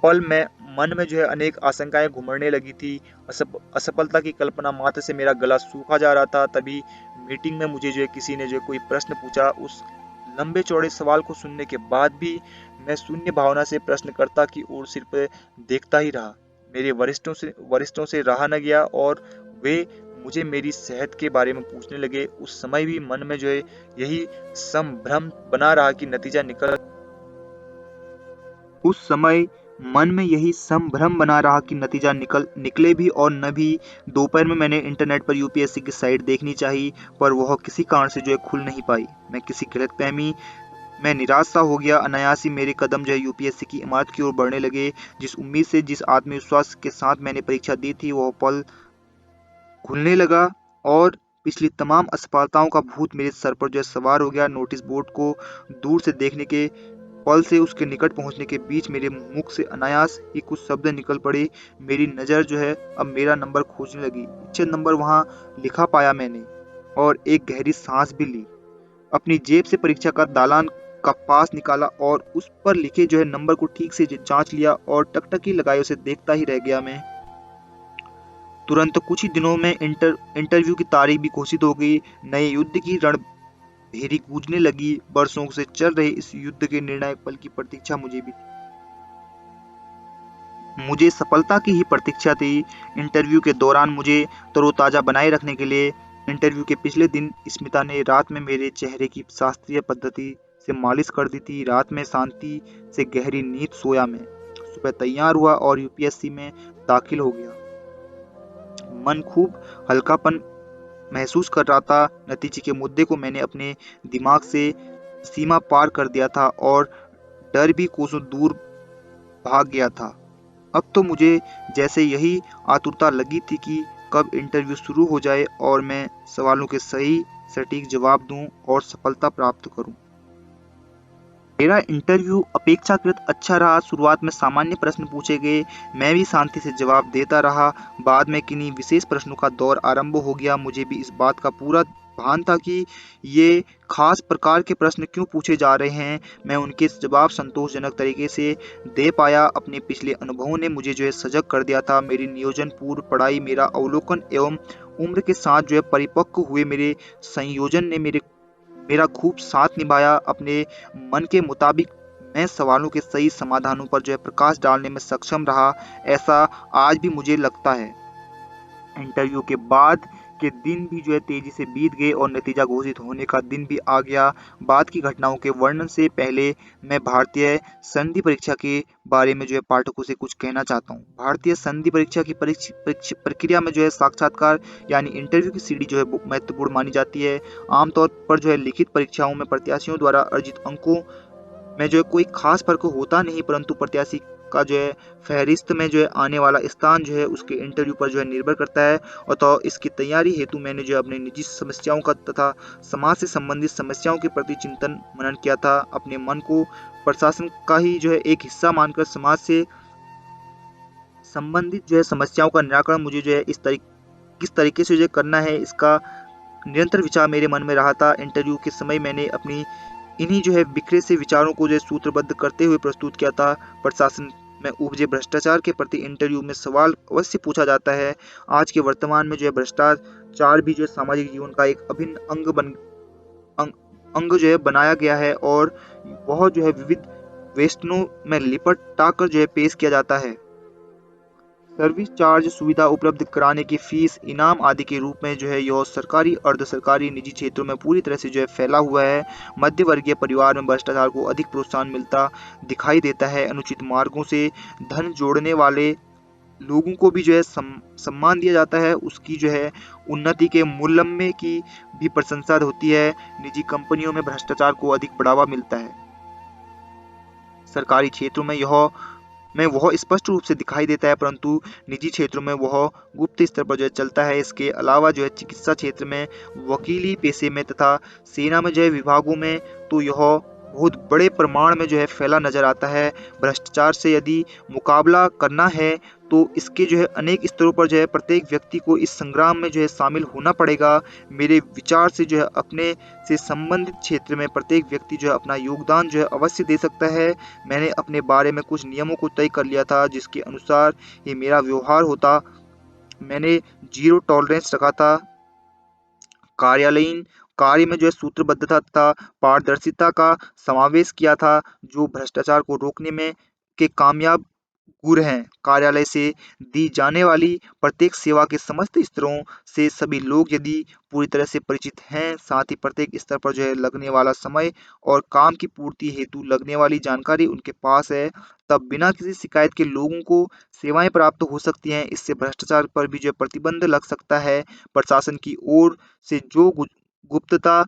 पल में मन में जो है अनेक आशंकाएं घुमड़ने लगी थी। असफलता की कल्पना मात्र से मेरा गला सूखा जा रहा था। तभी मीटिंग में मुझे जो है किसी ने जो है कोई प्रश्न पूछा। उस लंबे चौड़े सवाल को सुनने के बाद भी मैं शून्य भावना से प्रश्नकर्ता की ओर सिर्फ देखता ही रहा। मेरे वरिष्ठों से रहा न गया और वे मुझे मेरी सेहत के बारे में पूछने लगे। उस समय भी मन में जो है यही संभ्रम बना रहा कि नतीजा निकल उस समय मन में यही संभ्रम बना रहा कि नतीजा निकले भी और न भी। दोपहर में मैंने इंटरनेट पर यूपीएससी की साइट देखनी चाहिए, पर वह किसी कारण से जो है खुल नहीं पाई। मैं किसी गलतफहमी मैं निराश सा हो गया। अनायास ही मेरे कदम जो है यूपीएससी की इमारत की ओर बढ़ने लगे। जिस उम्मीद से, जिस आत्मविश्वास के साथ मैंने परीक्षा दी थी, वह पल खुलने लगा और पिछली तमाम असफलताओं का भूत मेरे सर पर जो है सवार हो गया। नोटिस बोर्ड को दूर से देखने के पल से उसके निकट पहुंचने के बीच मेरे मुख से अनायास ही कुछ शब्द निकल पड़े। मेरी नज़र जो है अब मेरा नंबर खोजने लगी। इच्छित नंबर वहां लिखा पाया मैंने और एक गहरी सांस भी ली। अपनी जेब से परीक्षा का दालान का पास निकाला और उस पर लिखे जो है नंबर को ठीक से जांच लिया और टकटकी लगाए उसे देखता ही रह गया मैं। तुरंत कुछ ही दिनों में इंटरव्यू की तारीख भी घोषित हो गई। नए युद्ध की रणभेरी गूंजने लगी। वर्षों से चल रहे इस युद्ध के निर्णायक पल की प्रतीक्षा मुझे भी थी। मुझे सफलता की ही प्रतीक्षा थी। इंटरव्यू के दौरान मुझे तरोताजा बनाए रखने के लिए इंटरव्यू के पिछले दिन स्मिता ने रात में मेरे चेहरे की शास्त्रीय पद्धति से मालिश कर दी थी। रात में शांति से गहरी नींद सोया मैं। सुबह तैयार हुआ और यूपीएससी में दाखिल हो गया। मन खूब हल्कापन महसूस कर रहा था। नतीजे के मुद्दे को मैंने अपने दिमाग से सीमा पार कर दिया था और डर भी कोसों दूर भाग गया था। अब तो मुझे जैसे यही आतुरता लगी थी कि कब इंटरव्यू शुरू हो जाए और मैं सवालों के सही सटीक जवाब दूं और सफलता प्राप्त करूं। मेरा इंटरव्यू अपेक्षाकृत अच्छा रहा। शुरुआत में सामान्य प्रश्न पूछे गए। मैं भी शांति से जवाब देता रहा। बाद में किन्हीं विशेष प्रश्नों का दौर आरंभ हो गया। मुझे भी इस बात का पूरा भान था कि ये खास प्रकार के प्रश्न क्यों पूछे जा रहे हैं। मैं उनके जवाब संतोषजनक तरीके से दे पाया। अपने पिछले अनुभवों ने मुझे जो है सजग कर दिया था। मेरी नियोजन पूर्व पढ़ाई, मेरा अवलोकन एवं उम्र के साथ जो है परिपक्व हुए मेरे संयोजन ने मेरा खूब साथ निभाया। अपने मन के मुताबिक मैं सवालों के सही समाधानों पर जो है प्रकाश डालने में सक्षम रहा। ऐसा आज भी मुझे लगता है। इंटरव्यू के बाद के दिन भी जो है तेजी से बीत गए और नतीजा घोषित होने का दिन भी आ गया। बाद की घटनाओं के वर्णन से पहले मैं भारतीय संधि परीक्षा के बारे में जो है पाठकों से कुछ कहना चाहता हूँ। भारतीय संधि परीक्षा की प्रक्रिया में जो है साक्षात्कार यानी इंटरव्यू की सीढ़ी जो है महत्वपूर्ण मानी जाती है। आमतौर पर जो है लिखित परीक्षाओं में प्रत्याशियों द्वारा अर्जित अंकों में जो है कोई खास फर्क होता नहीं, परंतु प्रत्याशी का जो है फहरिस्त में जो है आने वाला स्थान जो है उसके इंटरव्यू पर जो है निर्भर करता है। और तो इसकी तैयारी हेतु मैंने जो अपने निजी समस्याओं का तथा समाज से संबंधित समस्याओं के प्रति चिंतन मनन किया था। अपने मन को प्रशासन का ही जो है एक हिस्सा मानकर समाज से संबंधित जो है समस्याओं का निराकरण मुझे जो है किस तरीके से जो है करना है, इसका निरंतर विचार मेरे मन में रहा था। इंटरव्यू के समय मैंने अपनी इन्हीं जो है बिखरे से विचारों को जो है सूत्रबद्ध करते हुए प्रस्तुत किया था। प्रशासन में उपजे भ्रष्टाचार के प्रति इंटरव्यू में सवाल अवश्य पूछा जाता है। आज के वर्तमान में जो है भ्रष्टाचार भी जो है सामाजिक जीवन का एक अभिन्न अंग, अंग जो है बनाया गया है और वह जो है विविध वेतनों में लिपटा कर जो है पेश किया जाता है। सर्विस चार्ज सुविधा उपलब्ध कराने की फीस, इनाम आदि के रूप में जो है यह सरकारी, अर्ध सरकारी, निजी क्षेत्रों में पूरी तरह से जो है फैला हुआ है। मध्य वर्गीय परिवार में भ्रष्टाचार को अधिक प्रोत्साहन मिलता दिखाई देता है। अनुचित मार्गों से धन जोड़ने वाले लोगों को भी जो है सम्मान दिया जाता है, उसकी जो है उन्नति के मूल्य की भी प्रशंसा होती है। निजी कंपनियों में भ्रष्टाचार को अधिक बढ़ावा मिलता है। सरकारी क्षेत्रों में वह स्पष्ट रूप से दिखाई देता है, परंतु निजी क्षेत्रों में वह गुप्त स्तर पर जो है चलता है। इसके अलावा जो है चिकित्सा क्षेत्र में, वकीली पेशे में तथा सेना में जो है विभागों में तो यह बहुत बड़े प्रमाण में जो है फैला नजर आता है। भ्रष्टाचार से यदि मुकाबला करना है तो इसके जो है अनेक स्तरों पर जो है प्रत्येक व्यक्ति को इस संग्राम में जो है शामिल होना पड़ेगा। मेरे विचार से जो है अपने से संबंधित क्षेत्र में प्रत्येक व्यक्ति जो है अपना योगदान जो है अवश्य दे सकता है। मैंने अपने बारे में कुछ नियमों को तय कर लिया था जिसके अनुसार ही मेरा व्यवहार होता। मैंने जीरो टॉलरेंस रखा था। कार्यालयीन कार्य में जो है सूत्रबद्धता तथा पारदर्शिता का समावेश किया था, जो भ्रष्टाचार को रोकने में के कामयाब गुर हैं। कार्यालय से दी जाने वाली प्रत्येक सेवा के समस्त स्तरों से सभी लोग यदि पूरी तरह से परिचित हैं, साथ ही प्रत्येक स्तर पर जो है लगने वाला समय और काम की पूर्ति हेतु लगने वाली जानकारी उनके पास है, तब बिना किसी शिकायत के लोगों को सेवाएं प्राप्त हो सकती हैं। इससे भ्रष्टाचार पर भी जो है प्रतिबंध लग सकता है। प्रशासन की ओर से जो गुप्तता,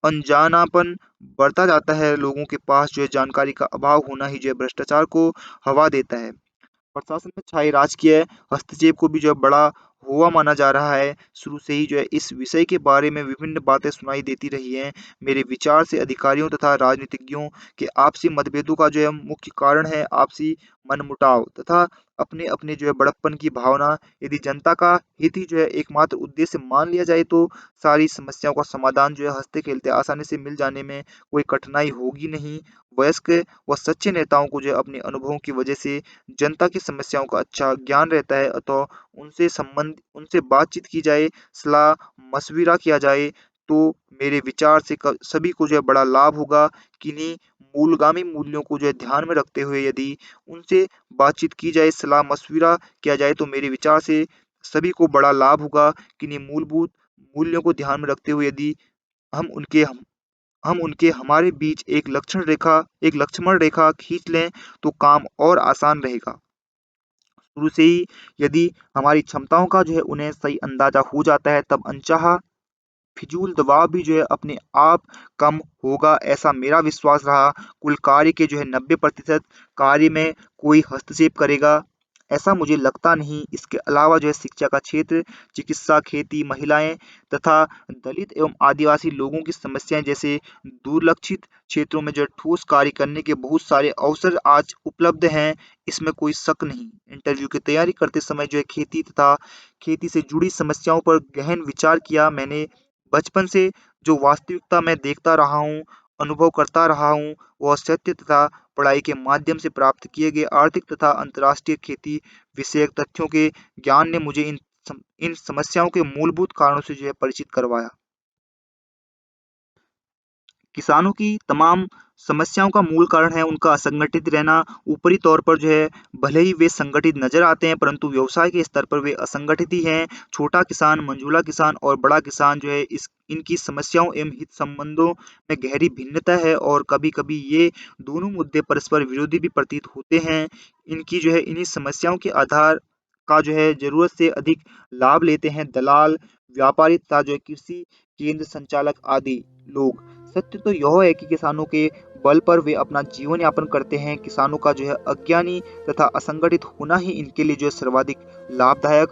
अनजानापन बढ़ता जाता है, लोगों के पास जो है जानकारी का अभाव होना ही जो है भ्रष्टाचार को हवा देता है। प्रशासन में छाए राजकीय हस्तक्षेप को भी जो है बड़ा हुआ माना जा रहा है। शुरू से ही जो है इस विषय के बारे में विभिन्न बातें सुनाई देती रही हैं। मेरे विचार से अधिकारियों तथा राजनीतिज्ञों के आपसी मतभेदों का जो है मुख्य कारण है आपसी मनमुटाव तथा अपने अपने जो है बड़प्पन की भावना। यदि जनता का हित ही जो है एकमात्र उद्देश्य मान लिया जाए तो सारी समस्याओं का समाधान जो है हंसते खेलते आसानी से मिल जाने में कोई कठिनाई होगी नहीं। वयस्क व सच्चे नेताओं को जो है अपने अनुभवों की वजह से जनता की समस्याओं का अच्छा ज्ञान रहता है, अतः उनसे बातचीत की जाए, सलाह मशविरा किया जाए तो मेरे विचार से सभी को जो है बड़ा लाभ होगा। किन्हीं मूलगामी मूल्यों को जो है ध्यान में रखते हुए यदि उनसे बातचीत की जाए, सलाह मशविरा किया जाए तो मेरे विचार से सभी को बड़ा लाभ होगा। किन्हीं मूलभूत मूल्यों को ध्यान में रखते हुए यदि हम उनके हमारे बीच एक लक्ष्मण रेखा खींच लें तो काम और आसान रहेगा। शुरू से ही यदि हमारी क्षमताओं का जो है उन्हें सही अंदाजा हो जाता है, तब अनचाहा फिजूल दबाव भी जो है अपने आप कम होगा, ऐसा मेरा विश्वास रहा। कुल कार्य के जो है 90% कार्य में कोई हस्तक्षेप करेगा ऐसा मुझे लगता नहीं। इसके अलावा जो है शिक्षा का क्षेत्र, चिकित्सा, खेती, महिलाएं तथा दलित एवं आदिवासी लोगों की समस्याएं जैसे दुर्लक्षित क्षेत्रों में जो है ठोस कार्य करने के बहुत सारे अवसर आज उपलब्ध हैं, इसमें कोई शक नहीं। इंटरव्यू की तैयारी करते समय जो है खेती तथा खेती से जुड़ी समस्याओं पर गहन विचार किया। मैंने बचपन से जो वास्तविकता मैं देखता रहा हूँ, अनुभव करता रहा हूँ, वह सत्य तथा पढ़ाई के माध्यम से प्राप्त किए गए आर्थिक तथा अंतर्राष्ट्रीय खेती विषयक तथ्यों के ज्ञान ने मुझे इन समस्याओं के मूलभूत कारणों से जो है परिचित करवाया। किसानों की तमाम समस्याओं का मूल कारण है उनका असंगठित रहना। ऊपरी तौर पर जो है भले ही वे संगठित नजर आते हैं, परंतु व्यवसाय के स्तर पर वे असंगठित ही हैं। छोटा किसान, मंझोला किसान और बड़ा किसान जो है इनकी समस्याओं एवं हित संबंधों में गहरी भिन्नता है और कभी-कभी ये दोनों मुद्दे परस्पर विरोधी भी प्रतीत होते हैं। इनकी जो है इन्हीं समस्याओं के आधार का जो है जरूरत से अधिक लाभ लेते हैं दलाल, व्यापारी तथा जो है कृषि केंद्र संचालक आदि लोग। सत्य तो यह है कि किसानों के बल पर वे अपना जीवन यापन करते हैं। किसानों का जो है अज्ञानी तथा असंगठित होना ही इनके लिए जो है सर्वाधिक लाभदायक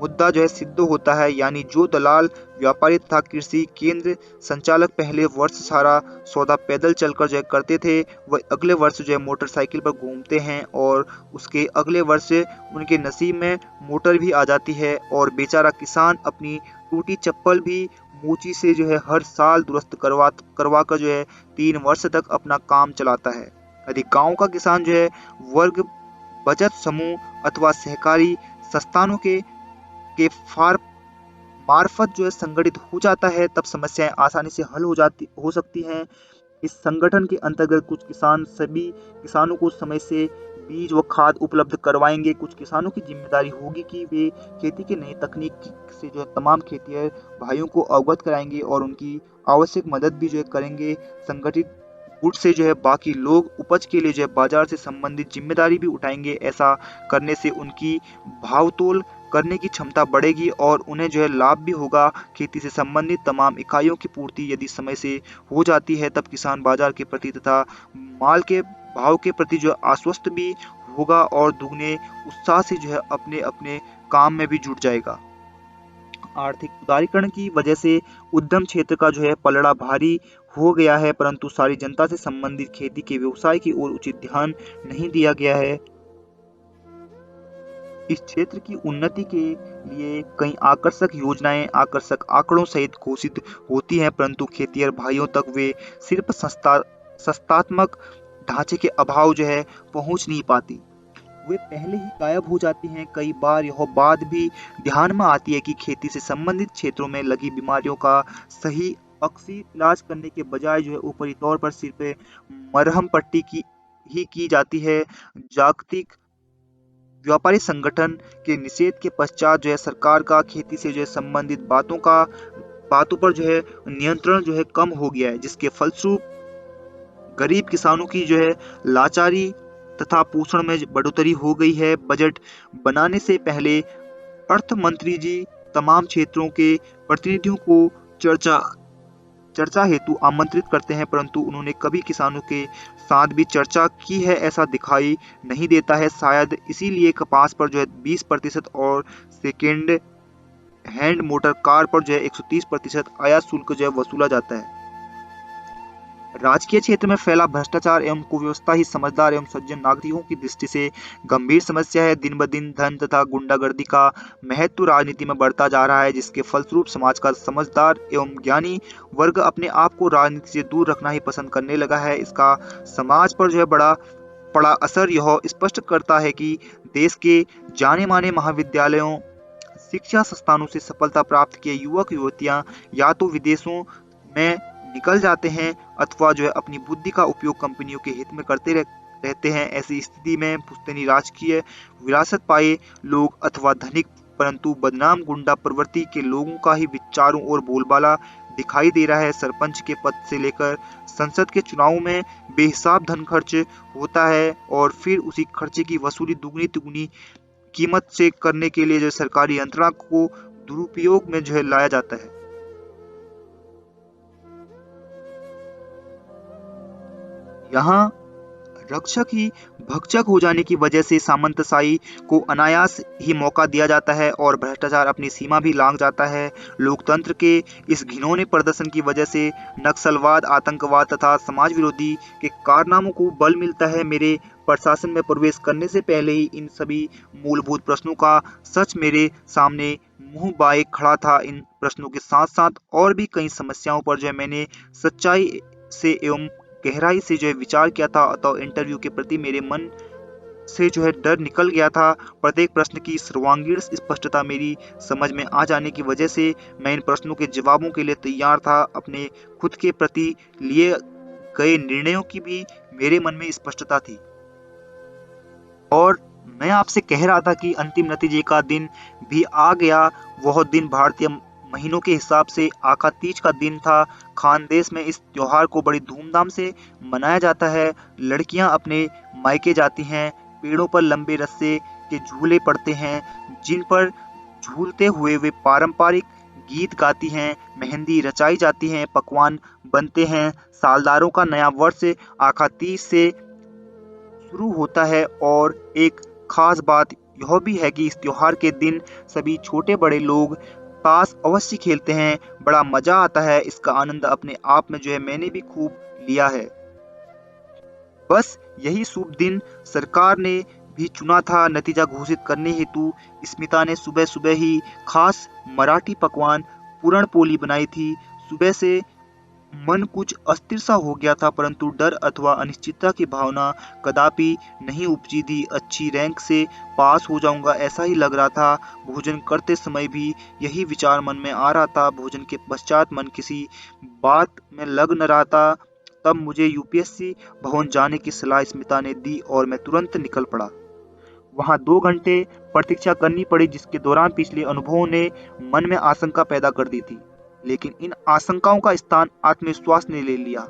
मुद्दा जो है सिद्ध होता है, यानी जो दलाल, व्यापारी तथा कृषि केंद्र संचालक पहले वर्ष सारा सौदा पैदल चलकर जो है करते थे, वह अगले वर्ष जो है मोटरसाइकिल पर घूमते हैं और उसके अगले वर्ष उनके नसीब में मोटर भी आ जाती है और बेचारा किसान अपनी टूटी चप्पल भी मोची से जो है हर साल दुरुस्त करवा कर जो है 3 वर्ष तक अपना काम चलाता है। यदि गांव का किसान जो है वर्ग बचत समूह अथवा सहकारी संस्थानों के फार मार्फत जो है संगठित हो जाता है, तब समस्याएं आसानी से हल हो सकती हैं। इस संगठन के अंतर्गत कुछ किसान सभी किसानों को समय से बीज व खाद उपलब्ध करवाएंगे। कुछ किसानों की जिम्मेदारी होगी कि वे खेती की नई तकनीक से जो है तमाम खेतिहर भाइयों को अवगत कराएंगे और उनकी आवश्यक मदद भी जो है करेंगे। संगठित गुट से जो है बाकी लोग उपज के लिए जो है बाजार से संबंधित जिम्मेदारी भी उठाएंगे। ऐसा करने से उनकी भावतोल करने की क्षमता बढ़ेगी और उन्हें जो है लाभ भी होगा। खेती से संबंधित तमाम इकाइयों की पूर्ति यदि समय से हो जाती है, तब किसान बाजार के प्रति तथा माल के भाव के प्रति जो है आश्वस्त भी होगा और दुगने उत्साह से जो है अपने अपने काम में भी जुट जाएगा। आर्थिक उदारीकरण की वजह से उद्यम क्षेत्र का जो है पलड़ा भारी हो गया है, परंतु सारी जनता से संबंधित खेती के व्यवसाय की ओर उचित ध्यान नहीं दिया गया है। इस क्षेत्र की उन्नति के लिए कई आकर्षक योजनाएं आकर्षक आंकड़ों सहित घोषित होती हैं, परंतु खेतिहर भाइयों तक वे सिर्फ संस्थात्मक ढांचे के अभाव जो है पहुंच नहीं पाती। वे पहले ही गायब हो जाती हैं। कई बार यह बात भी ध्यान में आती है कि खेती से संबंधित क्षेत्रों में लगी बीमारियों का सही अक्सर इलाज करने के बजाय जो है ऊपरी तौर पर सिर्फ मरहम पट्टी की जाती है। जागतिक व्यापारी संगठन के निषेध के पश्चात जो है सरकार का खेती से जो है संबंधित बातों पर जो है नियंत्रण जो है कम हो गया है, जिसके फलस्वरूप गरीब किसानों की जो है लाचारी तथा पोषण में बढ़ोतरी हो गई है। बजट बनाने से पहले अर्थ मंत्री जी तमाम क्षेत्रों के प्रतिनिधियों को चर्चा हेतु आमंत्रित करते हैं, परंतु उन्होंने कभी किसानों के साथ भी चर्चा की है ऐसा दिखाई नहीं देता है। शायद इसीलिए कपास पर जो है 20% और सेकेंड हैंड मोटर कार पर जो है 130% आयात शुल्क जो है वसूला जाता है। राजकीय क्षेत्र में फैला भ्रष्टाचार एवं कुव्यवस्था ही समझदार एवं सज्जन नागरिकों की दृष्टि से गंभीर समस्या है। दिन ब दिन धन तथा गुंडागर्दी का महत्व राजनीति में बढ़ता जा रहा है, जिसके फलस्वरूप समाज का समझदार एवं ज्ञानी वर्ग अपने आप को राजनीति से दूर रखना ही पसंद करने लगा है। इसका समाज पर जो है बड़ा असर यह स्पष्ट करता है कि देश के जाने माने महाविद्यालयों शिक्षा संस्थानों से सफलता प्राप्त किए युवक युवतियां या तो विदेशों में निकल जाते हैं अथवा जो है अपनी बुद्धि का उपयोग कंपनियों के हित में करते रहते हैं। ऐसी स्थिति में पुश्तैनी राजकीय विरासत पाए लोग अथवा धनिक परंतु बदनाम गुंडा प्रवृत्ति के लोगों का ही विचारों और बोलबाला दिखाई दे रहा है। सरपंच के पद से लेकर संसद के चुनाव में बेहिसाब धन खर्च होता है और फिर उसी खर्चे की वसूली दुगनी तिगुनी कीमत से करने के लिए जो सरकारी यंत्रणा को दुरुपयोग में जो है लाया जाता है। यहाँ रक्षक ही भक्षक हो जाने की वजह से सामंतशाही को अनायास ही मौका दिया जाता है और भ्रष्टाचार अपनी सीमा भी लांघ जाता है। लोकतंत्र के इस घिनौने प्रदर्शन की वजह से नक्सलवाद, आतंकवाद तथा समाज विरोधी के कारनामों को बल मिलता है। मेरे प्रशासन में प्रवेश करने से पहले ही इन सभी मूलभूत प्रश्नों का सच मेरे सामने मुंह बाए खड़ा था। इन प्रश्नों के साथ साथ और भी कई समस्याओं पर जो है मैंने सच्चाई से एवं गहराई से जो है विचार किया था, अतः इंटरव्यू के प्रति मेरे मन से जो है डर निकल गया था। प्रत्येक प्रश्न की सर्वांगीण स्पष्टता मेरी समझ में आ जाने की वजह से मैं इन प्रश्नों के जवाबों के लिए तैयार था। अपने खुद के प्रति लिए गए निर्णयों की भी मेरे मन में स्पष्टता थी और मैं आपसे कह रहा था कि अंतिम नतीजे का दिन भी आ गया। वह दिन भारतीय महीनों के हिसाब से आका तीज का दिन था। खानदेश में इस त्योहार को बड़ी धूमधाम से मनाया जाता है। लड़कियां अपने मायके जाती हैं, पेड़ों पर लंबे रस्से के झूले पड़ते हैं जिन पर झूलते हुए वे पारंपरिक गीत गाती हैं, मेहंदी रचाई जाती हैं, पकवान बनते हैं। सालदारों का नया वर्ष आका तीज से शुरू होता है और एक खास बात यह भी है कि इस त्योहार के दिन सभी छोटे बड़े लोग ताश अवश्य खेलते हैं। बड़ा मजा आता है, इसका आनंद अपने आप में मैंने भी खूब लिया है। बस यही शुभ दिन सरकार ने भी चुना था नतीजा घोषित करने हेतु। स्मिता ने सुबह सुबह ही खास मराठी पकवान पूरण पोली बनाई थी। सुबह से मन कुछ अस्थिर सा हो गया था, परंतु डर अथवा अनिश्चितता की भावना कदापि नहीं उपजी थी। अच्छी रैंक से पास हो जाऊंगा ऐसा ही लग रहा था। भोजन करते समय भी यही विचार मन में आ रहा था। भोजन के पश्चात मन किसी बात में लग न रहा था। तब मुझे यूपीएससी भवन जाने की सलाह स्मिता ने दी और मैं तुरंत निकल पड़ा। वहां 2 घंटे प्रतीक्षा करनी पड़ी, जिसके दौरान पिछले अनुभवों ने मन में आशंका पैदा कर दी थी, लेकिन इन आशंकाओं का स्थान आत्मविश्वास ने ले लिया।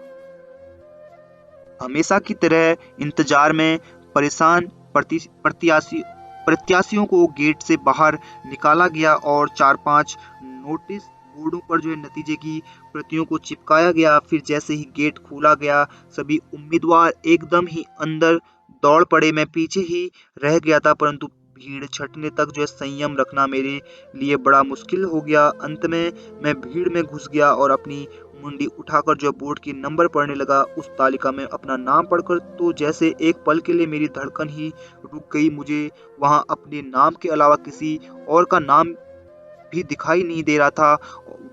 हमेशा की तरह इंतजार में परेशान प्रत्याशियों को गेट से बाहर निकाला गया और 4-5 नोटिस बोर्डों पर नतीजे की प्रतियों को चिपकाया गया। फिर जैसे ही गेट खोला गया, सभी उम्मीदवार एकदम ही अंदर दौड़ पड़े। मैं पीछे ही रह गया था, परंतु भीड़ छटने तक संयम रखना मेरे लिए बड़ा मुश्किल हो गया। अंत में मैं भीड़ में घुस गया और अपनी मुंडी उठाकर बोर्ड की नंबर पढ़ने लगा। उस तालिका में अपना नाम पढ़कर तो जैसे एक पल के लिए मेरी धड़कन ही रुक गई। मुझे वहां अपने नाम के अलावा किसी और का नाम भी दिखाई नहीं दे रहा था।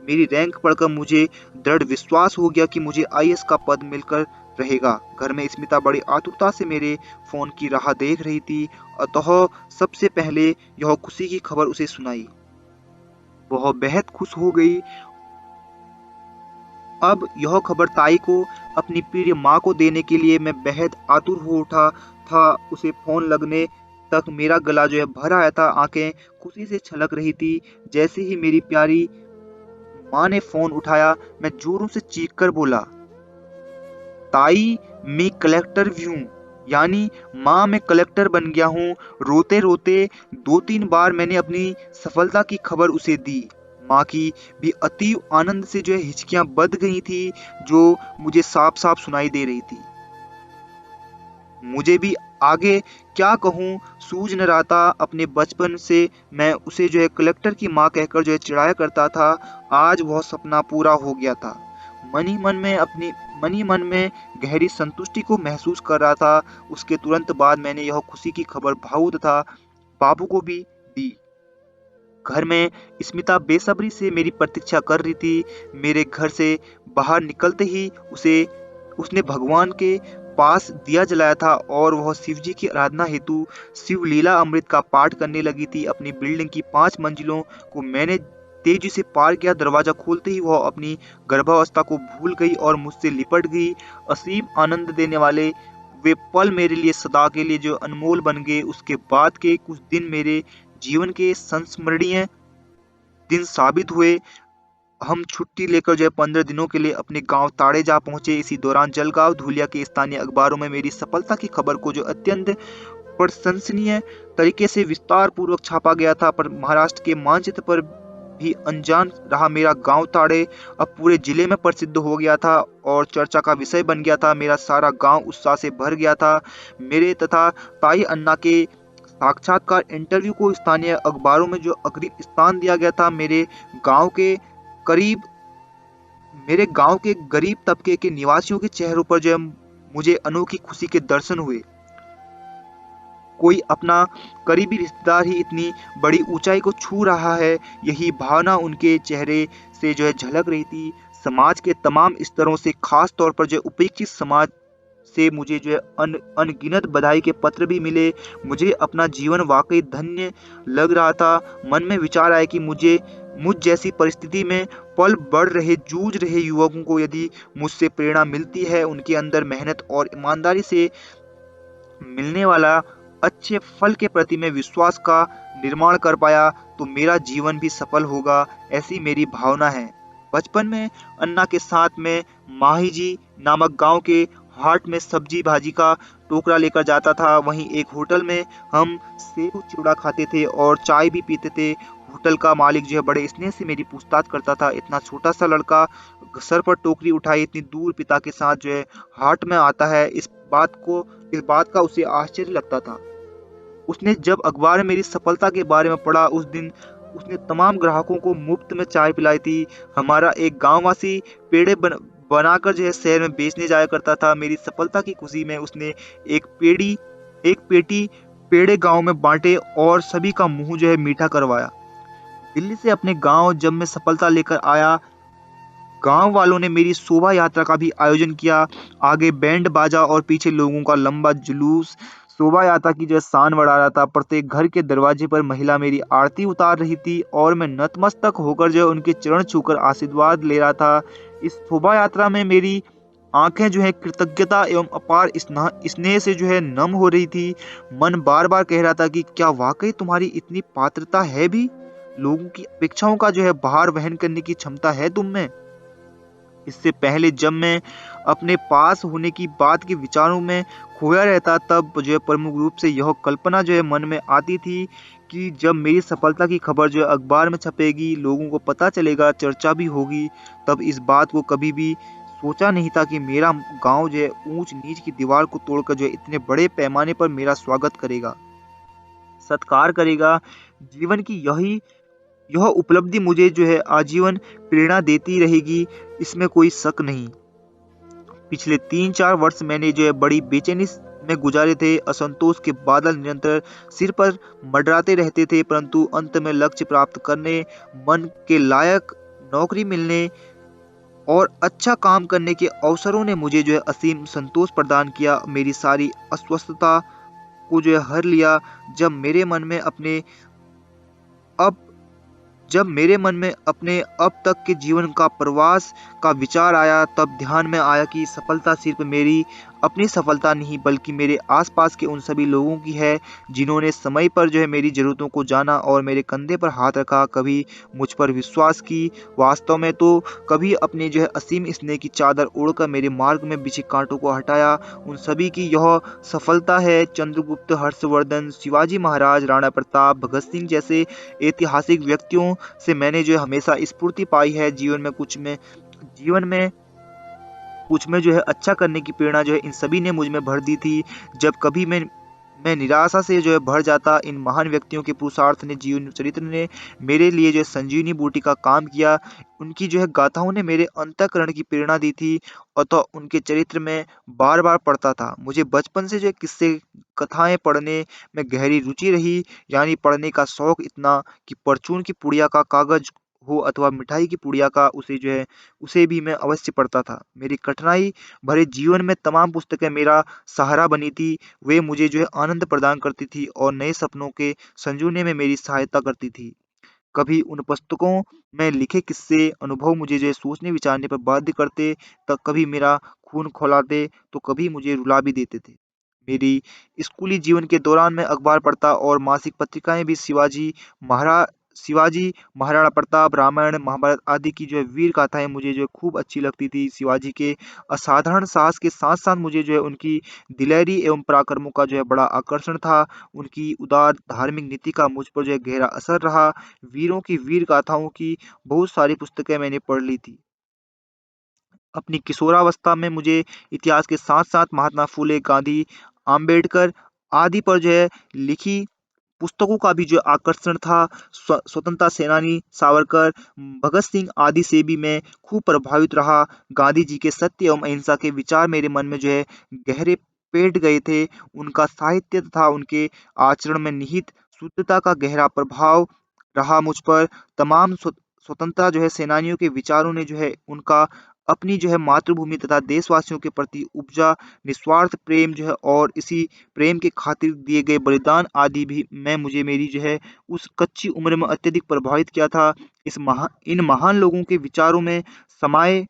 मेरी रैंक पढ़कर मुझे दृढ़ विश्वास हो गया कि मुझे आईएएस का पद मिलकर रहेगा। घर में स्मिता बड़ी आतुरता से मेरे फोन की राह देख रही थी, अतः सबसे पहले यह खुशी की खबर उसे सुनाई। वह बेहद खुश हो गई। अब यह खबर ताई को, अपनी प्रिय माँ को देने के लिए मैं बेहद आतुर हो उठा था। उसे फोन लगने तक मेरा गला भर आया था, आंखें खुशी से छलक रही थी। जैसे ही मेरी प्यारी माँ ने फोन उठाया, मैं जोरों से चीख कर बोला, ताई मैं कलेक्टर भी हूँ, यानी माँ मैं कलेक्टर बन गया हूँ। रोते रोते 2-3 बार मैंने अपनी सफलता की खबर उसे दी। माँ की भी अतीव आनंद से हिचकियां बंध गई थी, जो मुझे साफ साफ सुनाई दे रही थी। मुझे भी आगे क्या कहूँ सूझ न रहा था। अपने बचपन से मैं उसे कलेक्टर की माँ कहकर चिढ़ाया करता था। आज वह सपना पूरा हो गया था। मन ही मन में गहरी संतुष्टि को महसूस कर रहा था। उसके तुरंत बाद मैंने यह खुशी की खबर भाऊ तथा बाबू को भी दी। घर में स्मिता बेसब्री से मेरी प्रतीक्षा कर रही थी। मेरे घर से बाहर निकलते ही उसने भगवान के पास दिया जलाया था और वह शिव जी की आराधना हेतु शिव लीला अमृत का पाठ करने लगी थी। अपनी बिल्डिंग की 5 मंजिलों को मैंने तेजी से पार किया। दरवाजा खोलते ही वह अपनी गर्भावस्था को भूल गई और मुझसे लिपट गई। असीम आनंद देने वाले वे पल मेरे लिए सदा के लिए अनमोल बन गए। उसके बाद के कुछ दिन मेरे जीवन के संस्मरणीय दिन साबित हुए। हम छुट्टी लेकर 15 दिनों के लिए अपने गांव ताड़े जा पहुंचे। इसी दौरान जलगांव धूलिया के स्थानीय अखबारों में मेरी सफलता की खबर को अत्यंत प्रशंसनीय तरीके से विस्तार पूर्वक छापा गया था। पर महाराष्ट्र के मानचित्र पर भी अनजान रहा मेरा गांव ताड़े अब पूरे जिले में प्रसिद्ध हो गया था और चर्चा का विषय बन गया था। मेरा सारा गांव उत्साह से भर गया था। मेरे तथा ताई अन्ना के साक्षात्कार इंटरव्यू को स्थानीय अखबारों में अग्रिम स्थान दिया गया था। गांव के करीब मेरे गांव के गरीब तबके के निवासियों के चेहरों पर मुझे अनोखी खुशी के दर्शन हुए। कोई अपना करीबी रिश्तेदार ही इतनी बड़ी ऊंचाई को छू रहा है, यही भावना उनके चेहरे से झलक रही थी। समाज के तमाम स्तरों से, खास तौर पर उपेक्षित समाज से मुझे अनगिनत बधाई के पत्र भी मिले। मुझे अपना जीवन वाकई धन्य लग रहा था। मन में विचार आया कि मुझ जैसी परिस्थिति में पल बढ़ रहे जूझ रहे युवकों को यदि मुझसे प्रेरणा मिलती है, उनके अंदर मेहनत और ईमानदारी से मिलने वाला अच्छे फल के प्रति मैं विश्वास का निर्माण कर पाया, तो मेरा जीवन भी सफल होगा, ऐसी मेरी भावना है। बचपन में अन्ना के साथ में माहिजी नामक गांव के हाट में सब्जी भाजी का टोकरा लेकर जाता था। वहीं एक होटल में हम सेव चिवड़ा खाते थे और चाय भी पीते थे। होटल का मालिक बड़े स्नेह से मेरी पूछताछ करता था, इतना छोटा सा लड़का सर पर टोकरी उठाए इतनी दूर पिता के साथ हाट में आता है। इस बात का उसे आश्चर्य लगता था। उसने जब अखबार में मेरी सफलता के बारे में पढ़ा उस दिन उसने तमाम ग्राहकों को मुफ्त में चाय पिलाई थी। हमारा एक गांववासी पेड़े बनाकर जो है शहर में बेचने जाया करता था। मेरी सफलता की खुशी में उसने एक पेड़ी एक पेटी पेड़े गांव में बांटे और सभी का मुंह जो है मीठा करवाया। दिल्ली से अपने गांव जब मैं सफलता लेकर आया, गांव वालों ने मेरी शोभा यात्रा का भी आयोजन किया। आगे बैंड बाजा और पीछे लोगों का लंबा जुलूस शोभा यात्रा की जो है शान बढ़ा रहा था। प्रत्येक घर के दरवाजे पर महिला मेरी आरती उतार रही थी और मैं नतमस्तक होकर जो है उनके चरण छूकर आशीर्वाद ले रहा था। इस शोभा यात्रा में मेरी आंखें जो है कृतज्ञता एवं अपार स्नेह से जो है नम हो रही थी। मन बार बार कह रहा था कि क्या वाकई तुम्हारी इतनी पात्रता है भी, लोगों की अपेक्षाओं का जो है भार वहन करने की क्षमता है तुम में। इससे पहले जब मैं अपने पास होने की बात के विचारों में खोया रहता तब जो है प्रमुख रूप से यह कल्पना जो है मन में आती थी कि जब मेरी सफलता की खबर जो है अखबार में छपेगी, लोगों को पता चलेगा, चर्चा भी होगी, तब इस बात को कभी भी सोचा नहीं था कि मेरा गांव जो है ऊंच नीच की दीवार को तोड़कर जो है इतने बड़े पैमाने पर मेरा स्वागत करेगा, सत्कार करेगा। जीवन की यह उपलब्धि मुझे जो है आजीवन प्रेरणा देती रहेगी, इसमें कोई शक नहीं। पिछले 3-4 वर्ष मैंने जो है बड़ी बेचैनी में गुजारे थे। असंतोष के बादल निरंतर सिर पर मंडराते रहते थे, परंतु अंत में लक्ष्य प्राप्त करने, मन के लायक नौकरी मिलने और अच्छा काम करने के अवसरों ने मुझे जो है असीम संतोष प्रदान किया। मेरी सारी अस्वस्थता को जो है हर लिया। जब मेरे मन में अपने अब जब मेरे मन में अपने अब तक के जीवन का प्रवास का विचार आया, तब ध्यान में आया कि सफलता सिर्फ मेरी अपनी सफलता नहीं बल्कि मेरे आसपास के उन सभी लोगों की है जिन्होंने समय पर जो है मेरी जरूरतों को जाना और मेरे कंधे पर हाथ रखा, कभी मुझ पर विश्वास की, वास्तव में तो कभी अपने जो है असीम स्नेह की चादर ओढ़कर मेरे मार्ग में बिछे कांटों को हटाया। उन सभी की यह सफलता है। चंद्रगुप्त, हर्षवर्धन, शिवाजी महाराज, राणा प्रताप, भगत सिंह जैसे ऐतिहासिक व्यक्तियों से मैंने जो है हमेशा स्फूर्ति पाई है। जीवन में कुछ में जो है अच्छा करने की प्रेरणा जो है इन सभी ने मुझ में भर दी थी। जब कभी मैं निराशा से जो है भर जाता, इन महान व्यक्तियों के पुरुषार्थ ने, जीवन चरित्र ने मेरे लिए जो है संजीवनी बूटी का काम किया। उनकी जो है गाथाओं ने मेरे अंतःकरण की प्रेरणा दी थी, अतः उनके चरित्र में बार बार पढ़ता था। मुझे बचपन से जो है किस्से कथाएं पढ़ने में गहरी रुचि रही, यानी पढ़ने का शौक इतना कि परचून की पुड़िया का कागज हो अथवा मिठाई की पुड़िया का, उसे भी मैं अवश्य पढ़ता था। मेरी कठिनाई भरे जीवन में तमाम पुस्तकें मेरा सहारा बनी थी। वे मुझे जो है आनंद प्रदान करती थी और नए सपनों के संजोने में मेरी सहायता करती थी। कभी उन पुस्तकों में लिखे किस्से अनुभव मुझे जो है सोचने विचारने पर बाध्य करते, तो कभी मेरा खून खौलाते, तो कभी मुझे रुला भी देते थे। मेरी स्कूली जीवन के दौरान मैं अखबार पढ़ता और मासिक पत्रिकाएं भी शिवाजी, महाराणा प्रताप, रामायण, महाभारत आदि की जो है वीर गाथाएं मुझे जो है खूब अच्छी लगती थी। शिवाजी के असाधारण साहस के साथ-साथ मुझे जो है उनकी दिलेरी एवं पराक्रमों का जो है बड़ा आकर्षण था। उनकी उदार धार्मिक नीति का मुझ पर जो है गहरा असर रहा। वीरों की वीर गाथाओं की बहुत सारी पुस्तकें मैंने पढ़ ली थी। अपनी किशोरावस्था में मुझे इतिहास के साथ-साथ महात्मा फूले, गांधी, अम्बेडकर आदि पर जो है लिखी पुस्तकों का भी जो आकर्षण था। स्वतंत्रता सेनानी सावरकर, भगत सिंह आदि से भी मैं खूब प्रभावित रहा। गांधी जी के सत्य एवं अहिंसा के विचार मेरे मन में जो है गहरे पेट गए थे। उनका साहित्य तथा उनके आचरण में निहित शुद्धता का गहरा प्रभाव रहा मुझ पर। तमाम स्वतंत्रता जो है सेनानियों के विचारों ने जो है उनका अपनी जो है मातृभूमि तथा देशवासियों के प्रति उपजा निस्वार्थ प्रेम जो है और इसी प्रेम के खातिर दिए गए बलिदान आदि भी मैं मुझे मेरी जो है उस कच्ची उम्र में अत्यधिक प्रभावित किया था। इन महान लोगों के विचारों में समाये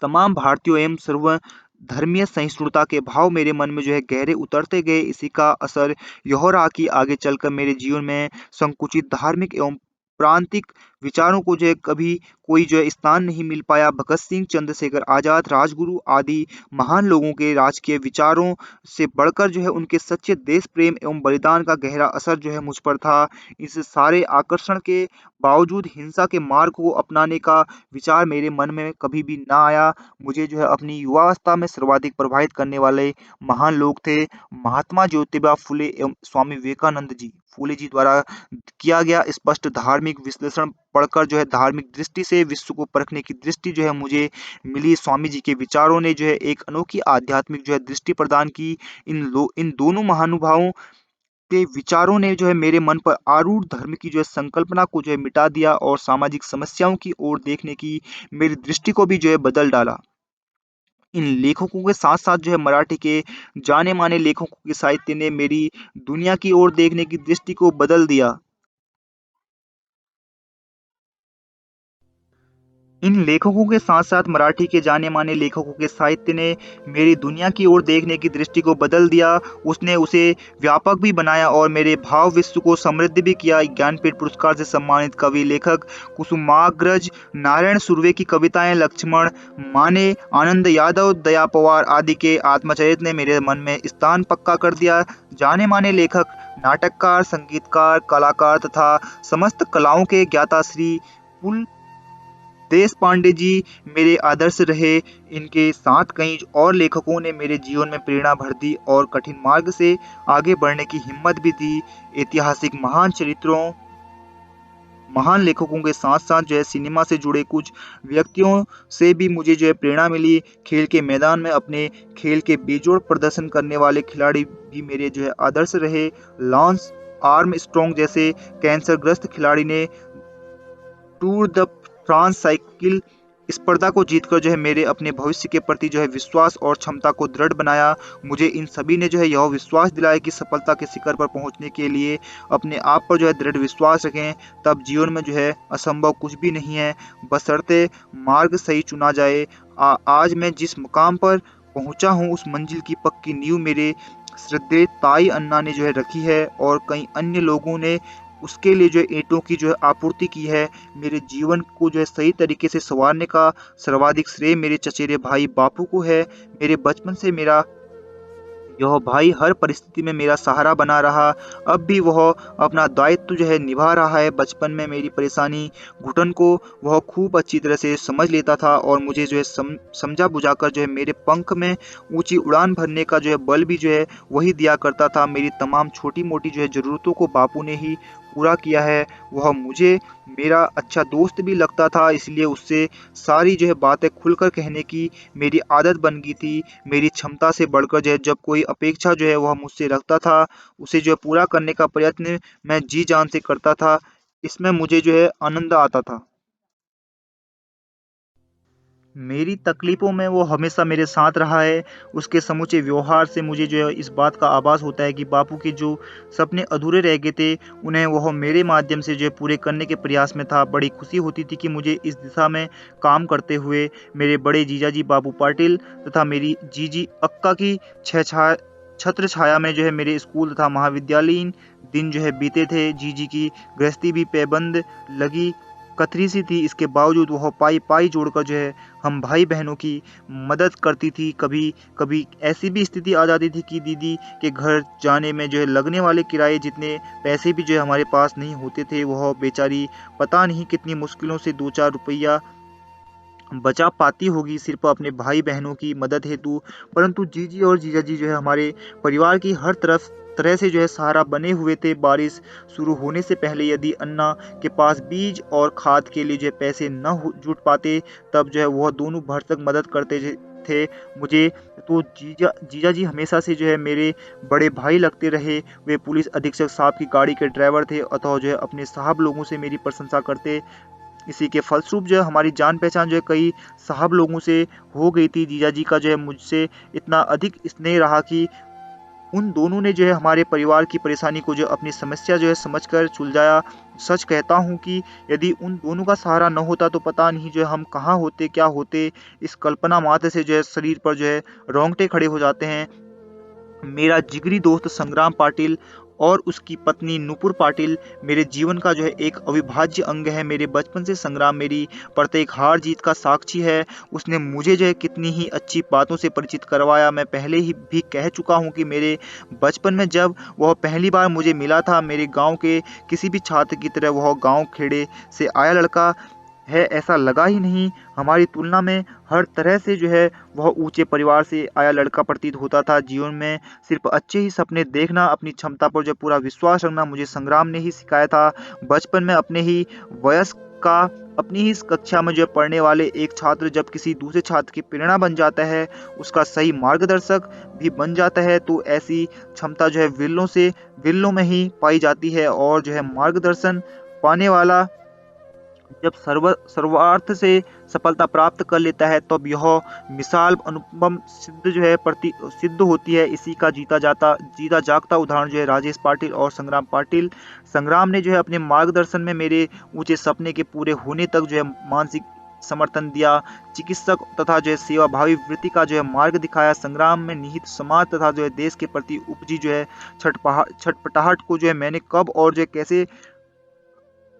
तमाम भारतीयों एवं सर्व धर्मीय सहिष्णुता के भाव मेरे मन में जो है गहरे उतरते गए। इसी का असर यह रहा कि आगे चलकर मेरे जीवन में संकुचित धार्मिक एवं प्रांतिक विचारों को जो है कभी कोई जो है स्थान नहीं मिल पाया। भगत सिंह, चंद्रशेखर आज़ाद, राजगुरु आदि महान लोगों के राजकीय विचारों से बढ़कर जो है उनके सच्चे देश प्रेम एवं बलिदान का गहरा असर जो है मुझ पर था। इस सारे आकर्षण के बावजूद हिंसा के मार्ग को अपनाने का विचार मेरे मन में कभी भी ना आया। मुझे जो है अपनी युवावस्था में सर्वाधिक प्रभावित करने वाले महान लोग थे महात्मा ज्योतिबा फुले एवं स्वामी विवेकानंद जी। फुले जी द्वारा किया गया स्पष्ट धार्मिक विश्लेषण पढ़कर जो है धार्मिक दृष्टि से विश्व को परखने की दृष्टि जो है मुझे मिली। स्वामी जी के विचारों ने जो है एक अनोखी आध्यात्मिक जो है दृष्टि प्रदान की। इन दोनों महानुभावों के विचारों ने जो है मेरे मन पर आरूढ़ धर्म की जो है संकल्पना को जो है मिटा दिया और सामाजिक समस्याओं की ओर देखने की मेरी दृष्टि को भी जो है बदल डाला। इन लेखकों के साथ-साथ जो है मराठी के जाने-माने लेखकों के साहित्य ने मेरी दुनिया की ओर देखने की दृष्टि को बदल दिया। इन लेखकों के साथ-साथ मराठी के जाने-माने लेखकों के साहित्य ने मेरी दुनिया की ओर देखने की दृष्टि को बदल दिया। उसने उसे व्यापक भी बनाया और मेरे भाव विश्व को समृद्ध भी किया। ज्ञानपीठ पुरस्कार से सम्मानित कवि लेखक कुसुमाग्रज, नारायण सुर्वे की कविताएं, लक्ष्मण माने, आनंद यादव, दया पवार आदि के आत्मचरित ने मेरे मन में स्थान पक्का कर दिया। जाने-माने लेखक, नाटककार, संगीतकार, कलाकार तथा समस्त कलाओं के ज्ञाता श्री पुल देश पांडे जी मेरे आदर्श रहे। इनके साथ कई और लेखकों ने मेरे जीवन में प्रेरणा भर दी और कठिन मार्ग से आगे बढ़ने की हिम्मत भी दी। ऐतिहासिक महान चरित्रों, महान लेखकों के साथ-साथ जो है सिनेमा से जुड़े कुछ व्यक्तियों से भी मुझे जो है प्रेरणा मिली। खेल के मैदान में अपने खेल के बेजोड़ प्रदर्शन करने वाले खिलाड़ी भी मेरे जो है आदर्श रहे। लॉन्स आर्मस्ट्रॉन्ग जैसे कैंसरग्रस्त खिलाड़ी ने टूर द फ्रांस साइकिल स्पर्धा को जीतकर जो है मेरे अपने भविष्य के प्रति जो है विश्वास और क्षमता को दृढ़ बनाया। मुझे इन सभी ने जो है यह विश्वास दिलाया कि सफलता के शिखर पर पहुंचने के लिए अपने आप पर जो है दृढ़ विश्वास रखें, तब जीवन में जो है असंभव कुछ भी नहीं है, बशर्ते मार्ग सही चुना जाए। आज मैं जिस मुकाम पर पहुंचा हूं उस मंजिल की पक्की नींव मेरे श्रद्धेय ताई अन्ना ने जो है रखी है और कई अन्य लोगों ने उसके लिए जो है ईंटों की जो है आपूर्ति की है। मेरे जीवन को जो है सही तरीके से सँवारने का सर्वाधिक श्रेय मेरे चचेरे भाई बापू को है। मेरे बचपन से मेरा यह भाई हर परिस्थिति में मेरा सहारा बना रहा। अब भी वह अपना दायित्व जो है निभा रहा है। बचपन में मेरी परेशानी, घुटन को वह खूब अच्छी तरह से समझ लेता था और मुझे जो है समझा बुझाकर जो है मेरे पंख में ऊँची उड़ान भरने का जो है बल भी जो है वही दिया करता था। मेरी तमाम छोटी-मोटी जो है ज़रूरतों को बापू ने ही पूरा किया है। वह मुझे मेरा अच्छा दोस्त भी लगता था, इसलिए उससे सारी जो है बातें खुलकर कहने की मेरी आदत बन गई थी। मेरी क्षमता से बढ़कर जो है जब कोई अपेक्षा जो है वह मुझसे रखता था, उसे जो है पूरा करने का प्रयत्न मैं जी जान से करता था। इसमें मुझे जो है आनंद आता था। मेरी तकलीफ़ों में वो हमेशा मेरे साथ रहा है। उसके समूचे व्यवहार से मुझे जो है इस बात का आभास होता है कि बापू के जो सपने अधूरे रह गए थे, उन्हें वह मेरे माध्यम से जो है पूरे करने के प्रयास में था। बड़ी खुशी होती थी कि मुझे इस दिशा में काम करते हुए मेरे बड़े जीजाजी बाबू पाटिल तथा मेरी जीजी अक्का की छत्र छाया में जो है मेरे स्कूल तथा महाविद्यालयीन दिन जो है बीते थे। जीजी की गृहस्थी भी पैबंद लगी कतरी सी थी, इसके बावजूद वह पाई-पाई जोड़कर जो है हम भाई-बहनों की मदद करती थी। कभी-कभी ऐसी भी स्थिति आ जाती थी कि दीदी के घर जाने में जो है लगने वाले किराए जितने पैसे भी जो है हमारे पास नहीं होते थे, वह बेचारी पता नहीं कितनी मुश्किलों से 2-4 रुपया बचा पाती होगी सिर्फ़ अपने भाई-बहनों की मदद हेतु। परंतु जीजी और जीजाजी जो है हमारे परिवार की हर तरह से जो है सहारा बने हुए थे। बारिश शुरू होने से पहले यदि अन्ना के पास बीज और खाद के लिए जो है पैसे न हो जुट पाते, तब जो है वह दोनों भरसक मदद करते थे मुझे। तो जीजाजी हमेशा से जो है मेरे बड़े भाई लगते रहे। वे पुलिस अधीक्षक साहब की गाड़ी के ड्राइवर थे अतः जो है अपने साहब लोगों से मेरी प्रशंसा करते। इसी के फलस्वरूप जो है हमारी जान पहचान जो है कई साहब लोगों से हो गई थी। जीजाजी का जो है मुझसे इतना अधिक स्नेह रहा कि उन दोनों ने जो है हमारे परिवार की परेशानी को जो अपनी समस्या जो है समझकर सुलझाया। सच कहता हूँ कि यदि उन दोनों का सहारा न होता तो पता नहीं जो है हम कहाँ होते, क्या होते। इस कल्पना मात्र से जो है शरीर पर जो है रोंगटे खड़े हो जाते हैं। मेरा जिगरी दोस्त संग्राम पाटिल और उसकी पत्नी नुपुर पाटिल मेरे जीवन का जो है एक अविभाज्य अंग है। मेरे बचपन से संग्राम मेरी प्रत्येक हार जीत का साक्षी है। उसने मुझे जो है कितनी ही अच्छी बातों से परिचित करवाया। मैं पहले ही भी कह चुका हूँ कि मेरे बचपन में जब वह पहली बार मुझे मिला था, मेरे गांव के किसी भी छात्र की तरह वह गांव खेड़े से आया लड़का है ऐसा लगा ही नहीं। हमारी तुलना में हर तरह से जो है वह ऊंचे परिवार से आया लड़का प्रतीत होता था। जीवन में सिर्फ अच्छे ही सपने देखना, अपनी क्षमता पर जो पूरा विश्वास रखना मुझे संग्राम ने ही सिखाया था। बचपन में अपने ही वयस का अपनी ही इस कक्षा में जो पढ़ने वाले एक छात्र जब किसी दूसरे छात्र की प्रेरणा बन जाता है, उसका सही मार्गदर्शक भी बन जाता है, तो ऐसी क्षमता जो है विरलों में ही पाई जाती है। और जो है मार्गदर्शन पाने वाला जब सर्वार्थ से सफलता प्राप्त कर लेता है, तब यह मिसाल अनुपम सिद्ध जो है प्रति सिद्ध होती है। इसी का जीता जागता उदाहरण जो है राजेश पाटिल और संग्राम पाटिल। संग्राम ने जो है अपने मार्गदर्शन में मेरे ऊंचे सपने के पूरे होने तक जो है मानसिक समर्थन दिया, चिकित्सक तथा जो है सेवाभावी वृत्ति का जो है मार्ग दिखाया। संग्राम में निहित समाज तथा जो है देश के प्रति उपजी जो है छटपटाहट को जो है मैंने कब और जो है कैसे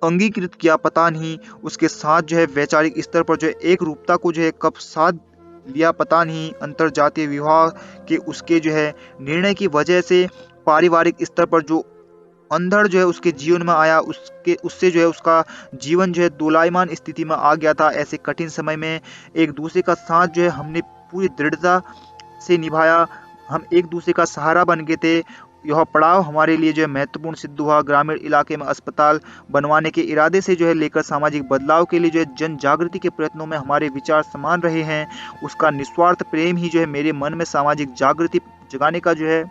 अंगीकृत किया पता नहीं। उसके साथ जो है वैचारिक स्तर पर जो है एक रूपता को जो है कब साथ लिया पता नहीं। अंतरजातीय विवाह के उसके जो है निर्णय की वजह से पारिवारिक स्तर पर जो अंधड़ जो है उसके जीवन में आया, उससे जो है उसका जीवन जो है दोलायमान स्थिति में आ गया था। ऐसे कठिन समय में एक दूसरे का साथ जो है हमने पूरी दृढ़ता से निभाया। हम एक दूसरे का सहारा बन गए थे। यह पड़ाव हमारे लिए जो है महत्वपूर्ण सिद्ध हुआ। ग्रामीण इलाके में अस्पताल बनवाने के इरादे से जो है लेकर सामाजिक बदलाव के लिए जो है जन जागृति के प्रयत्नों में हमारे विचार समान रहे हैं। उसका निस्वार्थ प्रेम ही जो है मेरे मन में सामाजिक जागृति जगाने का जो है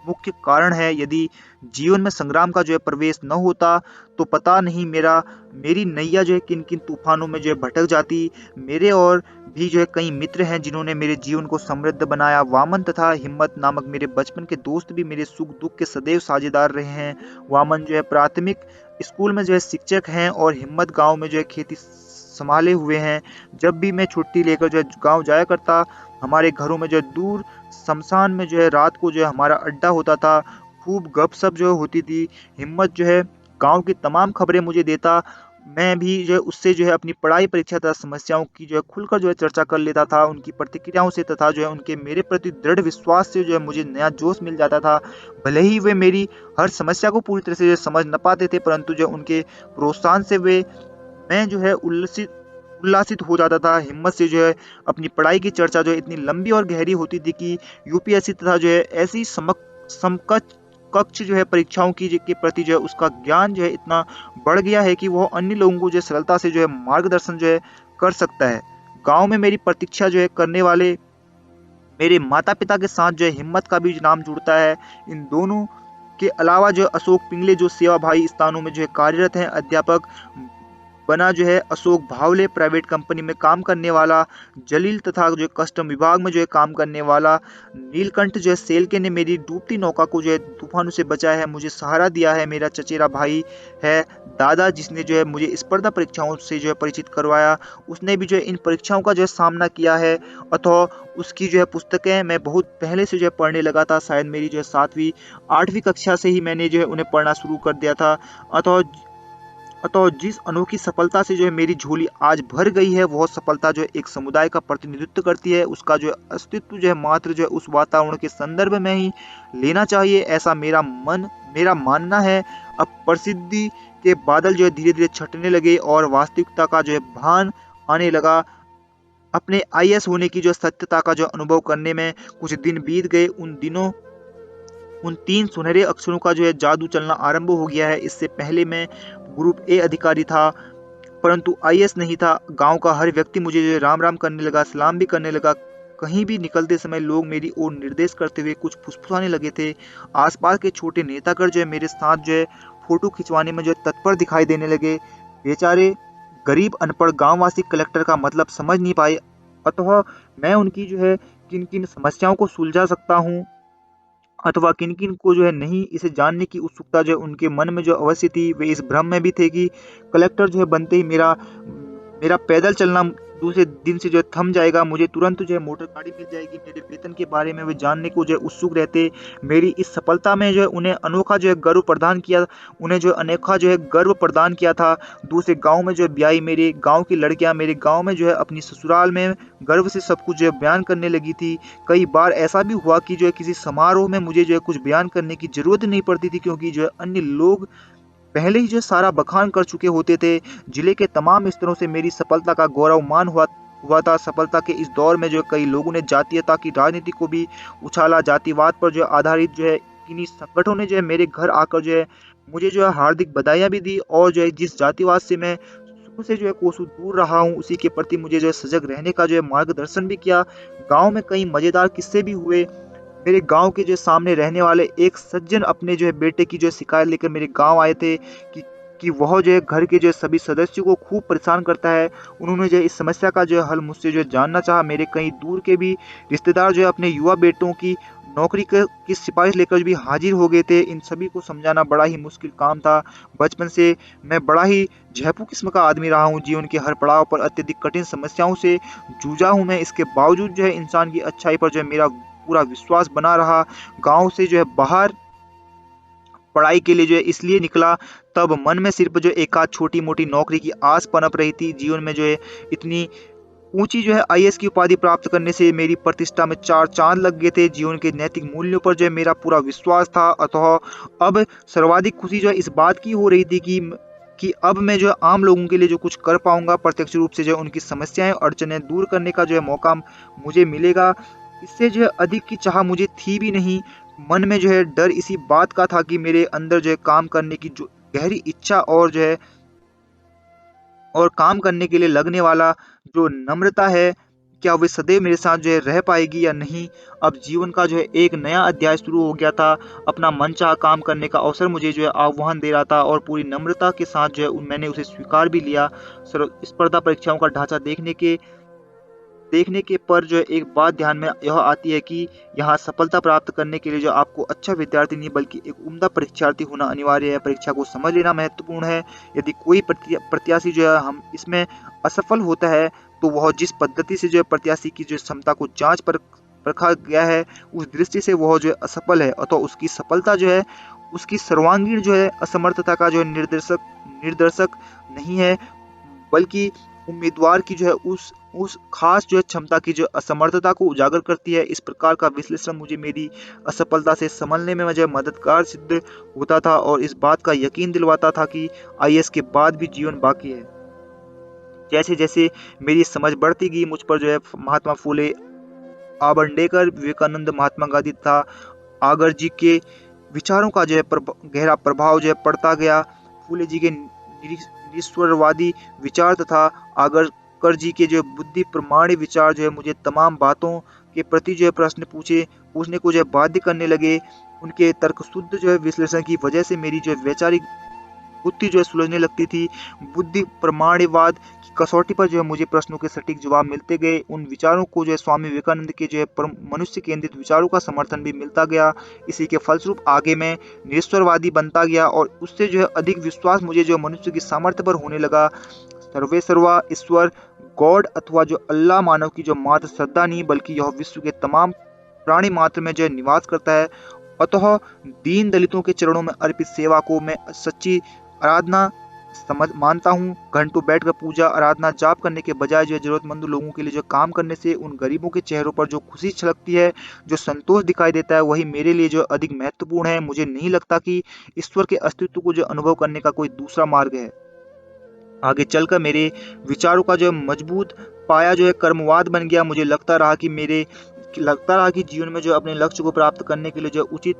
मुख्य कारण है। यदि जीवन में संग्राम का जो है प्रवेश न होता, तो पता नहीं मेरी नैया जो है किन किन तूफानों में जो है भटक जाती। मेरे और भी जो है कई मित्र हैं जिन्होंने मेरे जीवन को समृद्ध बनाया। वामन तथा हिम्मत नामक मेरे बचपन के दोस्त भी मेरे सुख दुख के सदैव साझेदार रहे हैं। वामन जो है प्राथमिक स्कूल में जो है शिक्षक हैं और हिम्मत गाँव में जो है खेती संभाले हुए हैं। जब भी मैं छुट्टी लेकर जो है गाँव जाया करता, हमारे घरों में जो है दूर शमशान में जो है रात को जो है हमारा अड्डा होता था। खूब गपशप जो होती थी। हिम्मत जो है गांव की तमाम खबरें मुझे देता। मैं भी जो है उससे जो है अपनी पढ़ाई परीक्षा तथा समस्याओं की जो है खुलकर जो है चर्चा कर लेता था। उनकी प्रतिक्रियाओं से तथा जो है उनके मेरे प्रति दृढ़ विश्वास से जो है मुझे नया जोश मिल जाता था। भले ही वे मेरी हर समस्या को पूरी तरह से जो है समझ न पाते थे, परंतु जो उनके प्रोत्साहन से मैं जो है उल्लासित हो जाता था। हिम्मत से जो है अपनी पढ़ाई की चर्चा जो है इतनी लंबी और गहरी होती थी कि यूपीएससी तथा जो है ऐसी समकक्ष कक्ष जो है परीक्षाओं की के प्रति जो है उसका ज्ञान जो है इतना बढ़ गया है कि वह अन्य लोगों को जो है सरलता से जो है मार्गदर्शन जो है कर सकता है। गांव में मेरी प्रतीक्षा जो है करने वाले मेरे माता पिता के साथ जो है हिम्मत का भी नाम जुड़ता है। इन दोनों के अलावा जो अशोक पिंगले जो सेवाभावी स्थानों में जो है कार्यरत हैं। अध्यापक बना जो है अशोक भावले, प्राइवेट कंपनी में काम करने वाला जलील तथा जो कस्टम विभाग में जो है काम करने वाला नीलकंठ जो है सेलके ने मेरी डूबती नौका को जो है तूफानों से बचाया है, मुझे सहारा दिया है। मेरा चचेरा भाई है दादा, जिसने जो है मुझे स्पर्धा परीक्षाओं से जो है परिचित करवाया। उसने भी जो है इन परीक्षाओं का जो है सामना किया है। अथवा उसकी जो है पुस्तकें मैं बहुत पहले से जो है पढ़ने लगा था। शायद मेरी जो है 7वीं 8वीं कक्षा से ही मैंने जो है उन्हें पढ़ना शुरू कर दिया था। अथवा अतः जिस अनोखी सफलता से जो है मेरी झोली आज भर गई है, वह सफलता जो है एक समुदाय का प्रतिनिधित्व करती है। उसका जो है अस्तित्व जो है मात्र जो है उस वातावरण के संदर्भ में ही लेना चाहिए, ऐसा मेरा मानना है। अब प्रसिद्धि के बादल जो है धीरे धीरे छटने लगे और वास्तविकता का जो है भान आने लगा। अपने आईएएस होने की जो सत्यता का जो अनुभव करने में कुछ दिन बीत गए। उन 3 सुनहरे अक्षरों का जो है जादू चलना आरंभ हो गया है। इससे पहले मैं ग्रुप ए अधिकारी था, परंतु आईएएस नहीं था। गांव का हर व्यक्ति मुझे जो है राम राम करने लगा, सलाम भी करने लगा। कहीं भी निकलते समय लोग मेरी ओर निर्देश करते हुए कुछ फुसफुसाने लगे थे। आसपास के छोटे नेतागण जो है मेरे साथ जो है फोटो खिंचवाने में जो है तत्पर दिखाई देने लगे। बेचारे गरीब अनपढ़ गांववासी कलेक्टर का मतलब समझ नहीं पाए, अतः मैं उनकी जो है किन किन समस्याओं को सुलझा सकता हूँ अथवा किन-किन को जो है नहीं, इसे जानने की उत्सुकता जो है उनके मन में जो अवश्य थी। वे इस भ्रम में भी थे कि कलेक्टर जो है बनते ही मेरा पैदल चलना दूसरे दिन से जो है थम जाएगा। मुझे तुरंत जो है मोटर गाड़ी मिल जाएगी। मेरे वेतन के बारे में वे जानने को जो है उत्सुक रहते। मेरी इस सफलता में जो है उन्हें अनोखा जो है गर्व प्रदान किया उन्हें जो है अनोखा जो है गर्व प्रदान किया था। दूसरे गाँव में जो है ब्याही मेरे गाँव की लड़कियाँ मेरे गाँव में जो है अपनी ससुराल में गर्व से सब कुछ जो है बयान करने लगी थी। कई बार ऐसा भी हुआ कि जो है किसी समारोह में मुझे जो है कुछ बयान करने की ज़रूरत नहीं पड़ती थी, क्योंकि जो है अन्य लोग पहले ही जो सारा बखान कर चुके होते थे। जिले के तमाम स्तरों से मेरी सफलता का गौरवमान हुआ हुआ था। सफलता के इस दौर में जो कई लोगों ने जातीयता की राजनीति को भी उछाला। जातिवाद पर जो आधारित जो है किन्हीं संगठनों ने जो है मेरे घर आकर जो है मुझे जो है हार्दिक बधाइयाँ भी दी, और जो है जिस जातिवाद से मैं शुरू से जो है कोसों दूर रहा हूँ, उसी के प्रति मुझे जो है सजग रहने का जो है मार्गदर्शन भी किया। गाँव में कई मज़ेदार किस्से भी हुए। मेरे गाँव के जो सामने रहने वाले एक सज्जन अपने जो है बेटे की जो है शिकायत लेकर मेरे गाँव आए थे कि वह जो है घर के जो है सभी सदस्यों को खूब परेशान करता है। उन्होंने जो है इस समस्या का जो है हल मुझसे जो है जानना चाहा। मेरे कई दूर के भी रिश्तेदार जो है अपने युवा बेटों की नौकरी की सिफारिश लेकर भी हाजिर हो गए थे। इन सभी को समझाना बड़ा ही मुश्किल काम था। बचपन से मैं बड़ा ही झेपू किस्म का आदमी रहा हूँ। जीवन के हर पड़ाव पर अत्यधिक कठिन समस्याओं से जूझा हूँ मैं। इसके बावजूद जो है इंसान की अच्छाई पर जो है मेरा पूरा विश्वास बना रहा। गाँव से जो है बाहर पढ़ाई के लिए जो है इसलिए निकला, तब मन में सिर्फ जो एक-आध छोटी-मोटी नौकरी की आस पनप रही थी। जीवन में जो है इतनी ऊँची जो है आईएएस की उपाधि प्राप्त करने से मेरी प्रतिष्ठा में 4 चाँद लग गए थे। जीवन के नैतिक मूल्यों पर जो है मेरा पूरा विश्वास था। अतः अब सर्वाधिक खुशी जो है इस बात की हो रही थी कि अब मैं जो है आम लोगों के लिए जो कुछ कर पाऊँगा, प्रत्यक्ष रूप से जो है उनकी समस्याएँ, अड़चनें दूर करने का जो है मौका मुझे मिलेगा। इससे जो है अधिक की चाह मुझे थी भी नहीं। मन में जो है डर इसी बात का था कि मेरे अंदर जो है काम करने की जो गहरी इच्छा और काम करने के लिए लगने वाला जो नम्रता है, क्या वे सदैव मेरे साथ जो है रह पाएगी या नहीं? अब जीवन का जो है एक नया अध्याय शुरू हो गया था। अपना मनचाहा काम करने का अवसर मुझे जो है आह्वान दे रहा था, और पूरी नम्रता के साथ जो है मैंने उसे स्वीकार भी लिया। स्पर्धा परीक्षाओं का ढाँचा देखने के पर जो है एक बात ध्यान में यह आती है कि यहाँ सफलता प्राप्त करने के लिए जो आपको अच्छा विद्यार्थी नहीं बल्कि एक उम्दा परीक्षार्थी होना अनिवार्य है। परीक्षा को समझ लेना महत्वपूर्ण है। यदि कोई प्रत्याशी जो है हम इसमें असफल होता है, तो वह जिस पद्धति से जो है प्रत्याशी की जो क्षमता को जांच पर परखा गया है, उस दृष्टि से वह जो है असफल है। अतः उसकी सफलता जो है उसकी सर्वांगीण जो है असमर्थता का जो है निर्दर्शक नहीं है, बल्कि उम्मीदवार की जो है उस खास जो है क्षमता की जो असमर्थता को उजागर करती है। इस प्रकार का विश्लेषण मुझे मेरी असफलता से संभलने में मुझे मददगार सिद्ध होता था, और इस बात का यकीन दिलवाता था कि आईएएस के बाद भी जीवन बाकी है। जैसे जैसे मेरी समझ बढ़ती गई, मुझ पर जो है महात्मा फूले आबंडेकर, विवेकानंद, महात्मा गांधी तथा आगर जी के विचारों का जो है गहरा प्रभाव जो है पड़ता गया। फूले जी के निरीश्वरवादी विचार तथा आगरकर जी के जो बुद्धि प्रमाणी विचार जो है मुझे तमाम बातों के प्रति जो है प्रश्न पूछने को जो है बाध्य करने लगे। उनके तर्कशुद्ध जो है विश्लेषण की वजह से मेरी जो है वैचारिक बुद्धि जो है सुलझने लगती थी। बुद्धि प्रमाणवाद की कसौटी पर जो है मुझे प्रश्नों के सटीक जवाब मिलते गए। उन विचारों को जो है स्वामी विवेकानंद के जो है मनुष्य केंद्रित विचारों का समर्थन भी मिलता गया। इसी के फलस्वरूप आगे मैं निरीश्वरवादी बनता गया, और उससे जो है अधिक विश्वास मुझे जो मनुष्य की सामर्थ्य पर होने लगा। सर्वे सर्वा ईश्वर, गॉड अथवा जो अल्लाह मानव की जो मात्र श्रद्धा नहीं, बल्कि यह विश्व के तमाम प्राणी मात्र में जो है निवास करता है। अतः दीन दलितों के चरणों में अर्पित सेवा को मैं सच्ची आराधना समझ मानता हूँ। घंटों बैठकर पूजा आराधना जाप करने के बजाय जो है जरूरतमंद लोगों के लिए जो काम करने से उन गरीबों के चेहरों पर जो खुशी छलकती है, जो संतोष दिखाई देता है, वही मेरे लिए जो अधिक महत्वपूर्ण है। मुझे नहीं लगता कि ईश्वर के अस्तित्व को जो अनुभव करने का कोई दूसरा मार्ग है। आगे चलकर मेरे विचारों का जो है मजबूत पाया जो है कर्मवाद बन गया। मुझे लगता रहा कि जीवन में जो अपने लक्ष्य को प्राप्त करने के लिए जो उचित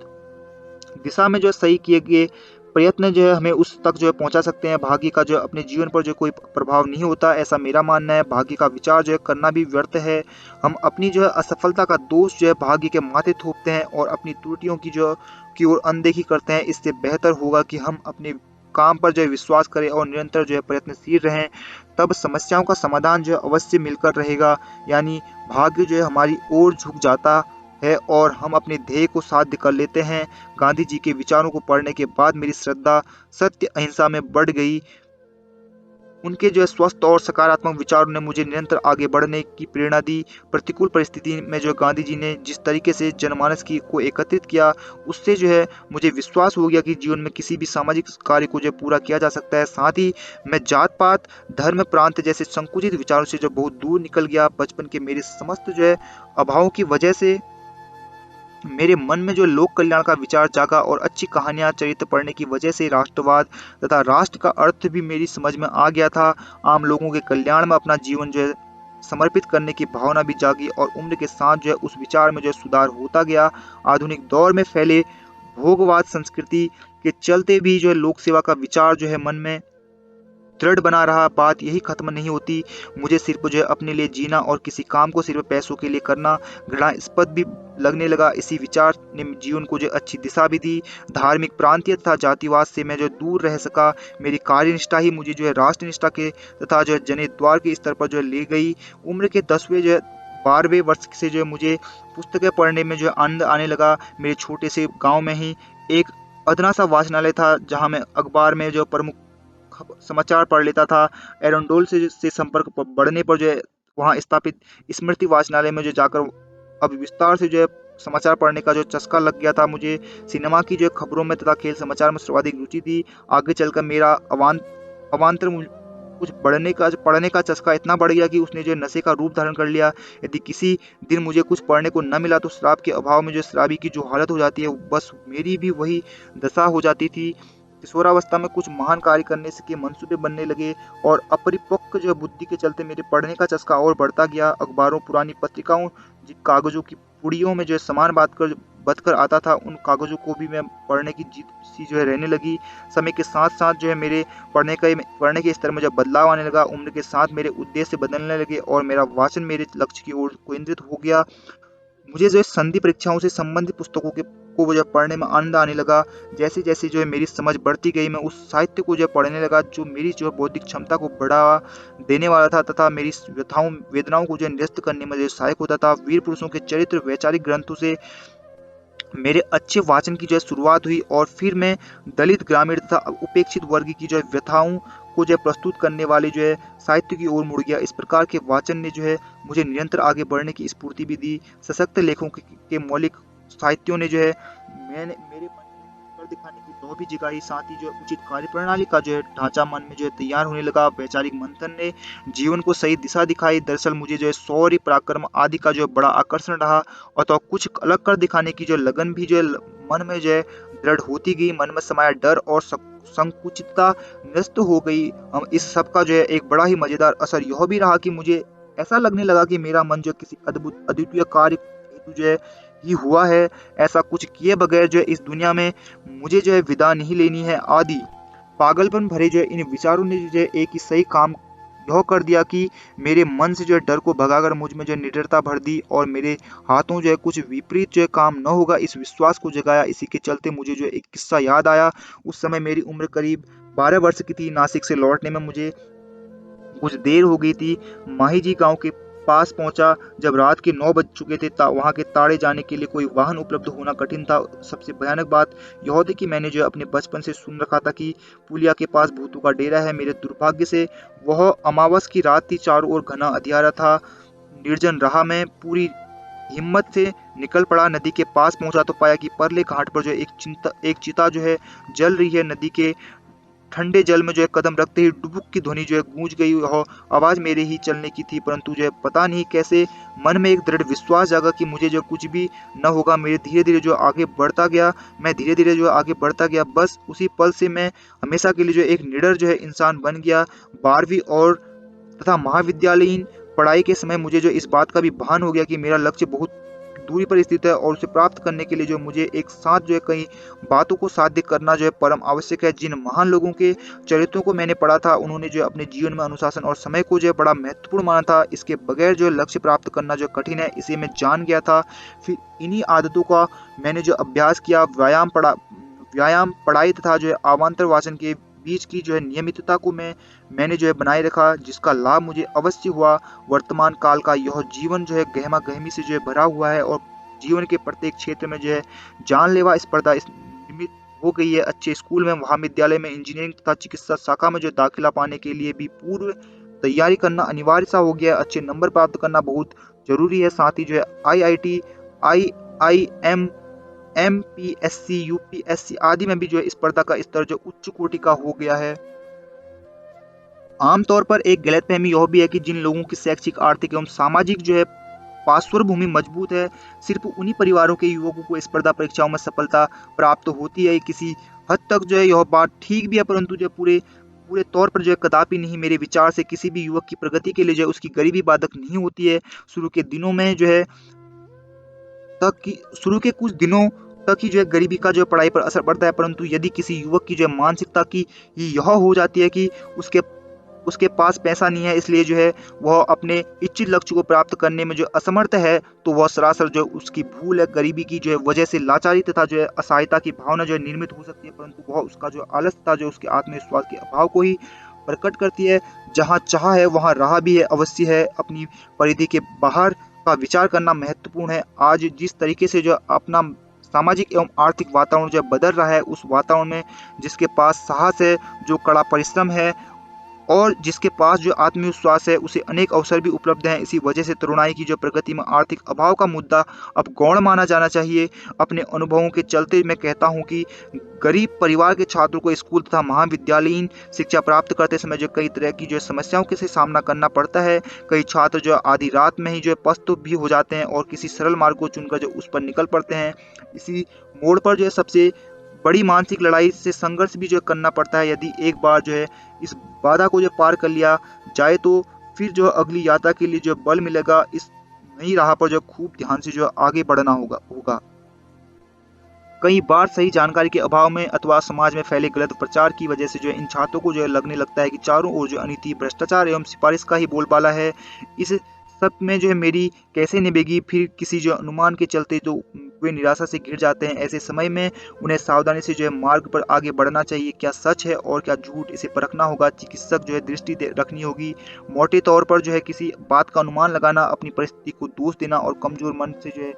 दिशा में जो सही किए गए प्रयत्न जो है हमें उस तक जो है पहुंचा सकते हैं। भाग्य का जो अपने जीवन पर जो कोई प्रभाव नहीं होता, ऐसा मेरा मानना है। भाग्य का विचार जो है करना भी व्यर्थ है। हम अपनी जो है असफलता का दोष जो है भाग्य के माथे थोपते हैं और अपनी त्रुटियों की ओर अनदेखी करते हैं। इससे बेहतर होगा कि हम अपने काम पर जो है विश्वास करें और निरंतर जो है प्रयत्नशील रहें। तब समस्याओं का समाधान जो है अवश्य मिलकर रहेगा। यानी भाग्य जो है हमारी ओर झुक जाता है और हम अपने ध्येय को साध्य कर लेते हैं। गांधी जी के विचारों को पढ़ने के बाद मेरी श्रद्धा सत्य अहिंसा में बढ़ गई। उनके जो है स्वस्थ और सकारात्मक विचारों ने मुझे निरंतर आगे बढ़ने की प्रेरणा दी। प्रतिकूल परिस्थिति में जो गांधी जी ने जिस तरीके से जनमानस की को एकत्रित किया, उससे जो है मुझे विश्वास हो गया कि जीवन में किसी भी सामाजिक कार्य को जो है पूरा किया जा सकता है। साथ ही मैं जात पात, धर्म, प्रांत जैसे संकुचित विचारों से जो बहुत दूर निकल गया। बचपन के मेरे समस्त जो है अभावों की वजह से मेरे मन में जो लोक कल्याण का विचार जागा और अच्छी कहानियां, चरित्र पढ़ने की वजह से राष्ट्रवाद तथा राष्ट्र का अर्थ भी मेरी समझ में आ गया था। आम लोगों के कल्याण में अपना जीवन जो है समर्पित करने की भावना भी जागी और उम्र के साथ जो है उस विचार में जो है सुधार होता गया। आधुनिक दौर में फैले भोगवाद संस्कृति के चलते भी जो है लोक सेवा का विचार जो है मन में दृढ़ बना रहा। बात यही खत्म नहीं होती। मुझे सिर्फ जो है अपने लिए जीना और किसी काम को सिर्फ पैसों के लिए करना घृणास्पद भी लगने लगा। इसी विचार ने जीवन को जो अच्छी दिशा भी दी। धार्मिक, प्रांतीय तथा जातिवाद से मैं जो दूर रह सका। मेरी कार्यनिष्ठा ही मुझे जो है राष्ट्रनिष्ठा के तथा जो है जनेद्वार के स्तर पर जो है ले गई। उम्र के 10वें जो है 12वें वर्ष से जो है मुझे पुस्तकें पढ़ने में जो है आनंद आने लगा। मेरे छोटे से गांव में ही एक अदना सा वाचनालय था, जहां मैं अखबार में जो प्रमुख समाचार पढ़ लेता था। एरोंडोल से संपर्क बढ़ने पर जो है वहाँ स्थापित स्मृति वाचनालय में जो जाकर अब विस्तार से जो है समाचार पढ़ने का जो चस्का लग गया था मुझे। सिनेमा की जो है खबरों में तथा खेल समाचार में सर्वाधिक रुचि थी। आगे चलकर मेरा अवान्तर कुछ पढ़ने का चस्का इतना बढ़ गया कि उसने जो नशे का रूप धारण कर लिया। यदि किसी दिन मुझे कुछ पढ़ने को न मिला तो शराब के अभाव में जो शराबी की जो हालत हो जाती है, बस मेरी भी वही दशा हो जाती थी। किशोरावस्था में कुछ महान कार्य करने के मंसूबे बनने लगे और अपरिपक्व जो बुद्धि के चलते मेरे पढ़ने का चस्का और बढ़ता गया। अखबारों, पुरानी पत्रिकाओं, जिन कागजों की पुड़ियों में जो है सामान बच कर आता था, उन कागजों को भी मैं पढ़ने की जिद सी जो है रहने लगी। समय के साथ साथ जो है मेरे पढ़ने के स्तर में जब बदलाव आने लगा, उम्र के साथ मेरे उद्देश्य बदलने लगे और मेरा वाचन मेरे लक्ष्य की ओर केंद्रित हो गया। मुझे जो है संधि परीक्षाओं से संबंधित पुस्तकों को जो पढ़ने में आनंद आने लगा। जैसे जैसे जो है मेरी समझ बढ़ती गई, मैं उस साहित्य को जो है पढ़ने लगा जो मेरी जो है बौद्धिक क्षमता को बढ़ावा देने वाला था तथा मेरी व्यथाओं वेदनाओं को जो है निरस्त करने में जो सहायक होता था। वीर पुरुषों के चरित्र, वैचारिक ग्रंथों से मेरे अच्छे वाचन की जो है शुरुआत हुई और फिर मैं दलित, ग्रामीण तथा उपेक्षित वर्ग की जो है व्यथाओं को जो है प्रस्तुत करने वाले जो है साहित्य की ओर मुड़ गया। इस प्रकार के वाचन ने जो है मुझे निरंतर आगे बढ़ने की स्फूर्ति भी दी। सशक्त लेखों के मौलिक साहित्यों ने जो है मैंने मेरे मन में कर दिखाने की दौड़ भी जगाई। साथ ही जो है उचित कार्यप्रणाली का जो है ढांचा मन में जो है तैयार होने लगा। वैचारिक मंथन ने जीवन को सही दिशा दिखाई। दरअसल मुझे जो है शौर्य, पराक्रम आदि का जो है बड़ा आकर्षण रहा और तो कुछ अलग कर दिखाने की जो लगन भी जो है मन में जो है दृढ़ होती गई। मन में समाया डर और संकुचितता नष्ट हो गई। हम इस सब का जो है एक बड़ा ही मजेदार असर यह भी रहा कि मुझे ऐसा लगने लगा कि मेरा मन जो किसी अद्भुत अद्वितीय कार्य हेतु जो है ही हुआ है। ऐसा कुछ किए बगैर जो है इस दुनिया में मुझे जो है विदा नहीं लेनी है आदि पागलपन भरे जो है इन विचारों ने जो है एक ही सही काम यह कर दिया कि मेरे मन से जो है डर को भगाकर मुझ में जो है निडरता भर दी और मेरे हाथों जो है कुछ विपरीत जो है काम न होगा, इस विश्वास को जगाया। इसी के चलते मुझे जो है एक किस्सा याद आया। उस समय मेरी उम्र करीब 12 वर्ष की थी। नासिक से लौटने में मुझे कुछ देर हो गई थी। माही जी गांव के पास पहुंचा जब रात के 9 बज चुके थे। वहां के ताड़े जाने के लिए कोई वाहन उपलब्ध होना कठिन था। सबसे भयानक बात यह थी कि मैंने जो अपने बचपन से सुन रखा था कि पुलिया के पास भूतों का डेरा है। मेरे दुर्भाग्य से वह अमावस की रात थी। चारों ओर घना अंधियारा था। निर्जन राह में पूरी हिम्मत से निकल पड़ा। नदी के पास पहुंचा तो पाया कि परले घाट पर जो एक चिता जो है जल रही है। नदी के ठंडे जल में जो है कदम रखते ही डुबुक की ध्वनि जो है गूंज गई। वह आवाज मेरे ही चलने की थी, परंतु जो है पता नहीं कैसे मन में एक दृढ़ विश्वास जागा कि मुझे जो कुछ भी न होगा। मेरे धीरे धीरे जो आगे बढ़ता गया, मैं धीरे धीरे जो आगे बढ़ता गया। बस उसी पल से मैं हमेशा के लिए जो एक निडर जो है इंसान बन गया। 12वीं और तथा महाविद्यालयीन पढ़ाई के समय मुझे जो इस बात का भी भान हो गया कि मेरा लक्ष्य बहुत दूरी पर स्थित है और उसे प्राप्त करने के लिए जो मुझे एक साथ जो है कई बातों को साध्य करना जो है परम आवश्यक है। जिन महान लोगों के चरित्रों को मैंने पढ़ा था, उन्होंने जो अपने जीवन में अनुशासन और समय को जो है बड़ा महत्वपूर्ण माना था। इसके बगैर जो लक्ष्य प्राप्त करना जो कठिन है, इसे मैं जान गया था। फिर इन्हीं आदतों का मैंने जो अभ्यास किया, व्यायाम, पढ़ाई तथा जो है अवान्तर वाचन के बीच की जो है नियमितता को मैंने जो है बनाए रखा, जिसका लाभ मुझे अवश्य हुआ। वर्तमान काल का यह जीवन जो है गहमा गहमी से जो है भरा हुआ है और जीवन के प्रत्येक क्षेत्र में जो है जानलेवा स्पर्धा निर्मित हो गई है। अच्छे स्कूल में, महाविद्यालय में, इंजीनियरिंग तथा चिकित्सा शाखा में जो दाखिला पाने के लिए भी पूर्व तैयारी करना अनिवार्य सा हो गया है। अच्छे नंबर प्राप्त करना बहुत जरूरी है। साथ ही जो है IIT, IIM, MPSC, UPSC आदि में भी जो है स्पर्धा का स्तर जो उच्च कोटि का हो गया है। आमतौर पर एक गलतफहमी यह भी है कि जिन लोगों की शैक्षिक, आर्थिक एवं सामाजिक जो है पार्श्वभूमि मजबूत है, सिर्फ उन्हीं परिवारों के युवकों को स्पर्धा परीक्षाओं में सफलता प्राप्त होती है। किसी हद तक जो है यह बात ठीक भी है, परंतु जो पूरे पूरे तौर पर जो है कदापि नहीं। मेरे विचार से किसी भी युवक की प्रगति के लिए जो है उसकी गरीबी बाधक नहीं होती है। शुरू के दिनों में जो है शुरू के कुछ दिनों तक ही जो है गरीबी का जो है पढ़ाई पर असर पड़ता है, परंतु यदि किसी युवक की जो है मानसिकता की यह हो जाती है कि उसके उसके पास पैसा नहीं है, इसलिए जो है वह अपने इच्छित लक्ष्य को प्राप्त करने में जो असमर्थ है, तो वह सरासर जो उसकी भूल है। गरीबी की जो है वजह से लाचारी तथा जो है असहायता की भावना जो है निर्मित हो सकती है, परंतु वह उसका जो आलस तथा जो उसके आत्मविश्वास के अभाव को ही प्रकट करती है। जहाँ चाह है वहाँ राह भी है, अवश्य है। अपनी परिधि के बाहर का विचार करना महत्वपूर्ण है। आज जिस तरीके से जो अपना सामाजिक एवं आर्थिक वातावरण जो बदल रहा है, उस वातावरण में जिसके पास साहस है, जो कड़ा परिश्रम है और जिसके पास जो आत्मविश्वास है, उसे अनेक अवसर भी उपलब्ध हैं। इसी वजह से तरुणाई की जो प्रगति में आर्थिक अभाव का मुद्दा अब गौण माना जाना चाहिए। अपने अनुभवों के चलते मैं कहता हूँ कि गरीब परिवार के छात्रों को स्कूल तथा महाविद्यालयीन शिक्षा प्राप्त करते समय जो कई तरह की जो समस्याओं के से सामना करना पड़ता है। कई छात्र जो आधी रात में ही जो पस्त भी हो जाते हैं और किसी सरल मार्ग को चुनकर जो उस पर निकल पड़ते हैं। इसी मोड़ पर जो है सबसे बड़ी मानसिक लड़ाई से संघर्ष भी जो करना पड़ता है। यदि एक बार जो है इस बाधा को जो पार कर लिया जाए, तो फिर जो अगली यात्रा के लिए जो बल मिलेगा। इस नई राह पर जो खूब ध्यान से जो आगे बढ़ना होगा। कई बार सही जानकारी के अभाव में अथवा समाज में फैले गलत प्रचार की वजह से जो इन छात्रों को जो है लगने लगता है कि चारों ओर जो अनीति, भ्रष्टाचार एवं सिफारिश का ही बोलबाला है। इस सब में जो है मेरी कैसे निभेगी, फिर किसी जो अनुमान के चलते तो वे निराशा से घिर जाते हैं। ऐसे समय में उन्हें सावधानी से जो है मार्ग पर आगे बढ़ना चाहिए। क्या सच है और क्या झूठ, इसे परखना होगा। चिकित्सक जो है दृष्टि रखनी होगी। मोटे तौर पर जो है किसी बात का अनुमान लगाना, अपनी परिस्थिति को दोष देना और कमजोर मन से जो है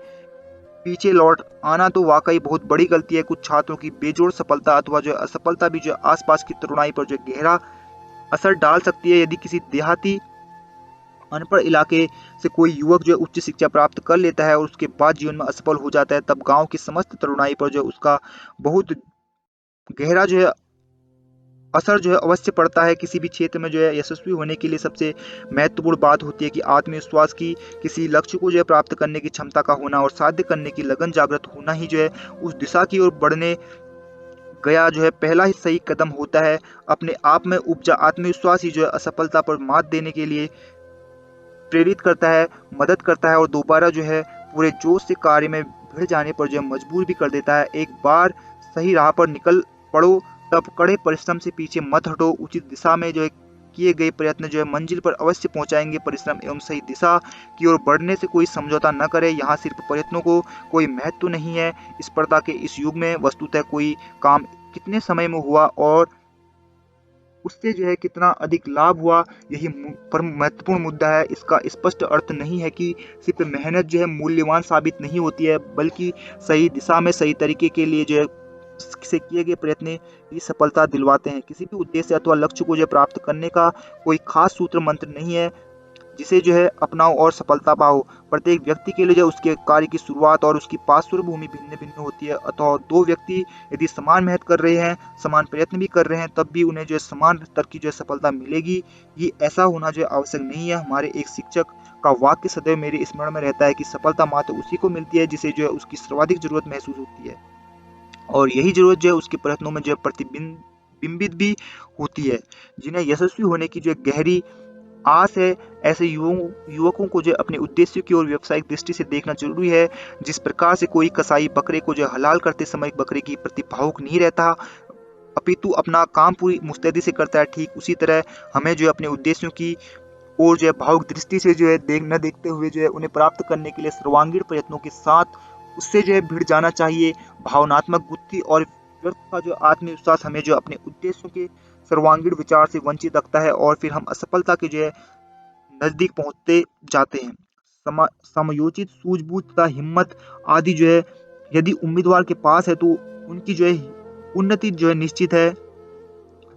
पीछे लौट आना तो वाकई बहुत बड़ी गलती है। कुछ छात्रों की बेजोड़ सफलता अथवा जो असफलता भी जो आसपास की तरुणाई पर जो गहरा असर डाल सकती है। यदि किसी देहाती अनपढ़ इलाके से कोई युवक जो है उच्च शिक्षा प्राप्त कर लेता है और उसके बाद जीवन में असफल हो जाता है, तब गांव की समस्त तरुणाई पर जो उसका बहुत गहरा जो है असर जो है अवश्य पड़ता है। किसी भी क्षेत्र में जो है यशस्वी होने के लिए सबसे महत्वपूर्ण बात होती है कि आत्मविश्वास की, किसी लक्ष्य को जो है प्राप्त करने की क्षमता का होना और साध्य करने की लगन जागृत होना ही जो है उस दिशा की ओर बढ़ने गया जो है पहला ही सही कदम होता है। अपने आप में उपजा आत्मविश्वास ही जो है असफलता पर मात देने के लिए प्रेरित करता है, मदद करता है और दोबारा जो है पूरे जोश से कार्य में भिड़ जाने पर जो है मजबूर भी कर देता है। एक बार सही राह पर निकल पड़ो, तब कड़े परिश्रम से पीछे मत हटो। उचित दिशा में जो है किए गए प्रयत्न जो है मंजिल पर अवश्य पहुंचाएंगे। परिश्रम एवं सही दिशा की ओर बढ़ने से कोई समझौता न करे। यहाँ सिर्फ प्रयत्नों को कोई महत्व नहीं है। स्पर्धा के इस युग में वस्तुतः कोई काम कितने समय में हुआ और उससे जो है कितना अधिक लाभ हुआ, यही महत्वपूर्ण मुद्दा है। इसका स्पष्ट अर्थ नहीं है कि सिर्फ मेहनत जो है मूल्यवान साबित नहीं होती है, बल्कि सही दिशा में सही तरीके के लिए जो है से किए गए प्रयत्न ही सफलता दिलवाते हैं। किसी भी उद्देश्य अथवा लक्ष्य को जो प्राप्त करने का कोई खास सूत्र मंत्र नहीं है जिसे जो है अपनाओ और सफलता पाओ। प्रत्येक व्यक्ति के लिए जो उसके कार्य की शुरुआत और उसकी पार्श्वभूमि भिन्न भिन्न होती है। अतः दो व्यक्ति यदि समान मेहनत कर रहे हैं, समान प्रयत्न भी कर रहे हैं, तब भी उन्हें जो है समान स्तर की जो है सफलता मिलेगी। ये ऐसा होना जो है आवश्यक नहीं है। हमारे एक शिक्षक का वाक्य सदैव मेरे स्मरण में रहता है कि सफलता मात्र उसी को मिलती है जिसे जो है उसकी सर्वाधिक जरूरत महसूस होती है, और यही जरूरत जो है उसके प्रयत्नों में जो है प्रतिबिंबित भी होती है। जिन्हें यशस्वी होने की जो है गहरी आस है, ऐसे युवकों को जो अपने उद्देश्य की ओर व्यावसायिक दृष्टि से देखना जरूरी है। जिस प्रकार से कोई कसाई बकरे को जो हलाल करते समय बकरे की प्रति भावुक नहीं रहता, अपितु अपना काम पूरी मुस्तैदी से करता है, ठीक उसी तरह हमें जो अपने उद्देश्यों की ओर जो है भावुक दृष्टि से जो है देखते हुए जो है उन्हें प्राप्त करने के लिए सर्वांगीण प्रयत्नों के साथ उससे जो है भिड़ जाना चाहिए। भावनात्मक बुद्धि और व्यर्थ का जो आत्मविश्वास हमें जो अपने उद्देश्यों के सर्वांगीण विचार से वंचित रखता है और फिर हम असफलता के जो है नजदीक पहुंचते जाते हैं। समयोचित सूझबूझ तथा हिम्मत आदि जो है यदि उम्मीदवार के पास है, तो उनकी जो है उन्नति जो है निश्चित है।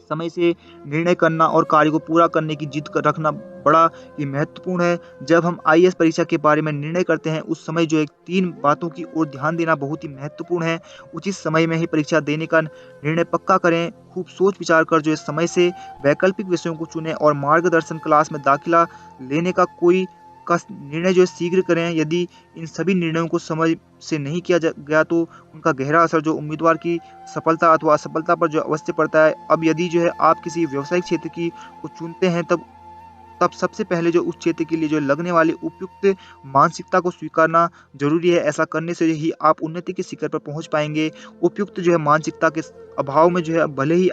समय से निर्णय करना और कार्य को पूरा करने की जिद रखना बड़ा ही महत्वपूर्ण है। जब हम आईएएस परीक्षा के बारे में निर्णय करते हैं, उस समय जो है 3 बातों की ओर ध्यान देना बहुत ही महत्वपूर्ण है। उचित समय में ही परीक्षा देने का निर्णय पक्का करें। खूब सोच विचार कर जो है समय से वैकल्पिक विषयों को चुनें और मार्गदर्शन क्लास में दाखिला लेने का कोई का निर्णय जो है शीघ्र करें। यदि इन सभी निर्णयों को समय से नहीं किया गया तो उनका गहरा असर जो उम्मीदवार की सफलता अथवा असफलता पर जो अवश्य पड़ता है। अब यदि जो है आप किसी व्यावसायिक क्षेत्र की को चुनते हैं तब सबसे पहले जो उस क्षेत्र के लिए जो लगने वाली उपयुक्त मानसिकता को स्वीकारना जरूरी है। ऐसा करने से ही आप उन्नति के शिखर पर पहुंच पाएंगे। उपयुक्त जो है मानसिकता के अभाव में जो है भले ही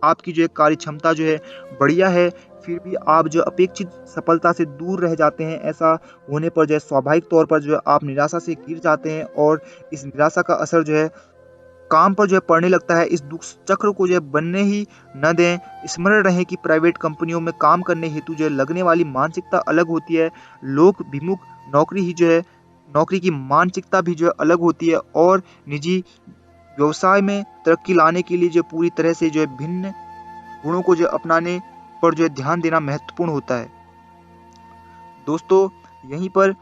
आपकी जो है कार्य क्षमता जो है बढ़िया है, फिर भी आप जो अपेक्षित सफलता से दूर रह जाते हैं। ऐसा होने पर जो है स्वाभाविक तौर पर जो है आप निराशा से गिर जाते हैं और इस निराशा का असर जो है काम पर जो है पड़ने लगता है। इस दुख चक्र को जो है बनने ही न दें। स्मरण रहे कि प्राइवेट कंपनियों में काम करने हेतु जो है लगने वाली मानसिकता अलग होती है। लोक विमुख नौकरी ही जो है नौकरी की मानसिकता भी जो है अलग होती है और निजी व्यवसाय में तरक्की लाने के लिए जो पूरी तरह से जो है भिन्न गुणों को जो अपनाने पर जो है ध्यान देना महत्वपूर्ण होता है। दोस्तों, यहीं पर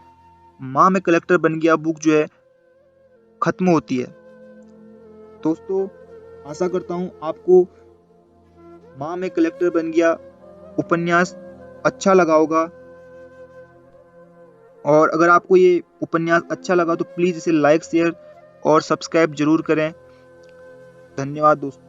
माँ मैं कलेक्टर बन गया बुक जो है खत्म होती है। दोस्तों, आशा करता हूँ आपको माँ मैं कलेक्टर बन गया उपन्यास अच्छा लगा होगा और अगर आपको ये उपन्यास अच्छा लगा तो प्लीज़ इसे लाइक, शेयर और सब्सक्राइब जरूर करें। धन्यवाद दोस्तों।